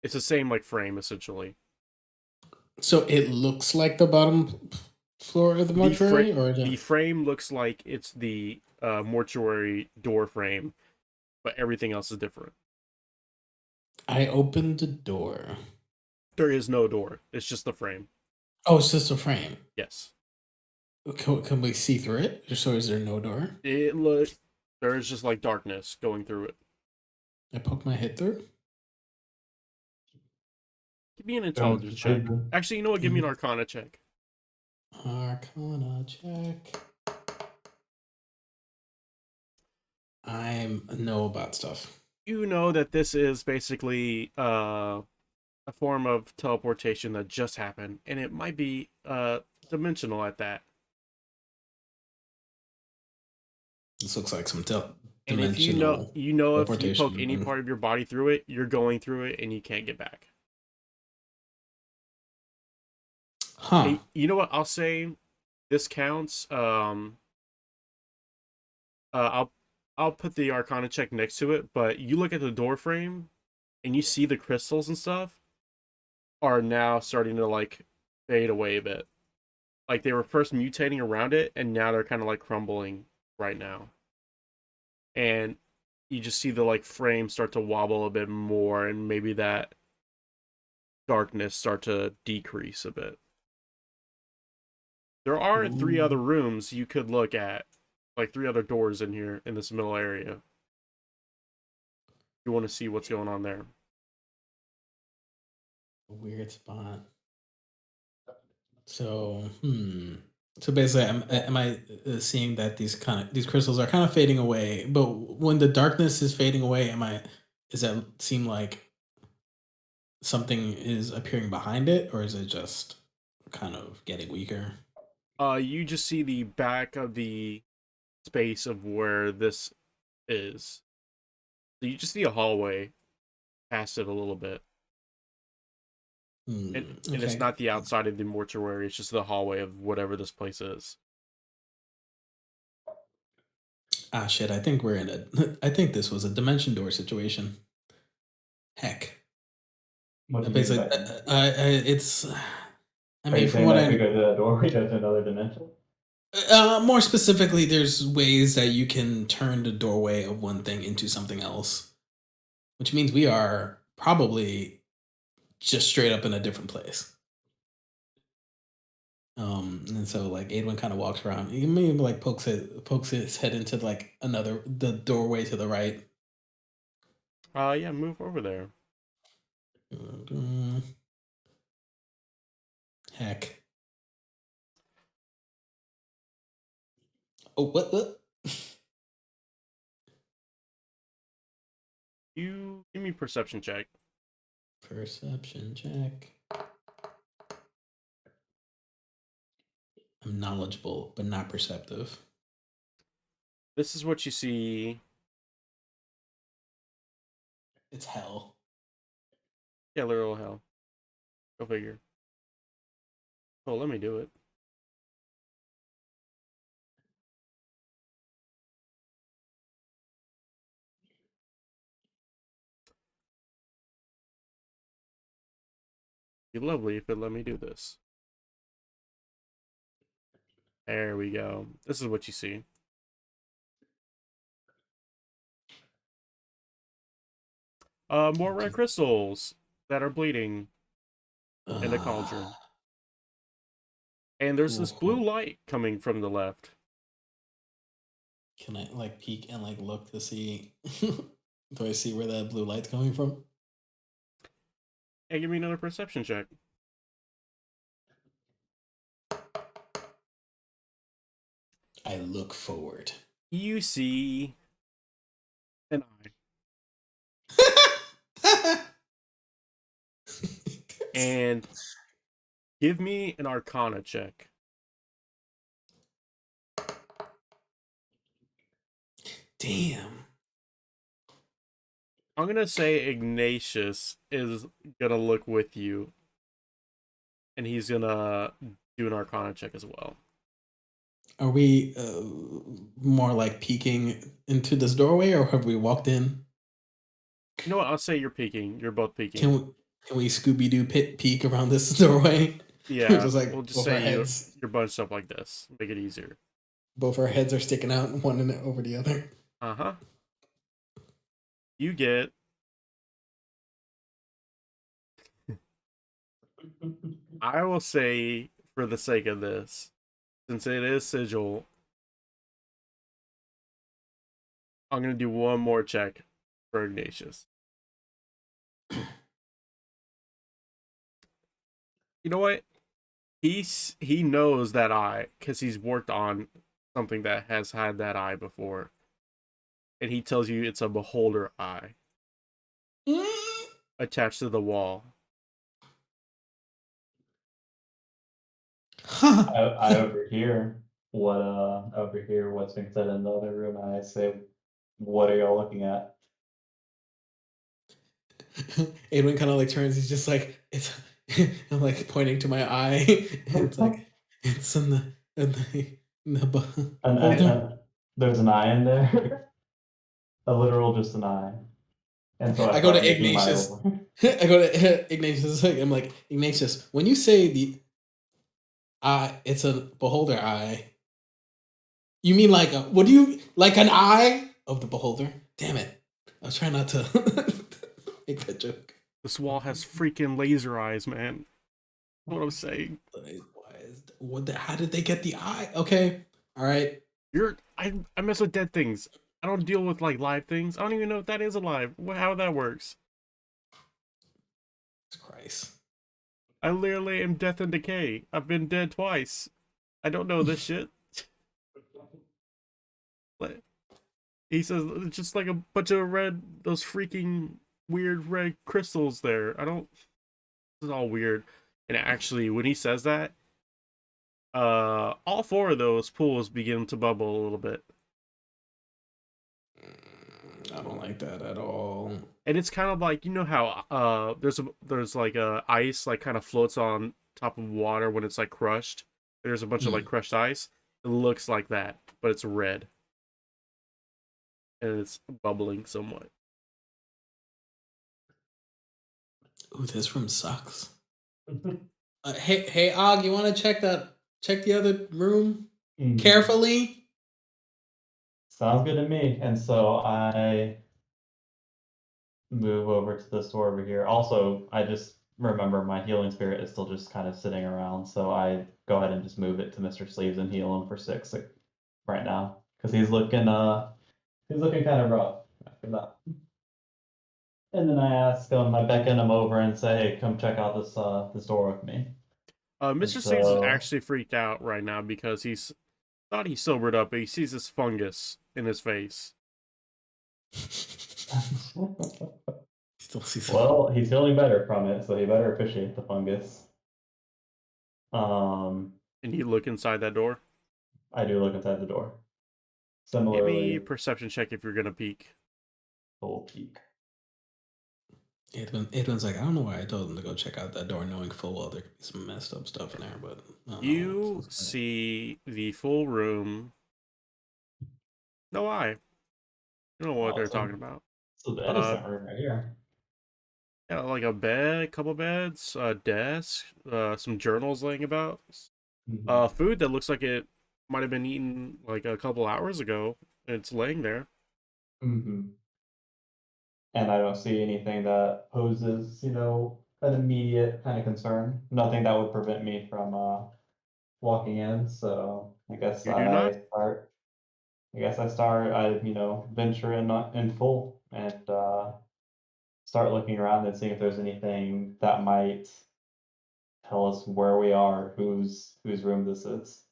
S1: It's the same like frame essentially.
S2: So it looks like the bottom floor of the mortuary,
S1: The frame looks like it's the mortuary door frame, but everything else is different.
S2: I opened the door.
S1: There is no door. It's just the frame.
S2: Oh, it's just a frame.
S1: Yes.
S2: Can we see through it? So is there no door?
S1: There's just like darkness going through it.
S2: I poke my head through.
S1: Give me an intelligence check. Actually, you know what? Give me an Arcana check.
S2: Arcana check. I know about stuff.
S1: You know that this is basically a form of teleportation that just happened, and it might be dimensional at that.
S2: This looks like some
S1: and if you know if you poke any part of your body through it, you're going through it and you can't get back.
S2: Huh.
S1: Hey, you know what? I'll say this counts. I'll put the Arcana check next to it, but you look at the door frame and you see the crystals and stuff are now starting to like fade away a bit. Like they were first mutating around it and now they're kind of like crumbling right now. And you just see the like frame start to wobble a bit more and maybe that darkness start to decrease a bit. There are 3 other rooms you could look at, like 3 other doors in here in this middle area. You want to see what's going on there.
S2: A weird spot. So, So basically, am I seeing that these crystals are kind of fading away? But when the darkness is fading away, does that seem like something is appearing behind it, or is it just kind of getting weaker?
S1: You just see the back of the space of where this is. So you just see a hallway past it a little bit. And it's not the outside of the mortuary, it's just the hallway of whatever this place is.
S2: Ah, shit, I think I think this was a dimension door situation. Heck.
S3: What do you mean
S2: Basically,
S3: by empty?
S2: it's. I
S3: Are
S2: mean,
S3: you
S2: from
S3: saying
S2: what
S3: that if we
S2: I
S3: go to that door, we go to another dimension?
S2: more specifically, there's ways that you can turn the doorway of one thing into something else, which means we are probably just straight up in a different place. And so like Adwin kind of walks around. He maybe like pokes his head into like the doorway to the right.
S1: Yeah, move over there.
S2: Heck. Oh, what?
S1: You give me perception check.
S2: Perception check. I'm knowledgeable, but not perceptive.
S1: This is what you see.
S2: It's hell.
S1: Yeah, literal hell. Go figure. Oh, let me do it. Be lovely if it let me do this. There we go. This is what you see. More red crystals that are bleeding in the cauldron. And there's this blue light coming from the left.
S2: Can I like peek and like look to see? Do I see where that blue light's coming from?
S1: Hey, give me another perception check.
S2: I look forward.
S1: You see an eye. And give me an Arcana check.
S2: Damn.
S1: I'm gonna say Ignatius is gonna look with you, and he's gonna do an Arcana check as well.
S2: Are we more like peeking into this doorway, or have we walked in?
S1: You know what? I'll say you're peeking. You're both peeking.
S2: Can we Scooby Doo peek around this doorway?
S1: Yeah,
S2: Just like
S1: we'll just
S2: both our
S1: say
S2: heads.
S1: you're bunched up like this. Make it easier.
S2: Both our heads are sticking out, one over the other.
S1: Uh-huh. You get I will say, for the sake of this, since it is Sigil, I'm gonna do one more check for Ignatius. You know what? He knows that eye because he's worked on something that has had that eye before, and he tells you it's a beholder eye attached to the wall.
S3: I overhear what's being said in the other room, and I say, "What are y'all looking at?"
S2: Edwin kind of like turns. He's just like it's. I'm like pointing to my eye. It's like it's in the beholder.
S3: There's an eye in there, a literal just an eye, and so I
S2: I go
S3: start
S2: to
S3: making my
S2: Ignatius.
S3: own.
S2: I go to Ignatius. I'm like Ignatius. When you say the eye, it's a beholder eye. You mean like what do you like an eye of the beholder? Damn it! I was trying not to make that joke.
S1: This wall has freaking laser eyes, man. That's what I'm saying.
S2: How did they get the eye? Okay, all right.
S1: I mess with dead things. I don't deal with like live things. I don't even know if that is alive. How that works.
S2: Christ.
S1: I literally am death and decay. I've been dead twice. I don't know this shit. But he says it's just like a bunch of those freaking weird red crystals there. This is all weird. And actually, when he says that, all four of those pools begin to bubble a little bit.
S2: I don't like that at all.
S1: And it's kind of like, you know how there's like ice like kind of floats on top of water when it's like crushed. There's a bunch of like crushed ice. It looks like that, but it's red. And it's bubbling somewhat.
S2: Ooh, this room sucks. Hey, Og, you want to check the other room carefully?
S3: Sounds good to me. And so I move over to the store over here. Also, I just remember my healing spirit is still just kind of sitting around, so I go ahead and just move it to Mr. Sleeves and heal him for 6 right now because he's looking kind of rough after that. And then I ask him, I beckon him over and say, "Hey, come check out this door with me." And
S1: Mr. Sleeves is
S3: so,
S1: actually freaked out right now because he's thought he sobered up, but he sees this fungus in his face.
S2: Still see some.
S3: well, he's feeling better from it, so he better appreciate the fungus.
S1: And you look inside that door.
S3: I do look inside the door.
S1: Give me a
S3: Similarly,
S1: perception check if you're gonna peek.
S3: full peek.
S2: Edwin's like, I don't know why I told him to go check out that door, knowing full well there could be some messed up stuff in there, but I don't know.
S1: You see the full room. No lie. You know what they're talking about.
S3: So the innocent room right here.
S1: Yeah, like a bed, a couple beds, a desk, some journals laying about. Food that looks like it might have been eaten like a couple hours ago. It's laying there.
S3: Mm-hmm. And I don't see anything that poses, an immediate kind of concern. Nothing that would prevent me from walking in. So I guess
S1: You do not?
S3: I venture in full and start looking around and seeing if there's anything that might tell us where we are, whose room this is.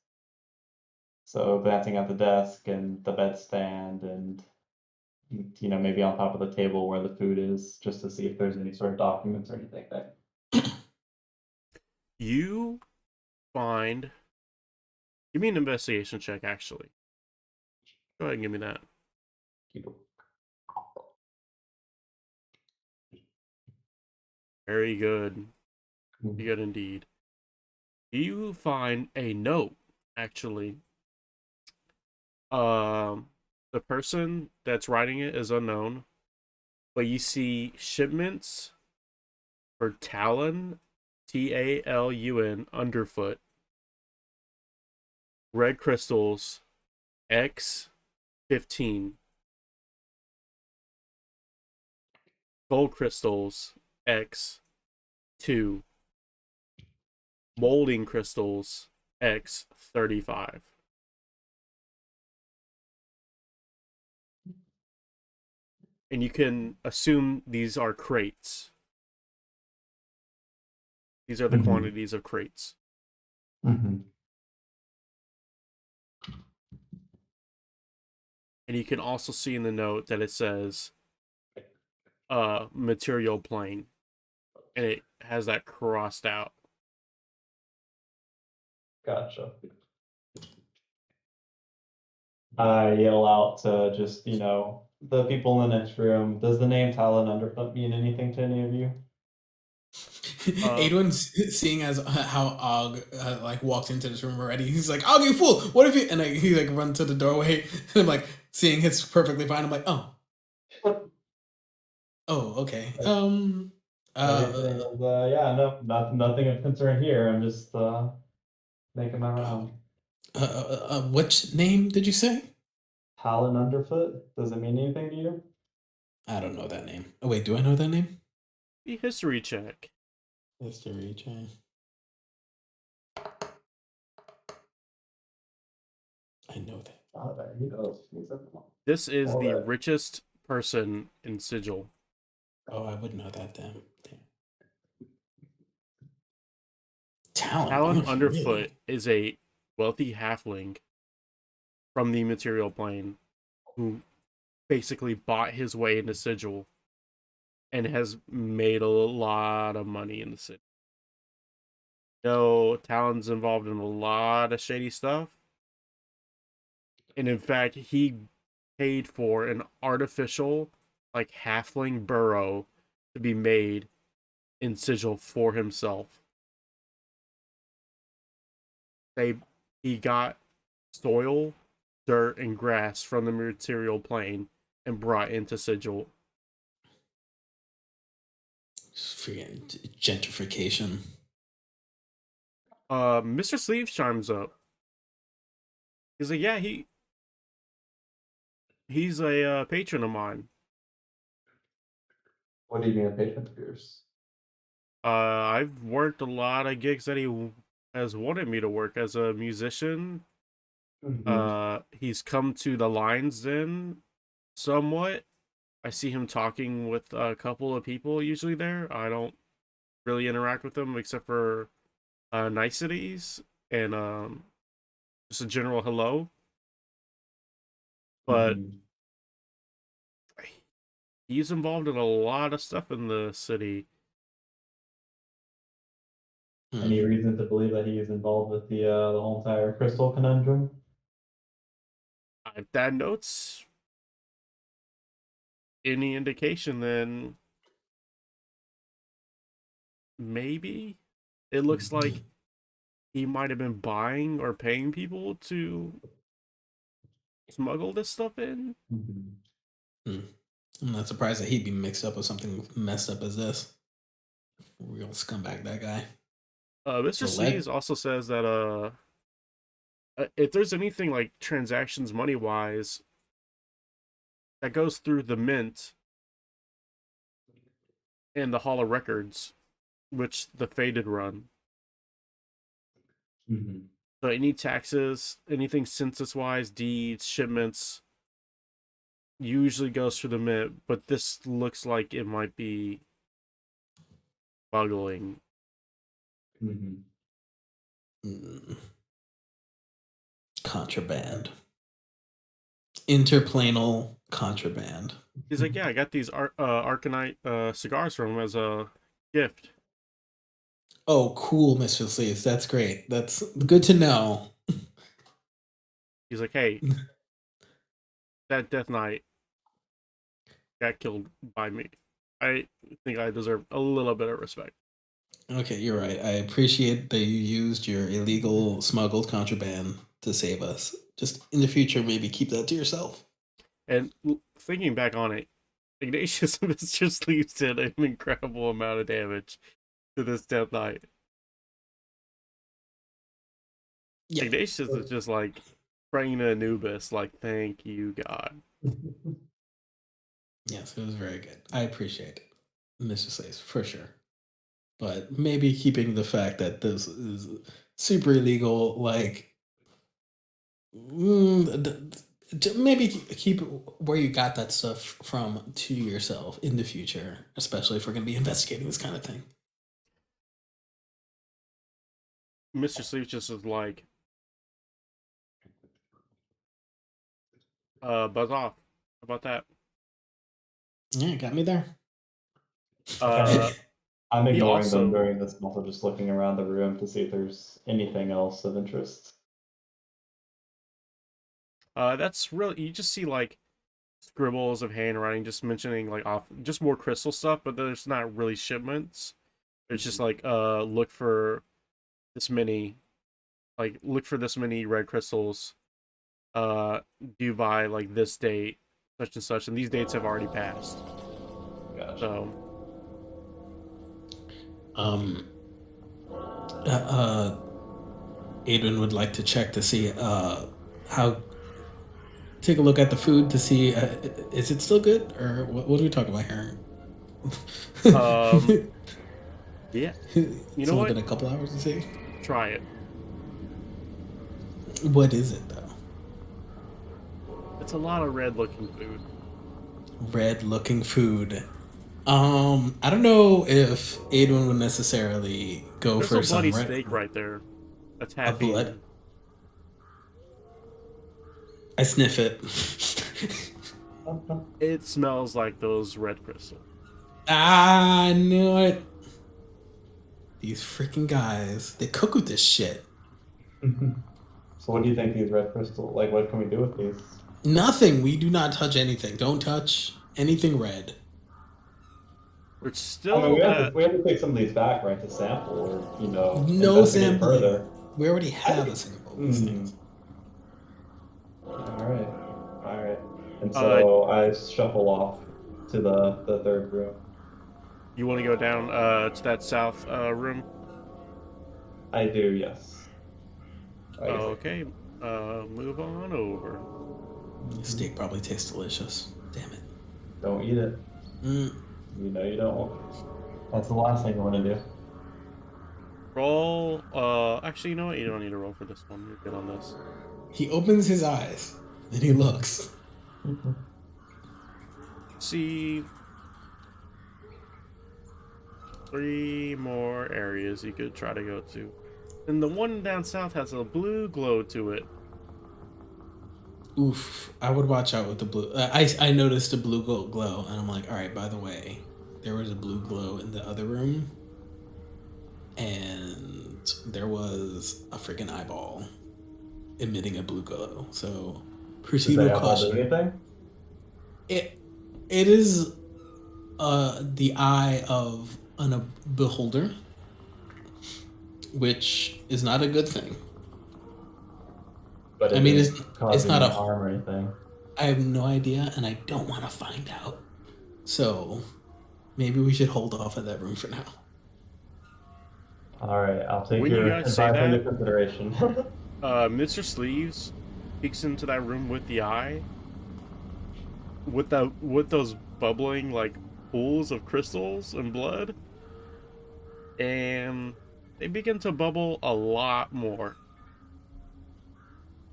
S3: So glancing at the desk and the bedstand and maybe on top of the table where the food is, just to see if there's any sort of documents or anything there.
S1: You find. Give me an investigation check, actually. Go ahead and give me that. Very good. Very good indeed. You find a note, actually. The person that's writing it is unknown, but you see shipments for Talon, Talun, underfoot, red crystals, X15, gold crystals, X2, molding crystals, X35. And you can assume these are crates. These are the quantities of crates.
S3: Mm-hmm.
S1: And you can also see in the note that it says material plane. And it has that crossed out.
S3: Gotcha. I yell out to just, the people in the next room. Does the name Talon Underfoot mean anything to any of you?
S2: Adwin's seeing as how Og walked into this room already. He's like, Og, you fool! What if you? And he run to the doorway. And I'm like seeing it's perfectly fine. I'm like, oh, okay.
S3: Everything is, no, nothing of concern here. I'm just making my round.
S2: Which name did you say?
S3: Talon Underfoot? Does it mean anything to you?
S2: I don't know that name. Oh wait, do I know that name?
S1: The history check.
S2: History check. I know that.
S3: Oh, there he goes.
S1: This is
S3: All
S1: the
S3: right.
S1: richest person in Sigil.
S2: Oh, I would know that then. Talon.
S1: Talon
S2: Oh,
S1: Underfoot
S2: really?
S1: is a wealthy halfling from the material plane who basically bought his way into Sigil and has made a lot of money in the city. Talon's involved in a lot of shady stuff. And in fact, he paid for an artificial, like, halfling burrow to be made in Sigil for himself. He got soil, dirt, and grass from the material plane and brought into Sigil.
S2: Freaking gentrification.
S1: Mr. Sleeves chimes up. He's like, yeah, he's a patron of mine.
S3: What do you mean a patron of yours?
S1: I've worked a lot of gigs that he has wanted me to work as a musician. He's come to the Lion's Den somewhat. I see him talking with a couple of people usually there. I don't really interact with them except for niceties and just a general hello. But he's involved in a lot of stuff in the city.
S3: Any reason to believe that he is involved with the whole entire crystal conundrum?
S1: If that notes any indication, then maybe it looks like he might have been buying or paying people to smuggle this stuff in.
S2: I'm not surprised that he'd be mixed up with something messed up as this. Real scumbag, that guy.
S1: Mr. Sleeves also says that if there's anything like transactions money wise that goes through the mint and the Hall of Records, which the Faded run. So any taxes, anything census wise, deeds, shipments, usually goes through the mint, but this looks like it might be smuggling.
S2: Contraband. Interplanal contraband.
S1: He's like, yeah, I got these Arcanite cigars from him as a gift.
S2: Oh, cool, Mr. Sleeves. That's great. That's good to know.
S1: He's like, hey, that Death Knight got killed by me. I think I deserve a little bit of respect.
S2: Okay, you're right. I appreciate that you used your illegal smuggled contraband to save us. Just in the future, maybe keep that to yourself.
S1: And thinking back on it, Ignatius and Mr. Sleeves did an incredible amount of damage to this Death Knight. Yeah. Ignatius is just like praying to Anubis, like, thank you, God.
S2: Yes, it was very good. I appreciate it, Mr. Sleeves, for sure. But maybe keeping the fact that this is super illegal, like, maybe keep where you got that stuff from to yourself in the future, especially if we're going to be investigating this kind of thing.
S1: Mr. Sleeves just is like, buzz off. How about that?
S2: Yeah, got me there.
S3: I'm ignoring them during this, also just looking around the room to see if there's anything else of interest.
S1: That's really, you just see like scribbles of handwriting, just mentioning like just more crystal stuff, but there's not really shipments. It's just like look for this many red crystals due by like this date, such and such, and these dates have already passed.
S3: Gotcha.
S1: So
S2: Adrian would like to check to see take a look at the food to see is it still good, or what are we talking about here?
S1: Yeah,
S2: you know what? Been a couple hours to see.
S1: Try it.
S2: What is it though?
S1: It's a lot of red-looking food.
S2: Red-looking food. I don't know if Adrian would necessarily go
S1: There's
S2: for
S1: a bloody steak right there. That's happy.
S2: I sniff it.
S1: It smells like those red crystals.
S2: I knew it. These freaking guys, they cook with this shit.
S3: So what do you think these red crystals, like what can we do with these?
S2: Nothing. We do not touch anything. Don't touch anything red.
S1: It's still.
S3: I mean, we have to take some of these back, right, to sample, or
S2: no sample further. We already have a sample of these things.
S3: All right. And so I shuffle off to the third room.
S1: You want to go down to that south room?
S3: I do, yes. Right.
S1: Okay. Move on over.
S2: This steak probably tastes delicious. Damn it.
S3: Don't eat it.
S2: Mm.
S3: You know you don't. That's the last thing you want to do.
S1: Roll. Actually, you know what? You don't need to roll for this one. You're good on this.
S2: He opens his eyes and he looks.
S1: See, 3 more areas you could try to go to. And the one down south has a blue glow to it.
S2: Oof, I would watch out with the blue. I noticed a blue glow, and I'm like, all right. By the way, there was a blue glow in the other room, and there was a freaking eyeball emitting a blue glow. So proceed with caution.
S3: Anything?
S2: It is the eye of a beholder, which is not a good thing.
S3: But
S2: I mean, it's not a
S3: harm or anything.
S2: I have no idea, and I don't want to find out. So maybe we should hold off at that room for now.
S3: All right, I'll take
S1: When
S3: your
S1: you guys say
S3: advice
S1: that-
S3: into consideration.
S1: Mr. Sleeves peeks into that room with the eye, with those bubbling like pools of crystals and blood, and they begin to bubble a lot more.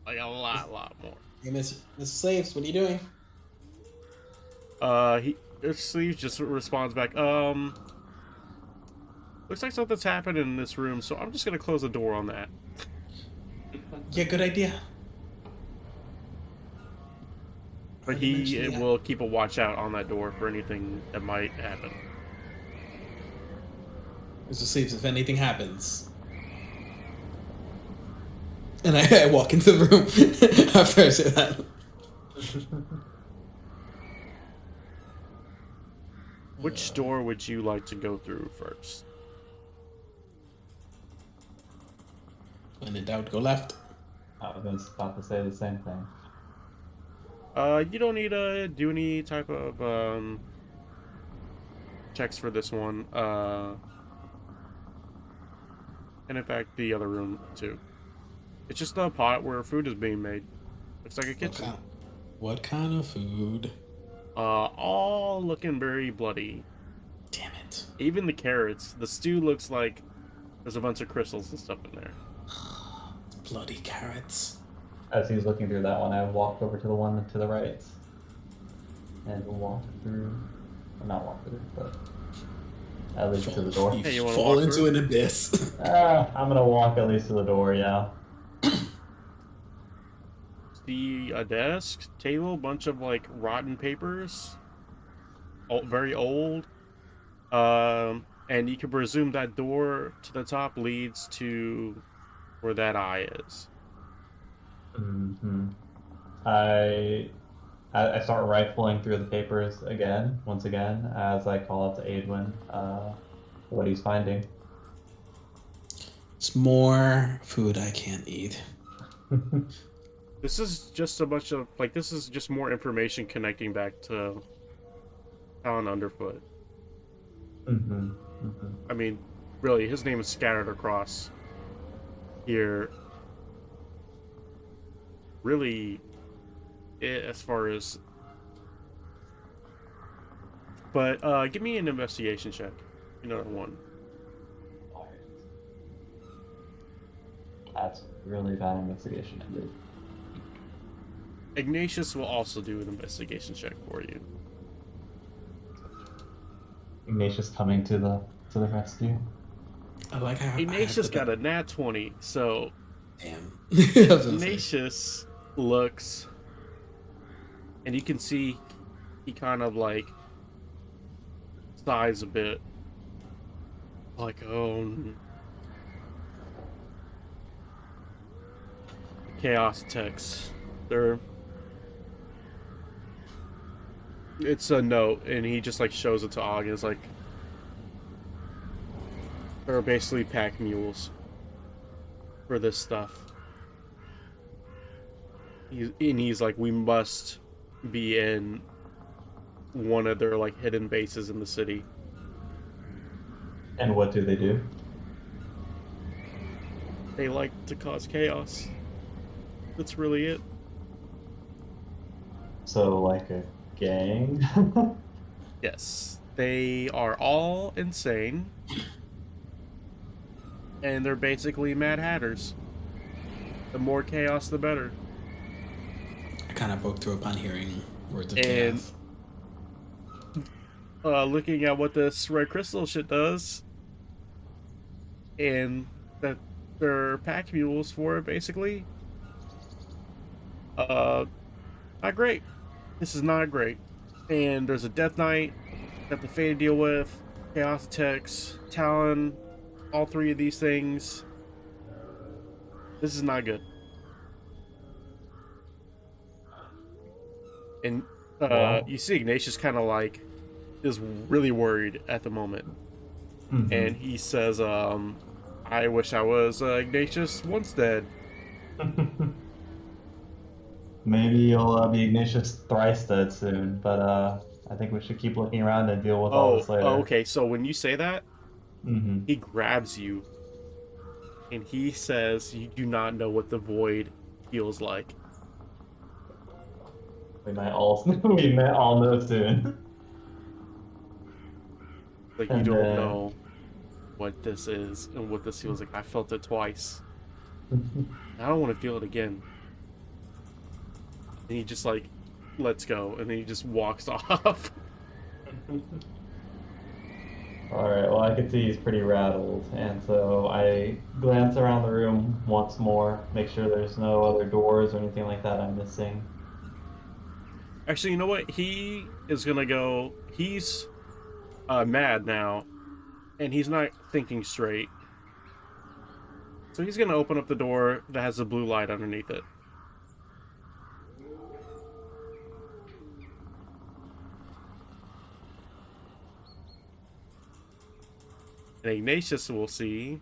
S1: Like a lot more.
S2: Hey, Mr. Slaves, what are you doing?
S1: Mr. Sleeves just responds back, looks like something's happened in this room, so I'm just gonna close the door on that.
S2: Yeah, good idea.
S1: But he will keep a watch out on that door for anything that might happen.
S2: Mr. Slaves, if anything happens. And I walk into the room after I say that.
S1: Which door would you like to go through first?
S2: When in doubt, go left.
S3: I was about to say the same thing.
S1: You don't need to do any type of checks for this one. And in fact, the other room too. It's just a pot where food is being made. Looks like a kitchen.
S2: What kind of food?
S1: All looking very bloody.
S2: Damn it.
S1: Even the carrots. The stew looks like there's a bunch of crystals and stuff in there.
S2: Bloody carrots.
S3: As he's looking through that one, I walked over to the one to the right. And walked through. Well, not walked through, but at least to the door.
S1: Hey, you wanna
S2: fall
S1: walk
S2: into
S1: through?
S2: an abyss.
S3: I'm gonna walk at least to the door, yeah.
S1: See a desk, table, bunch of like rotten papers, very old. And you can presume that door to the top leads to where that eye is.
S3: Mm-hmm. I start rifling through the papers once again, as I call out to Adwin, what he's finding.
S2: It's more food I can't eat.
S1: This is just a bunch of like this is just more information connecting back to Alan Underfoot.
S3: Mm-hmm. Mm-hmm.
S1: I mean, really, his name is scattered across here. Really, as far as. But give me an investigation check. Another one.
S3: That's really bad investigation indeed.
S1: Ignatius will also do an investigation check for you.
S3: Ignatius coming to the rescue.
S2: I like how
S1: Ignatius got a nat 20, so
S2: Damn.
S1: Ignatius looks, and you can see he kind of like sighs a bit, like, oh, chaos techs. It's a note, and he just like shows it to Og. It's like they're basically pack mules for this stuff. He's like, we must be in one of their like hidden bases in the city.
S3: And what do they do?
S1: They like to cause chaos. That's really it.
S3: So like a gang?
S1: Yes. They are all insane. And they're basically Mad Hatters. The more chaos, the better.
S2: I kind of broke through upon hearing words of
S1: And
S2: chaos.
S1: looking at what this red crystal shit does, and that they're pack mules for it, basically. Not great. This is not great. And there's a Death Knight that the Fae deal with, Chaos Tex, Talon, all three of these things. This is not good. And
S3: Wow.
S1: you see Ignatius kind of like is really worried at the moment.
S3: Mhm.
S1: And he says, I wish I was Ignatius once dead.
S3: Maybe you'll be Ignatius thrice dead soon, but I think we should keep looking around and deal with all this later.
S1: Okay. So when you say that,
S3: Mm-hmm.
S1: he grabs you and he says, you do not know what the void feels like.
S3: We might all know soon.
S1: Like, you
S3: And
S1: don't
S3: then-
S1: know what this is and what this feels like. I felt it twice. I don't want to feel it again. And he just like lets go, and then he just walks off.
S3: Alright, well, I can see he's pretty rattled, and so I glance around the room once more, make sure there's no other doors or anything like that I'm missing.
S1: Actually, you know what? He is gonna go. He's mad now, and he's not thinking straight. So he's gonna open up the door that has a blue light underneath it. And Ignatius will see.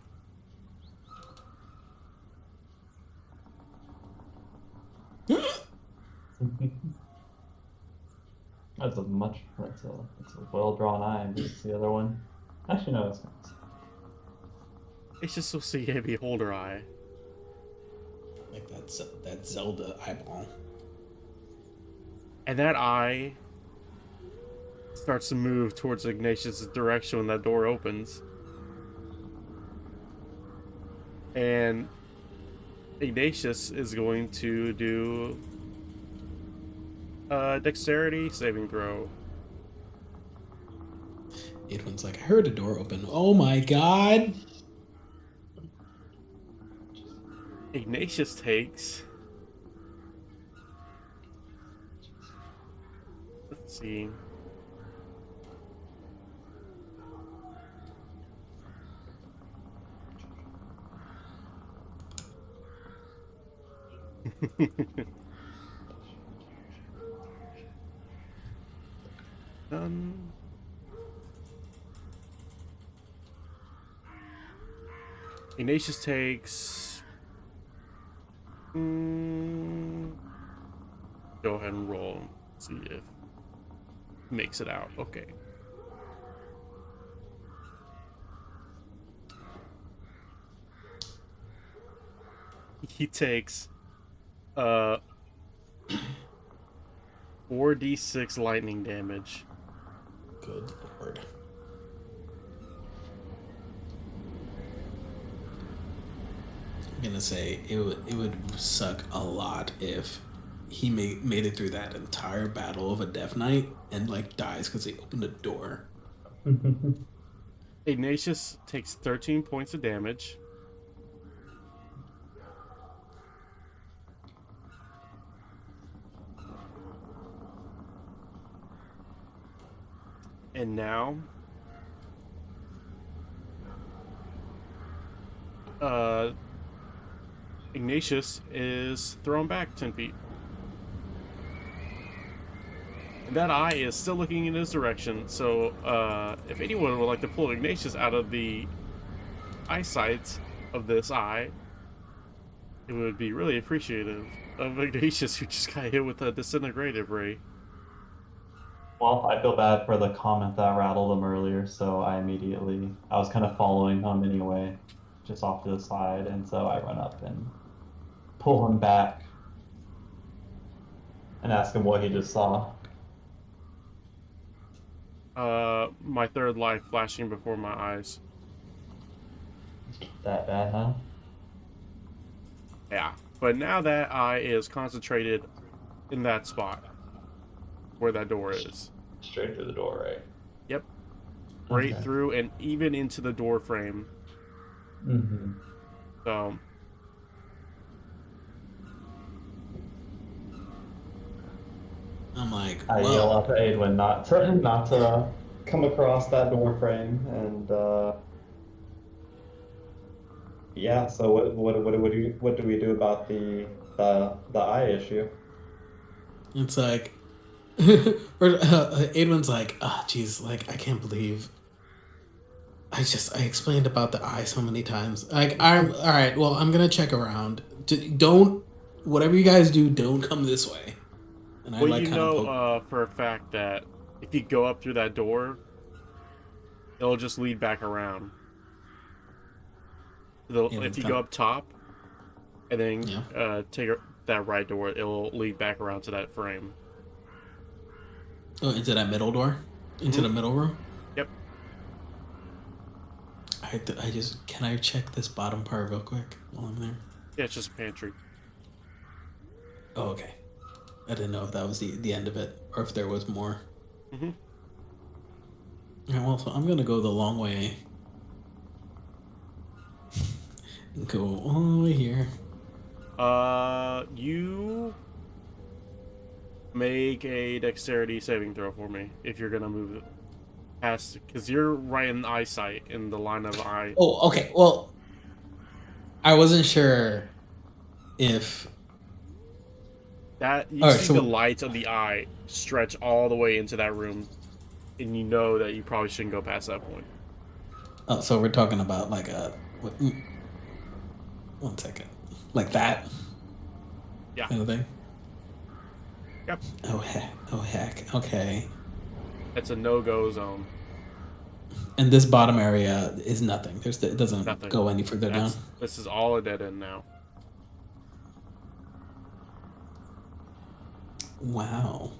S3: That's a well drawn eye. This is the other one. Actually, no, it's not.
S1: Ignatius will see a beholder eye.
S2: Like that Zelda eyeball.
S1: And that eye starts to move towards Ignatius' direction when that door opens. And Ignatius is going to do a dexterity saving throw.
S2: Edwin's like, I heard a door open. Oh my god.
S1: Ignatius takes... Let's see. Done. Ignatius takes... Go ahead and roll. See if makes it out. Okay. He takes 4d6 lightning damage.
S2: Good lord. I'm gonna say it would suck a lot if he made it through that entire battle of a Death Knight and like dies because he opened a door.
S1: Ignatius takes 13 points of damage. And now Ignatius is thrown back 10 feet. And that eye is still looking in his direction, so if anyone would like to pull Ignatius out of the eyesight of this eye, it would be really appreciative of Ignatius, who just got hit with a disintegrative ray.
S3: Well, I feel bad for the comment that rattled him earlier, so I was kind of following him anyway, just off to the side, and so I run up and pull him back and ask him what he just saw.
S1: My third life flashing before my eyes.
S3: That bad, huh?
S1: Yeah. But now that eye is concentrated in that spot where that door is.
S3: Straight through the door, right?
S1: Yep. Right
S3: Okay.
S1: through and even into the door frame.
S3: Mm-hmm.
S1: So
S2: I'm like,
S3: I
S2: well,
S3: yell out to Aidwin not to come across that door frame, and yeah. So what do we do about the eye issue?
S2: it's like, Adwin's like, ah, geez, like I can't believe. I explained about the eye so many times. Like, I'm all right. Well, I'm gonna check around. Don't, whatever you guys do, don't come this way. And I
S1: well,
S2: like
S1: you
S2: kind of
S1: know,
S2: poke.
S1: for a fact that if you go up through that door, it'll just lead back around. If you go up top and then
S2: Yeah.
S1: take that right door, it'll lead back around to that frame.
S2: Oh, into that middle door, into the middle room.
S1: Yep.
S2: I just, can I check this bottom part real quick while I'm there?
S1: Yeah, it's just a pantry.
S2: Oh, okay. I didn't know if that was the end of it or if there was more.
S1: Mm-hmm.
S2: All right, well, so I'm gonna go the long way. And go all the way here.
S1: You make a dexterity saving throw for me if you're gonna move it past, because you're right in the eyesight in the line of eye.
S2: Oh, okay. Well, I wasn't sure if
S1: That you
S2: Alright,
S1: see
S2: so
S1: the light of the eye stretch all the way into that room, and you know that you probably shouldn't go past that point.
S2: oh, so we're talking about like a one second, like that.
S1: Yeah.
S2: Kind of thing.
S1: Yep.
S2: Oh heck. Okay.
S1: It's a no-go zone.
S2: And this bottom area is nothing. It doesn't
S1: Nothing.
S2: go any further down.
S1: This is all a dead end now.
S2: Wow.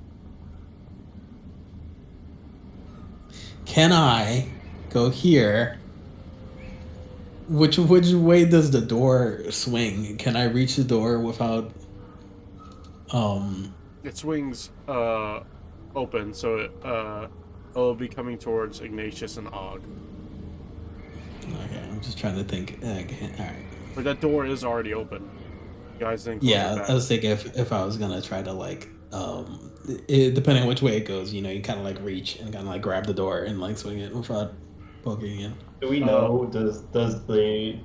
S2: Can I go here? Which way does the door swing? Can I reach the door without
S1: It swings open, so it'll be coming towards Ignatius and Og.
S2: Okay, I'm just trying to think. Okay, all right.
S1: But that door is already open. You guys didn't close it
S2: Yeah,
S1: back.
S2: I was thinking if I was gonna try to like depending on which way it goes, you kind of like reach and kind of like grab the door and like swing it without poking in.
S3: Do we know? Does the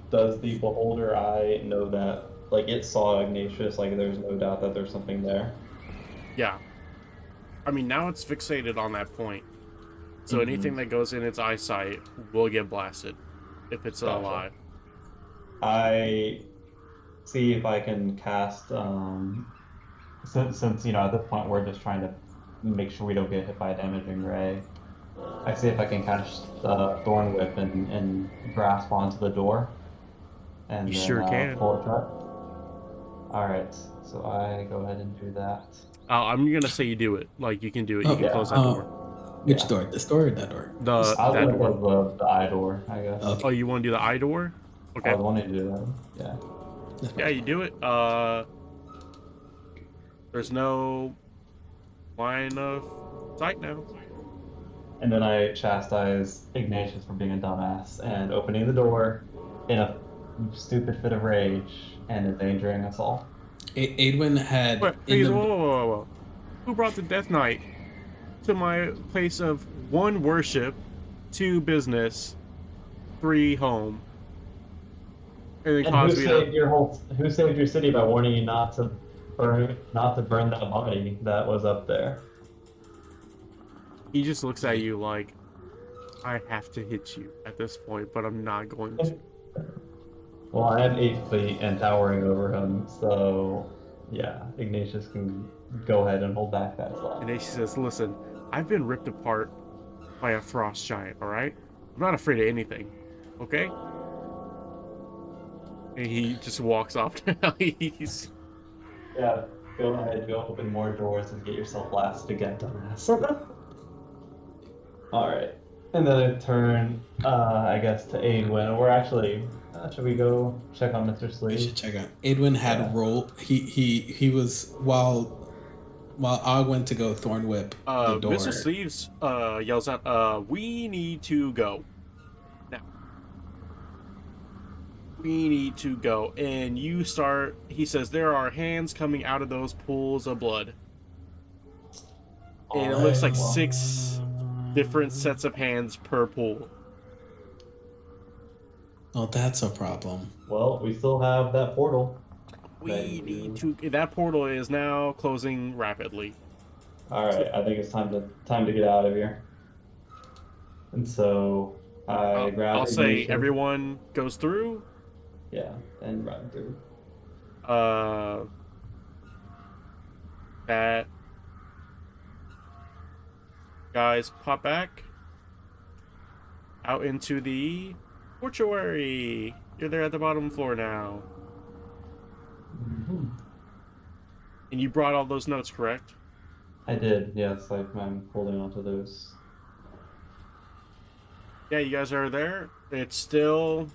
S3: beholder eye know that like it saw Ignatius? Like there's no doubt that there's something there.
S1: Yeah. I mean, now it's fixated on that point. So anything that goes in its eyesight will get blasted if it's
S3: Gotcha.
S1: alive.
S3: I see if I can cast since at this point we're just trying to make sure we don't get hit by a damaging ray. I see if I can cast Thorn Whip and grasp onto the door. And
S1: You
S3: then,
S1: sure can.
S3: pull it shut. Alright, so I go ahead and do that.
S1: I'm gonna say you do it. Like, you can do it. You
S2: Oh,
S1: can
S3: yeah.
S1: close that door.
S2: Which door? This door or that door?
S3: I was
S1: That
S3: going to
S1: door.
S3: close the eye door, I guess.
S2: Okay.
S1: Oh, you want to do the eye door? Okay.
S3: I was wanting to do that. Yeah.
S2: That's
S1: Yeah, you do it. There's no line of sight now.
S3: And then I chastise Ignatius for being a dumbass and opening the door in a stupid fit of rage and endangering us all.
S2: Adwin had
S1: Wait,
S2: in
S1: please,
S2: the,
S1: whoa. Who brought the Death Knight to my place of 1, worship, 2, business, 3, home? And then
S3: And who
S1: caused me
S3: saved
S1: to...
S3: who saved your city by warning you not to burn that body that was up there?
S1: He just looks at you like, I have to hit you at this point, but I'm not going to.
S3: Well, I am 8 feet and towering over him, so yeah, Ignatius can go ahead and hold back that slot.
S1: And then she says, listen, I've been ripped apart by a frost giant, alright? I'm not afraid of anything, okay? And he just walks off now. He's...
S3: Yeah, go ahead, go open more doors and get yourself blasted again, dumbass. Alright. And then I turn, I guess, to Aidwin. We're actually, should we go check on Mr.
S2: We
S3: Sleeve?
S2: should check out. Edwin had
S3: Yeah.
S2: roll. He was while Og went to go thorn whip the door.
S1: Mr. Sleeves yells out, we need to go. Now. We need to go. And you start, he says, there are hands coming out of those pools of blood. And it looks like 6 different sets of hands per pool.
S2: Oh, that's a problem.
S3: Well, we still have that portal.
S1: We need to, that portal is now closing rapidly.
S3: Alright, I think it's time to get out of here. And so I grab
S1: I'll say
S3: Ignition.
S1: everyone goes through.
S3: Yeah, and run through.
S1: That guys pop back out into the mortuary. You're there at the bottom floor now.
S3: Mm-hmm.
S1: And you brought all those notes, correct?
S3: I did, yes, I'm holding on to those.
S1: Yeah, you guys are there. It's still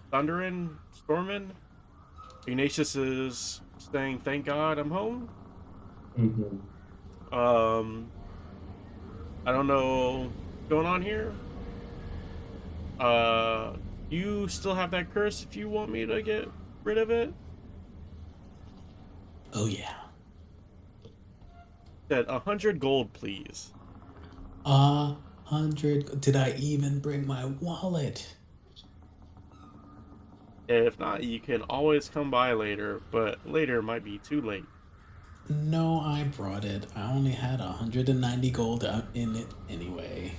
S1: thundering, storming. Ignatius is saying, thank God I'm home.
S3: Mm-hmm.
S1: I don't know what's going on here. You still have that curse if you want me to get rid of it?
S2: Oh yeah.
S1: Said 100 gold, please.
S2: 100. Did I even bring my wallet?
S1: If not, you can always come by later, but later might be too late.
S2: No, I brought it. I only had 190 gold out in it anyway.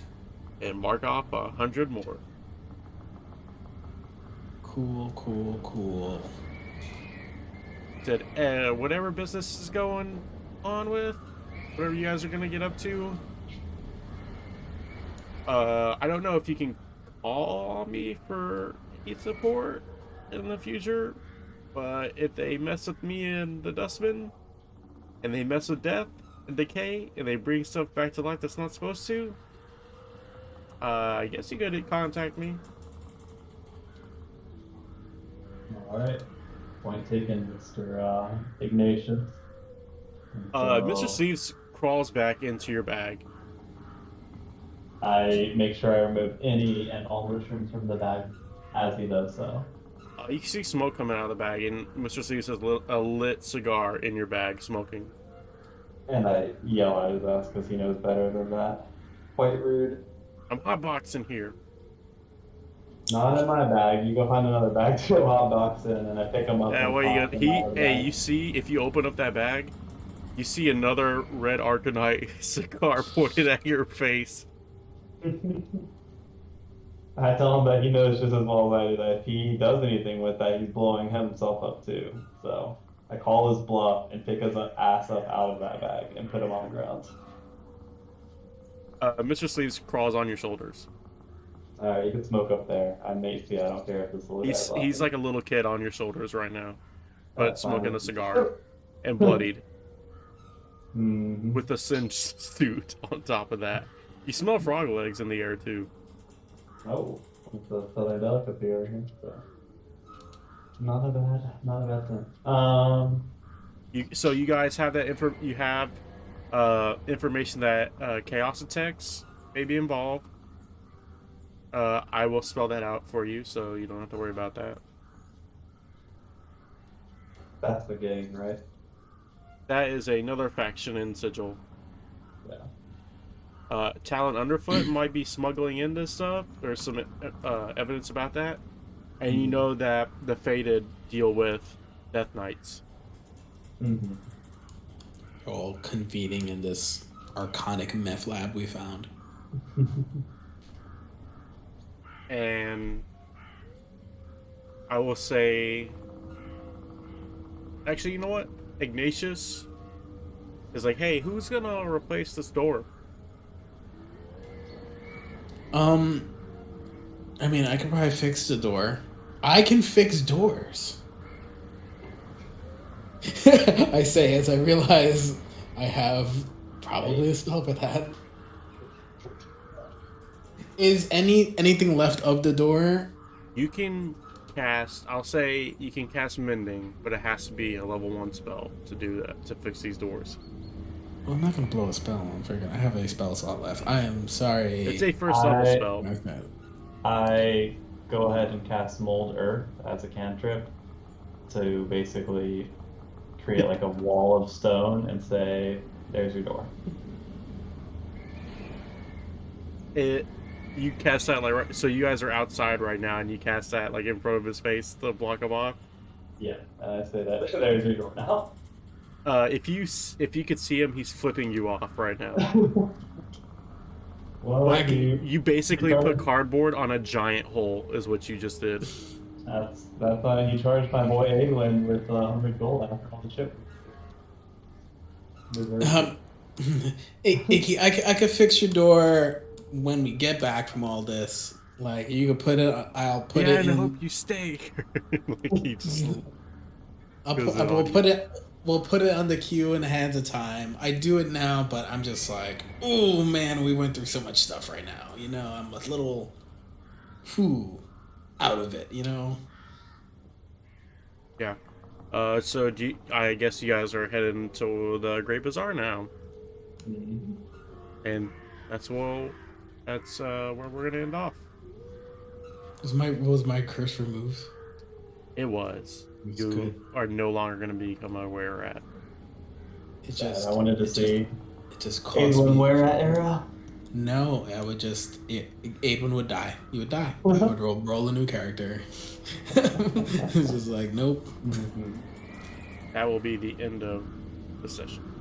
S1: And mark off 100 more.
S2: Cool, cool, cool.
S1: Said, whatever business is going on with, whatever you guys are gonna get up to. I don't know if you can call me for any support in the future, but if they mess with me and the dustman, and they mess with death and decay, and they bring stuff back to life that's not supposed to, I guess you could contact me.
S3: Alright. Point taken, Mr. Ignatius.
S1: Mr. Sleeves crawls back into your bag.
S3: I make sure I remove any and all mushrooms from the bag as he does so.
S1: You can see smoke coming out of the bag, and Mr. Sleeves has a lit cigar in your bag, smoking.
S3: And I yell at his ass because he knows better than that. Quite rude.
S1: I'm hotboxing here.
S3: Not in my bag. You go find another bag to go hotbox in, and I pick him up.
S1: Yeah,
S3: and
S1: well, you
S3: toss
S1: got,
S3: him out of the bag.
S1: you see, if you open up that bag, you see another red Arcanite cigar pointed at your face.
S3: I tell him that he knows just as well as I do that if he does anything with that, he's blowing himself up too. So I call his bluff and pick his ass up out of that bag and put him on the ground.
S1: Mr. Sleeves crawls on your shoulders.
S3: Alright, you can smoke up there. I'm Macy. I don't care if it's a little
S1: He's like a little kid on your shoulders right now, but
S3: That's fine.
S1: smoking a cigar and bloodied
S3: Mm-hmm.
S1: with a singed suit on top of that. You smell frog legs in the air too.
S3: Oh, it's a southern delicacy over here. So. Not a bad thing.
S1: So you guys have that information that Chaos attacks may be involved. I will spell that out for you, so you don't have to worry about that.
S3: That's the gang, right?
S1: That is another faction in Sigil.
S3: Yeah.
S1: Talon Underfoot might be smuggling in this stuff. There's some evidence about that. And you know that the Fated deal with Death Knights.
S3: Mm-hmm.
S2: All convening in this archonic meth lab we found.
S1: And I will say... Actually, you know what? Ignatius is like, hey, who's gonna replace this door?
S2: I mean, I could probably fix the door. I can fix doors. I say as I realize I have probably a spell for that. Is anything left of the door?
S1: You can cast. I'll say you can cast mending, but it has to be a level 1 spell to do that to fix these doors.
S2: Well, I'm not gonna blow a spell. I'm freaking. I have a spell slot left. I am sorry.
S1: It's a first level spell.
S2: Okay.
S3: I go ahead and cast Mold Earth as a cantrip to basically create like a wall of stone and say, "There's your door."
S1: You cast that like right, so you guys are outside right now, and you cast that like in front of his face to block him off.
S3: Yeah, I say that. There's your door now.
S1: If you could see him, he's flipping you off right now.
S3: Well,
S1: Like you basically put cardboard on a giant hole, is what you just did.
S3: That's why he charged my boy Aglin with 100 gold after all the ship.
S2: Icky, I could fix your door when we get back from all this. Like you could put it. I'll put it.
S1: And
S2: in,
S1: I hope you stay. Like he just
S2: We'll put it on the queue in the hands of time. I do it now, but I'm just like, oh man, we went through so much stuff right now. You know, I'm a little, out of it. You know.
S1: Yeah. So I guess you guys are heading to the Great Bazaar now, and that's where we're gonna end off.
S2: Was my curse removed?
S1: It was.
S2: It's
S1: You
S2: good.
S1: are no longer gonna become where we're at.
S2: It just.
S3: I wanted to see
S2: It just cost me.
S3: where at era.
S2: No, I would just. Aiden would die. He would die. I would roll a new character. It's just like, nope.
S1: That will be the end of the session.